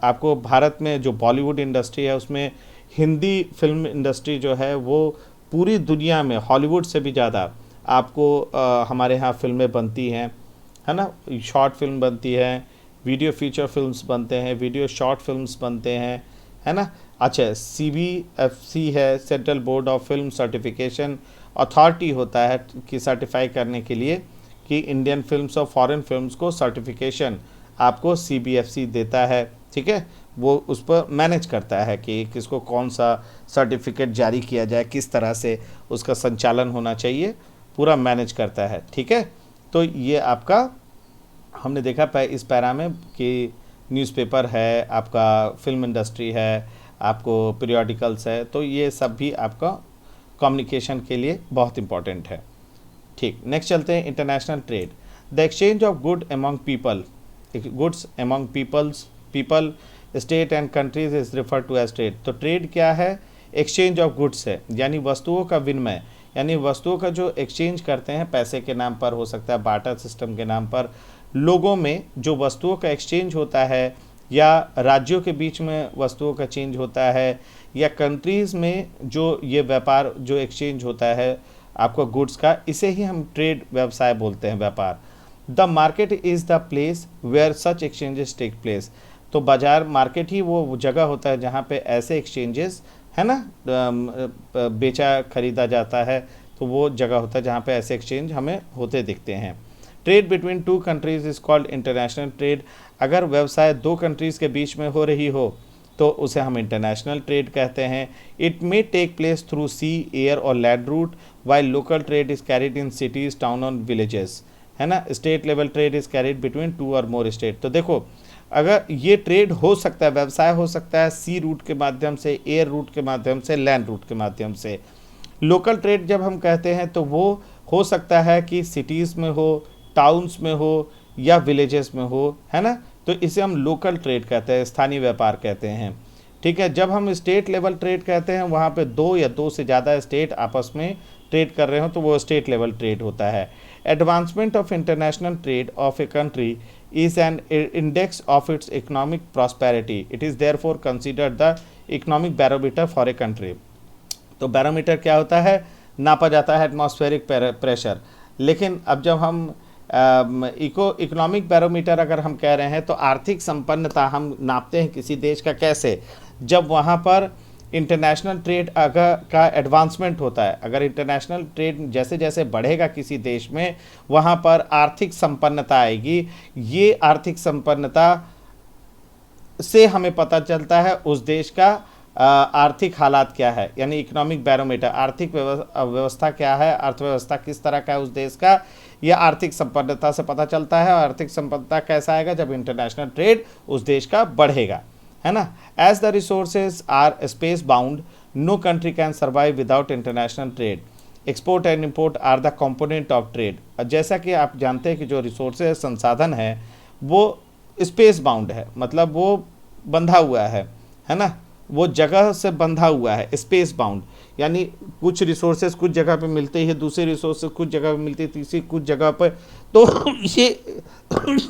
आपको भारत में जो बॉलीवुड इंडस्ट्री है उसमें हिंदी फिल्म इंडस्ट्री जो है वो पूरी दुनिया में हॉलीवुड से भी ज़्यादा आपको हमारे यहाँ फिल्में बनती हैं, है ना। शॉर्ट फिल्म बनती है, वीडियो फीचर फिल्म्स बनते हैं, वीडियो शॉर्ट फिल्म्स बनते हैं, है ना। अच्छा, CBFC है, central board of film certification authority होता है कि सर्टिफाई करने के लिए कि इंडियन फिल्म्स और फॉरेन फिल्म्स को सर्टिफिकेशन आपको CBFC देता है, ठीक है। वो उस पर मैनेज करता है कि किसको कौन सा सर्टिफिकेट जारी किया जाए, किस तरह से उसका संचालन होना चाहिए, पूरा मैनेज करता है, ठीक है। तो ये आपका हमने देखा इस पैरा में कि न्यूज़पेपर है, आपका फिल्म इंडस्ट्री है, आपको पीरियोडिकल्स है, तो ये सब भी आपका कम्युनिकेशन के लिए बहुत इंपॉर्टेंट है। ठीक, नेक्स्ट चलते हैं international trade. The exchange of goods among people state and countries is refer to as trade. तो ट्रेड क्या है? एक्सचेंज ऑफ गुड्स है, यानी वस्तुओं का विनिमय, यानी वस्तुओं का जो एक्सचेंज करते हैं, पैसे के नाम पर हो सकता है, बार्टर सिस्टम के नाम पर, लोगों में जो वस्तुओं का एक्सचेंज होता है, या राज्यों के बीच में वस्तुओं का चेंज होता है, या कंट्रीज़ में जो ये व्यापार जो एक्सचेंज होता है आपका गुड्स का, इसे ही हम ट्रेड व्यवसाय बोलते हैं, व्यापार। The market is the place where such exchanges take place. तो बाजार, मार्केट ही वो जगह होता है जहाँ पे ऐसे एक्सचेंजेस, है ना, बेचा खरीदा जाता है, तो वो जगह होता है जहाँ पे ऐसे एक्सचेंज हमें होते दिखते हैं। Trade between two countries is called international trade. अगर व्यवसाय दो कंट्रीज़ के बीच में हो रही हो तो उसे हम इंटरनेशनल ट्रेड कहते हैं। It may take place through sea, air और land route, while local trade is carried in cities, town और विलेजेस, है ना। State level trade is carried between 2 और मोर स्टेट। तो देखो, अगर ये ट्रेड हो सकता है, व्यवसाय हो सकता है सी रूट के माध्यम से, एयर रूट के माध्यम से, लैंड रूट के माध्यम से। लोकल ट्रेड जब हम कहते हैं तो वो हो सकता है कि सिटीज़ में हो, टाउन्स में हो, या विलेजेस में हो, है ना। तो इसे हम लोकल ट्रेड कहते हैं, स्थानीय व्यापार कहते हैं, ठीक है। जब हम स्टेट लेवल ट्रेड कहते हैं, वहाँ पे 2 या 2 से ज़्यादा स्टेट आपस में ट्रेड कर रहे हो तो वो स्टेट लेवल ट्रेड होता है। Advancement of international trade off a country is an index of its economic prosperity. It is therefore considered the economic barometer for a country. तो बैरोमीटर क्या होता है? नापा जाता है एटमॉस्फेरिक प्रेशर। लेकिन अब जब हम इकोनॉमिक बैरोमीटर अगर हम कह रहे हैं तो आर्थिक संपन्नता हम नापते हैं किसी देश का कैसे? जब वहाँ पर इंटरनेशनल ट्रेड का एडवांसमेंट होता है। अगर इंटरनेशनल ट्रेड जैसे जैसे बढ़ेगा किसी देश में, वहाँ पर आर्थिक संपन्नता आएगी। ये आर्थिक संपन्नता से हमें पता चलता है उस देश का आर्थिक हालात क्या है, यानी इकोनॉमिक बैरोमीटर, आर्थिक व्यवस्था क्या है, अर्थव्यवस्था किस तरह का है उस देश का, यह आर्थिक संपन्नता से पता चलता है। और आर्थिक संपन्नता कैसा आएगा? जब इंटरनेशनल ट्रेड उस देश का बढ़ेगा, है ना। As the resources are space bound, no country can survive without international trade. Export and import are the component of trade. जैसा कि आप जानते हैं कि जो रिसोर्सेज, संसाधन है, वो स्पेस बाउंड है, मतलब वो बंधा हुआ है ना, वो जगह से बंधा हुआ है, स्पेस बाउंड, यानी कुछ रिसोर्सेज कुछ जगह पे मिलते ही है, दूसरे रिसोर्सेज कुछ जगह पे मिलते हैं, तीसरी कुछ जगह पर, तो ये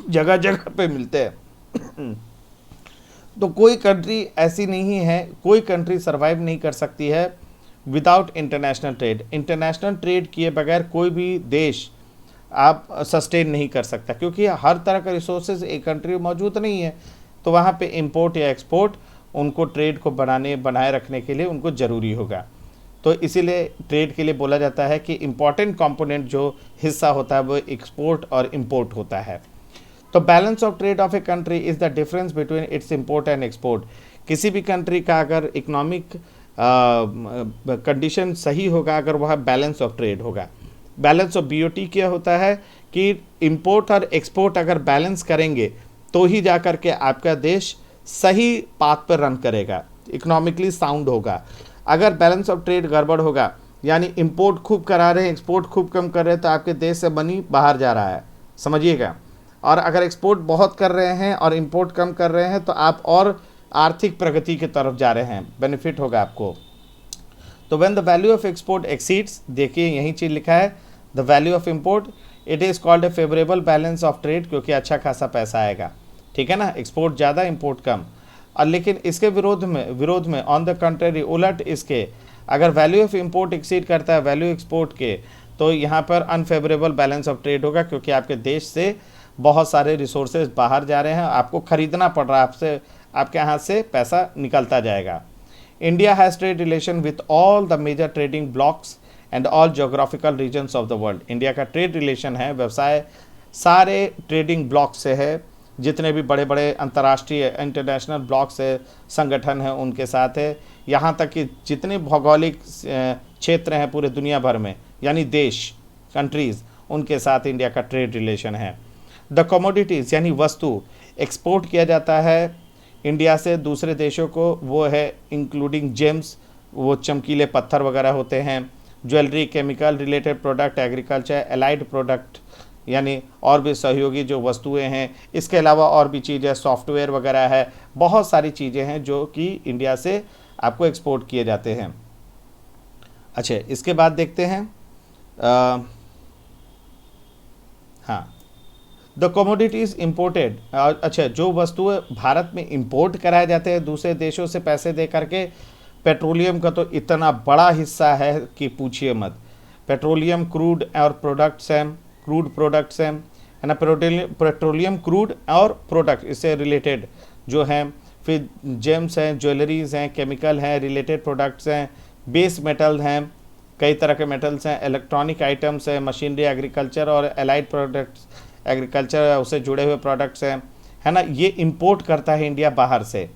जगह जगह पे मिलते हैं। तो कोई कंट्री ऐसी नहीं है, कोई कंट्री सरवाइव नहीं कर सकती है without international trade. International trade किए बगैर कोई भी देश आप सस्टेन नहीं कर सकता, क्योंकि हर तरह का रिसोर्सेज एक कंट्री में मौजूद नहीं है। तो वहाँ पे इंपोर्ट या एक्सपोर्ट उनको ट्रेड को बनाए रखने के लिए उनको ज़रूरी होगा। तो इसीलिए ट्रेड के लिए बोला जाता है कि इम्पॉर्टेंट कंपोनेंट जो हिस्सा होता है वो एक्सपोर्ट और इंपोर्ट होता है। तो balance of trade off a country is the difference between its import and export. किसी भी कंट्री का अगर इकोनॉमिक कंडीशन सही होगा, अगर वह बैलेंस ऑफ ट्रेड होगा। बैलेंस ऑफ बीओटी क्या होता है कि इंपोर्ट और एक्सपोर्ट अगर बैलेंस करेंगे तो ही जा कर के आपका देश सही पाथ पर रन करेगा, इकोनॉमिकली साउंड होगा। अगर बैलेंस ऑफ ट्रेड गड़बड़ होगा, यानी इंपोर्ट खूब करा रहे हैं, एक्सपोर्ट खूब कम कर रहे हैं, तो आपके देश से मनी बाहर जा रहा है, समझिएगा। और अगर एक्सपोर्ट बहुत कर रहे हैं और इंपोर्ट कम कर रहे हैं तो आप और आर्थिक प्रगति की तरफ जा रहे हैं, बेनिफिट होगा आपको। तो when the value of export exceeds, देखिए यही चीज़ लिखा है, the value of import, it is called a favourable balance of trade, क्योंकि अच्छा खासा पैसा आएगा, ठीक है ना। एक्सपोर्ट ज़्यादा, इंपोर्ट कम। और लेकिन इसके विरोध में ऑन द कंट्री, उलट इसके, अगर वैल्यू ऑफ इंपोर्ट एक्सीड करता है वैल्यू एक्सपोर्ट के, तो यहाँ पर अनफेवरेबल बैलेंस ऑफ ट्रेड होगा, क्योंकि आपके देश से बहुत सारे रिसोर्सेज बाहर जा रहे हैं, आपको खरीदना पड़ रहा है, आपके हाथ से पैसा निकलता जाएगा। India has trade relation with all the major trading blocks and all geographical regions of the world. India का ट्रेड रिलेशन है, व्यवसाय सारे ट्रेडिंग ब्लॉक से है, जितने भी बड़े बड़े अंतर्राष्ट्रीय इंटरनेशनल ब्लॉक से संगठन हैं उनके साथ है। यहाँ तक कि जितने भौगोलिक क्षेत्र हैं पूरे दुनिया भर में, यानी देश, कंट्रीज़, उनके साथ इंडिया का ट्रेड रिलेशन है। द कमोडिटीज़ यानी वस्तु एक्सपोर्ट किया जाता है इंडिया से दूसरे देशों को, वो है इंक्लूडिंग जेम्स, वो चमकीले पत्थर वगैरह होते हैं, jewellery, chemical related product, agriculture, allied product यानी और भी सहयोगी जो वस्तुएं हैं। इसके अलावा और भी चीज़ें, सॉफ्टवेयर वगैरह है, बहुत सारी चीज़ें हैं जो कि इंडिया से आपको एक्सपोर्ट किए जाते हैं। अच्छा, इसके बाद देखते हैं हाँ, द कमोडिटीज़ इम्पोर्टेड। अच्छा, जो वस्तुएं भारत में इंपोर्ट कराए जाते हैं दूसरे देशों से पैसे दे करके, पेट्रोलियम का तो इतना बड़ा हिस्सा है कि पूछिए मत। पेट्रोलियम, क्रूड और प्रोडक्ट्स हैं, क्रूड प्रोडक्ट्स हैं, है ना, पेट्रोलियम, क्रूड और प्रोडक्ट इससे रिलेटेड जो हैं, फिर जेम्स हैं, ज्वेलरीज हैं, केमिकल हैं, रिलेटेड प्रोडक्ट्स हैं, बेस मेटल हैं, कई तरह के मेटल्स हैं, इलेक्ट्रॉनिक आइटम्स हैं, मशीनरी, एग्रीकल्चर और एलाइड प्रोडक्ट्स, एग्रीकल्चर उससे जुड़े हुए प्रोडक्ट्स हैं, है ना। ये इंपोर्ट करता है इंडिया बाहर से।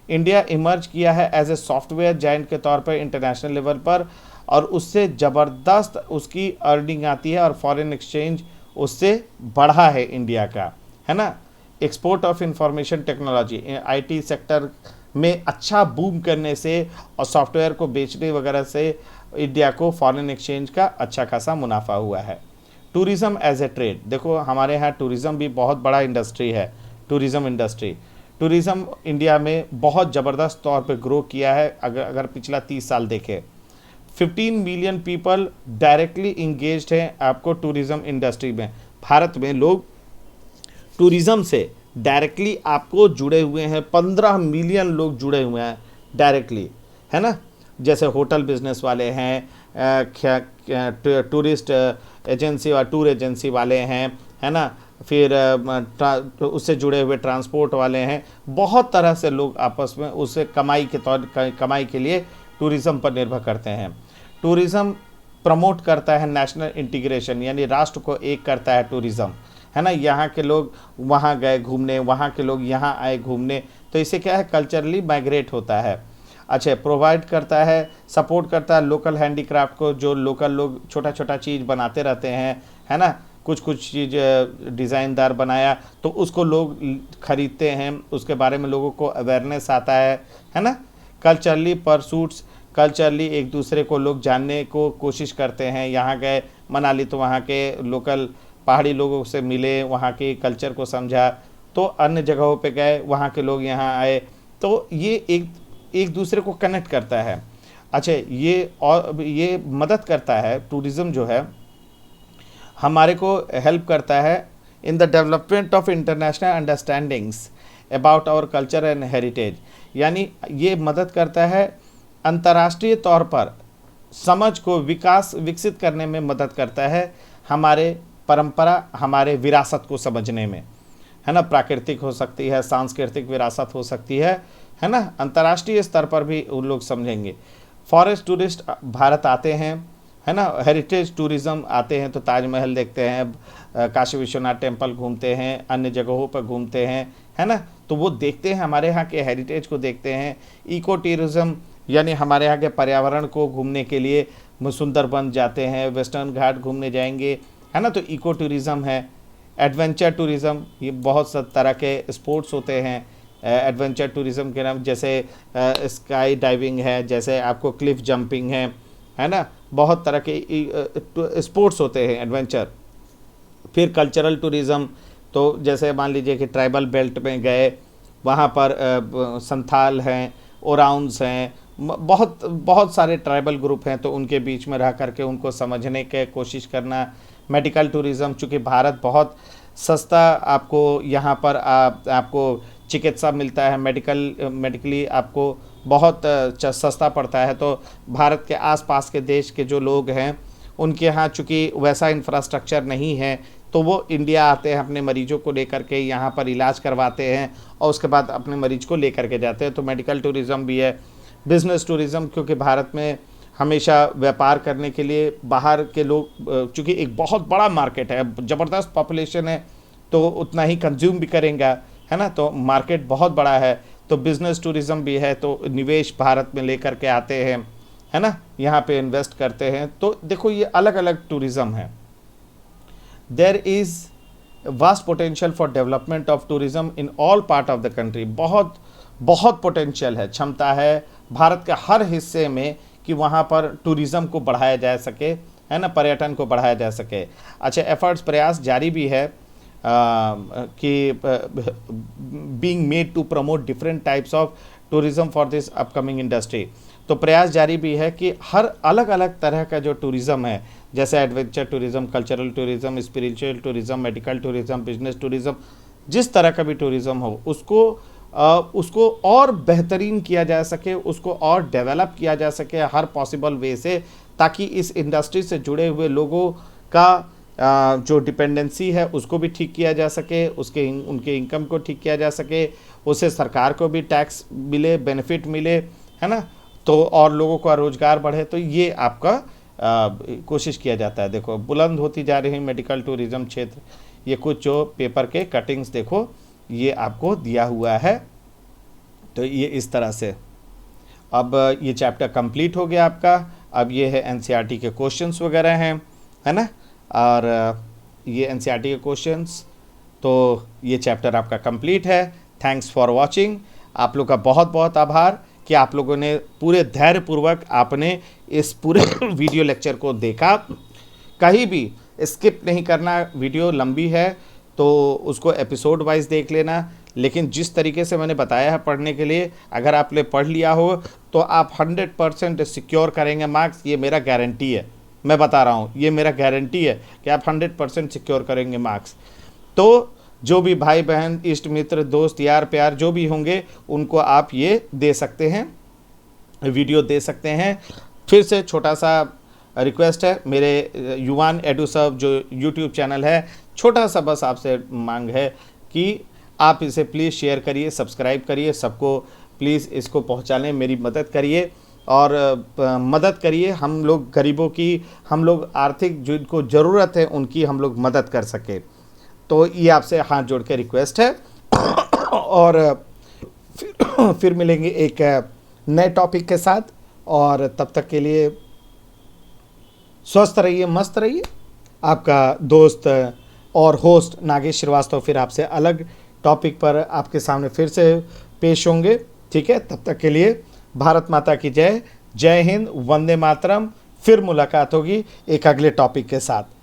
इंडिया इमर्ज किया है एज ए सॉफ्टवेयर जायंट के तौर पर इंटरनेशनल लेवल पर, और उससे ज़बरदस्त उसकी अर्निंग आती है और फॉरेन एक्सचेंज उससे बढ़ा है इंडिया का, है ना। Export of information technology, IT sector में अच्छा बूम करने से और सॉफ्टवेयर को बेचने वगैरह से इंडिया को फॉरेन एक्सचेंज का अच्छा खासा मुनाफा हुआ है। टूरिज़्म एज ए ट्रेड, देखो हमारे यहाँ टूरिज़्म भी बहुत बड़ा इंडस्ट्री है। टूरिज़्म इंडस्ट्री, टूरिज़्म इंडिया में बहुत ज़बरदस्त तौर पे ग्रो किया है। अगर पिछला 30 साल देखें, 15 मिलियन पीपल डायरेक्टली इंगेज्ड हैं आपको टूरिज़्म इंडस्ट्री में। भारत में लोग टूरिज़्म से डायरेक्टली आपको जुड़े हुए हैं, 15 मिलियन लोग जुड़े हुए हैं डायरेक्टली, है ना। जैसे होटल बिजनेस वाले हैं, टूरिस्ट एजेंसी और टूर एजेंसी वाले हैं, है ना, फिर उससे जुड़े हुए ट्रांसपोर्ट वाले हैं, बहुत तरह से लोग आपस में उससे कमाई के लिए टूरिज़्म पर निर्भर करते हैं। टूरिज़्म प्रमोट करता है नेशनल इंटीग्रेशन, यानी राष्ट्र को एक करता है टूरिज़्म, है ना। यहाँ के लोग वहाँ गए घूमने, वहाँ के लोग यहाँ आए घूमने, तो इससे क्या है, कल्चरली माइग्रेट होता है। अच्छा, प्रोवाइड करता है, सपोर्ट करता है लोकल हैंडीक्राफ्ट को, जो लोकल लोग छोटा छोटा चीज़ बनाते रहते हैं, है ना। कुछ चीज़ डिज़ाइनदार बनाया तो उसको लोग ख़रीदते हैं, उसके बारे में लोगों को अवेयरनेस आता है ना। कल्चरली परसूट्स, कल्चरली एक दूसरे को लोग जानने को कोशिश करते हैं। यहाँ गए मनाली तो वहाँ के लोकल पहाड़ी लोगों से मिले, वहाँ के कल्चर को समझा, तो अन्य जगहों पे गए, वहाँ के लोग यहाँ आए, तो ये एक दूसरे को कनेक्ट करता है। अच्छा, ये मदद करता है, टूरिज़्म जो है हमारे को हेल्प करता है in the development of international understandings about our culture and heritage, यानी ये मदद करता है अंतर्राष्ट्रीय तौर पर समझ को विकसित करने में मदद करता है हमारे परंपरा, हमारे विरासत को समझने में, है ना। प्राकृतिक हो सकती है, सांस्कृतिक विरासत हो सकती है ना। अंतर्राष्ट्रीय स्तर पर भी उन लोग समझेंगे। फॉरेस्ट टूरिस्ट भारत आते हैं, है ना। हेरिटेज टूरिज़्म आते हैं तो ताजमहल देखते हैं, काशी विश्वनाथ टेम्पल घूमते हैं, अन्य जगहों पर घूमते हैं, है ना। तो वो देखते हैं, हमारे यहाँ के हेरिटेज को देखते हैं। इको टूरिज़्म यानी हमारे यहाँ के पर्यावरण को घूमने के लिए सुंदरबन जाते हैं, वेस्टर्न घाट घूमने जाएंगे, है ना। तो इको टूरिज़्म है। एडवेंचर टूरिज़्म, ये बहुत सा तरह के स्पोर्ट्स होते हैं एडवेंचर टूरिज़्म के नाम, जैसे स्काई डाइविंग है, जैसे आपको क्लिफ जंपिंग है ना। बहुत तरह के स्पोर्ट्स होते हैं एडवेंचर। फिर कल्चरल टूरिज़्म, तो जैसे मान लीजिए कि ट्राइबल बेल्ट में गए, वहाँ पर संथाल हैं, ओराउंस हैं, बहुत सारे ट्राइबल ग्रुप हैं, तो उनके बीच में रह करके उनको समझने की कोशिश करना। मेडिकल टूरिज़्म, चूँकि भारत बहुत सस्ता आपको यहाँ पर आपको चिकित्सा मिलता है, मेडिकली आपको बहुत सस्ता पड़ता है, तो भारत के आसपास के देश के जो लोग हैं उनके यहाँ चूँकि वैसा इंफ्रास्ट्रक्चर नहीं है, तो वो इंडिया आते हैं, अपने मरीजों को लेकर के यहाँ पर इलाज करवाते हैं और उसके बाद अपने मरीज को लेकर के जाते हैं। तो मेडिकल टूरिज़्म भी है। बिज़नेस टूरिज़्म, क्योंकि भारत में हमेशा व्यापार करने के लिए बाहर के लोग, चूँकि एक बहुत बड़ा मार्केट है, ज़बरदस्त पॉपुलेशन है, तो उतना ही कंज्यूम भी करेंगे, है ना। तो मार्केट बहुत बड़ा है, तो बिज़नेस टूरिज़्म भी है, तो निवेश भारत में लेकर के आते हैं, है ना, यहाँ पे इन्वेस्ट करते हैं। तो देखो ये अलग अलग टूरिज़्म है। There is vast potential for development of tourism in all part of the country. बहुत बहुत पोटेंशियल है, क्षमता है भारत के हर हिस्से में कि वहाँ पर टूरिज़्म को बढ़ाया जा सके, है ना, पर्यटन को बढ़ाया जा सके। अच्छा, एफर्ट्स, प्रयास जारी भी है कि being made to promote different types of tourism for this upcoming industry. तो प्रयास जारी भी है कि हर अलग अलग तरह का जो टूरिज़्म है, जैसे adventure tourism, cultural tourism, spiritual tourism, medical tourism, business tourism, जिस तरह का भी टूरिज़्म हो उसको और बेहतरीन किया जा सके, उसको और डेवलप किया जा सके हर पॉसिबल वे से, ताकि इस इंडस्ट्री से जुड़े हुए लोगों का जो डिपेंडेंसी है उसको भी ठीक किया जा सके, उनके इनकम को ठीक किया जा सके, उससे सरकार को भी टैक्स मिले, बेनिफिट मिले, है ना, तो और लोगों का रोज़गार बढ़े। तो ये आपका कोशिश किया जाता है। देखो बुलंद होती जा रही मेडिकल टूरिज़्म क्षेत्र, ये कुछ जो पेपर के कटिंग्स देखो ये आपको दिया हुआ है। तो ये इस तरह से अब ये चैप्टर कंप्लीट हो गया आपका। अब ये है एनसीईआरटी के क्वेश्चंस वगैरह हैं, है ना, और ये एनसीईआरटी के क्वेश्चंस, तो ये चैप्टर आपका कंप्लीट है। Thanks for watching. आप लोग का बहुत बहुत आभार कि आप लोगों ने पूरे धैर्यपूर्वक आपने इस पूरे वीडियो लेक्चर को देखा। कहीं भी स्किप नहीं करना, वीडियो लंबी है तो उसको एपिसोड वाइज देख लेना, लेकिन जिस तरीके से मैंने बताया है पढ़ने के लिए, अगर आपने पढ़ लिया हो तो आप 100% सिक्योर करेंगे मार्क्स। ये मेरा गारंटी है, मैं बता रहा हूँ, ये मेरा गारंटी है कि आप 100% सिक्योर करेंगे मार्क्स। तो जो भी भाई बहन, इष्ट मित्र, दोस्त, यार प्यार जो भी होंगे उनको आप ये दे सकते हैं, वीडियो दे सकते हैं। फिर से छोटा सा रिक्वेस्ट है, मेरे युवान एडू सर्व जो यूट्यूब चैनल है, छोटा सा बस आपसे मांग है कि आप इसे प्लीज़ शेयर करिए, सब्सक्राइब करिए, सबको प्लीज़ इसको पहुंचाने मेरी मदद करिए और मदद करिए। हम लोग गरीबों की, हम लोग आर्थिक जिनको ज़रूरत है उनकी हम लोग मदद कर सके। तो ये आपसे हाथ जोड़ के रिक्वेस्ट है और फिर मिलेंगे एक नए टॉपिक के साथ, और तब तक के लिए स्वस्थ रहिए, मस्त रहिए। आपका दोस्त और होस्ट नागेश श्रीवास्तव फिर आपसे अलग टॉपिक पर आपके सामने फिर से पेश होंगे, ठीक है। तब तक के लिए भारत माता की जय, जय हिंद, वंदे मातरम। फिर मुलाकात होगी एक अगले टॉपिक के साथ।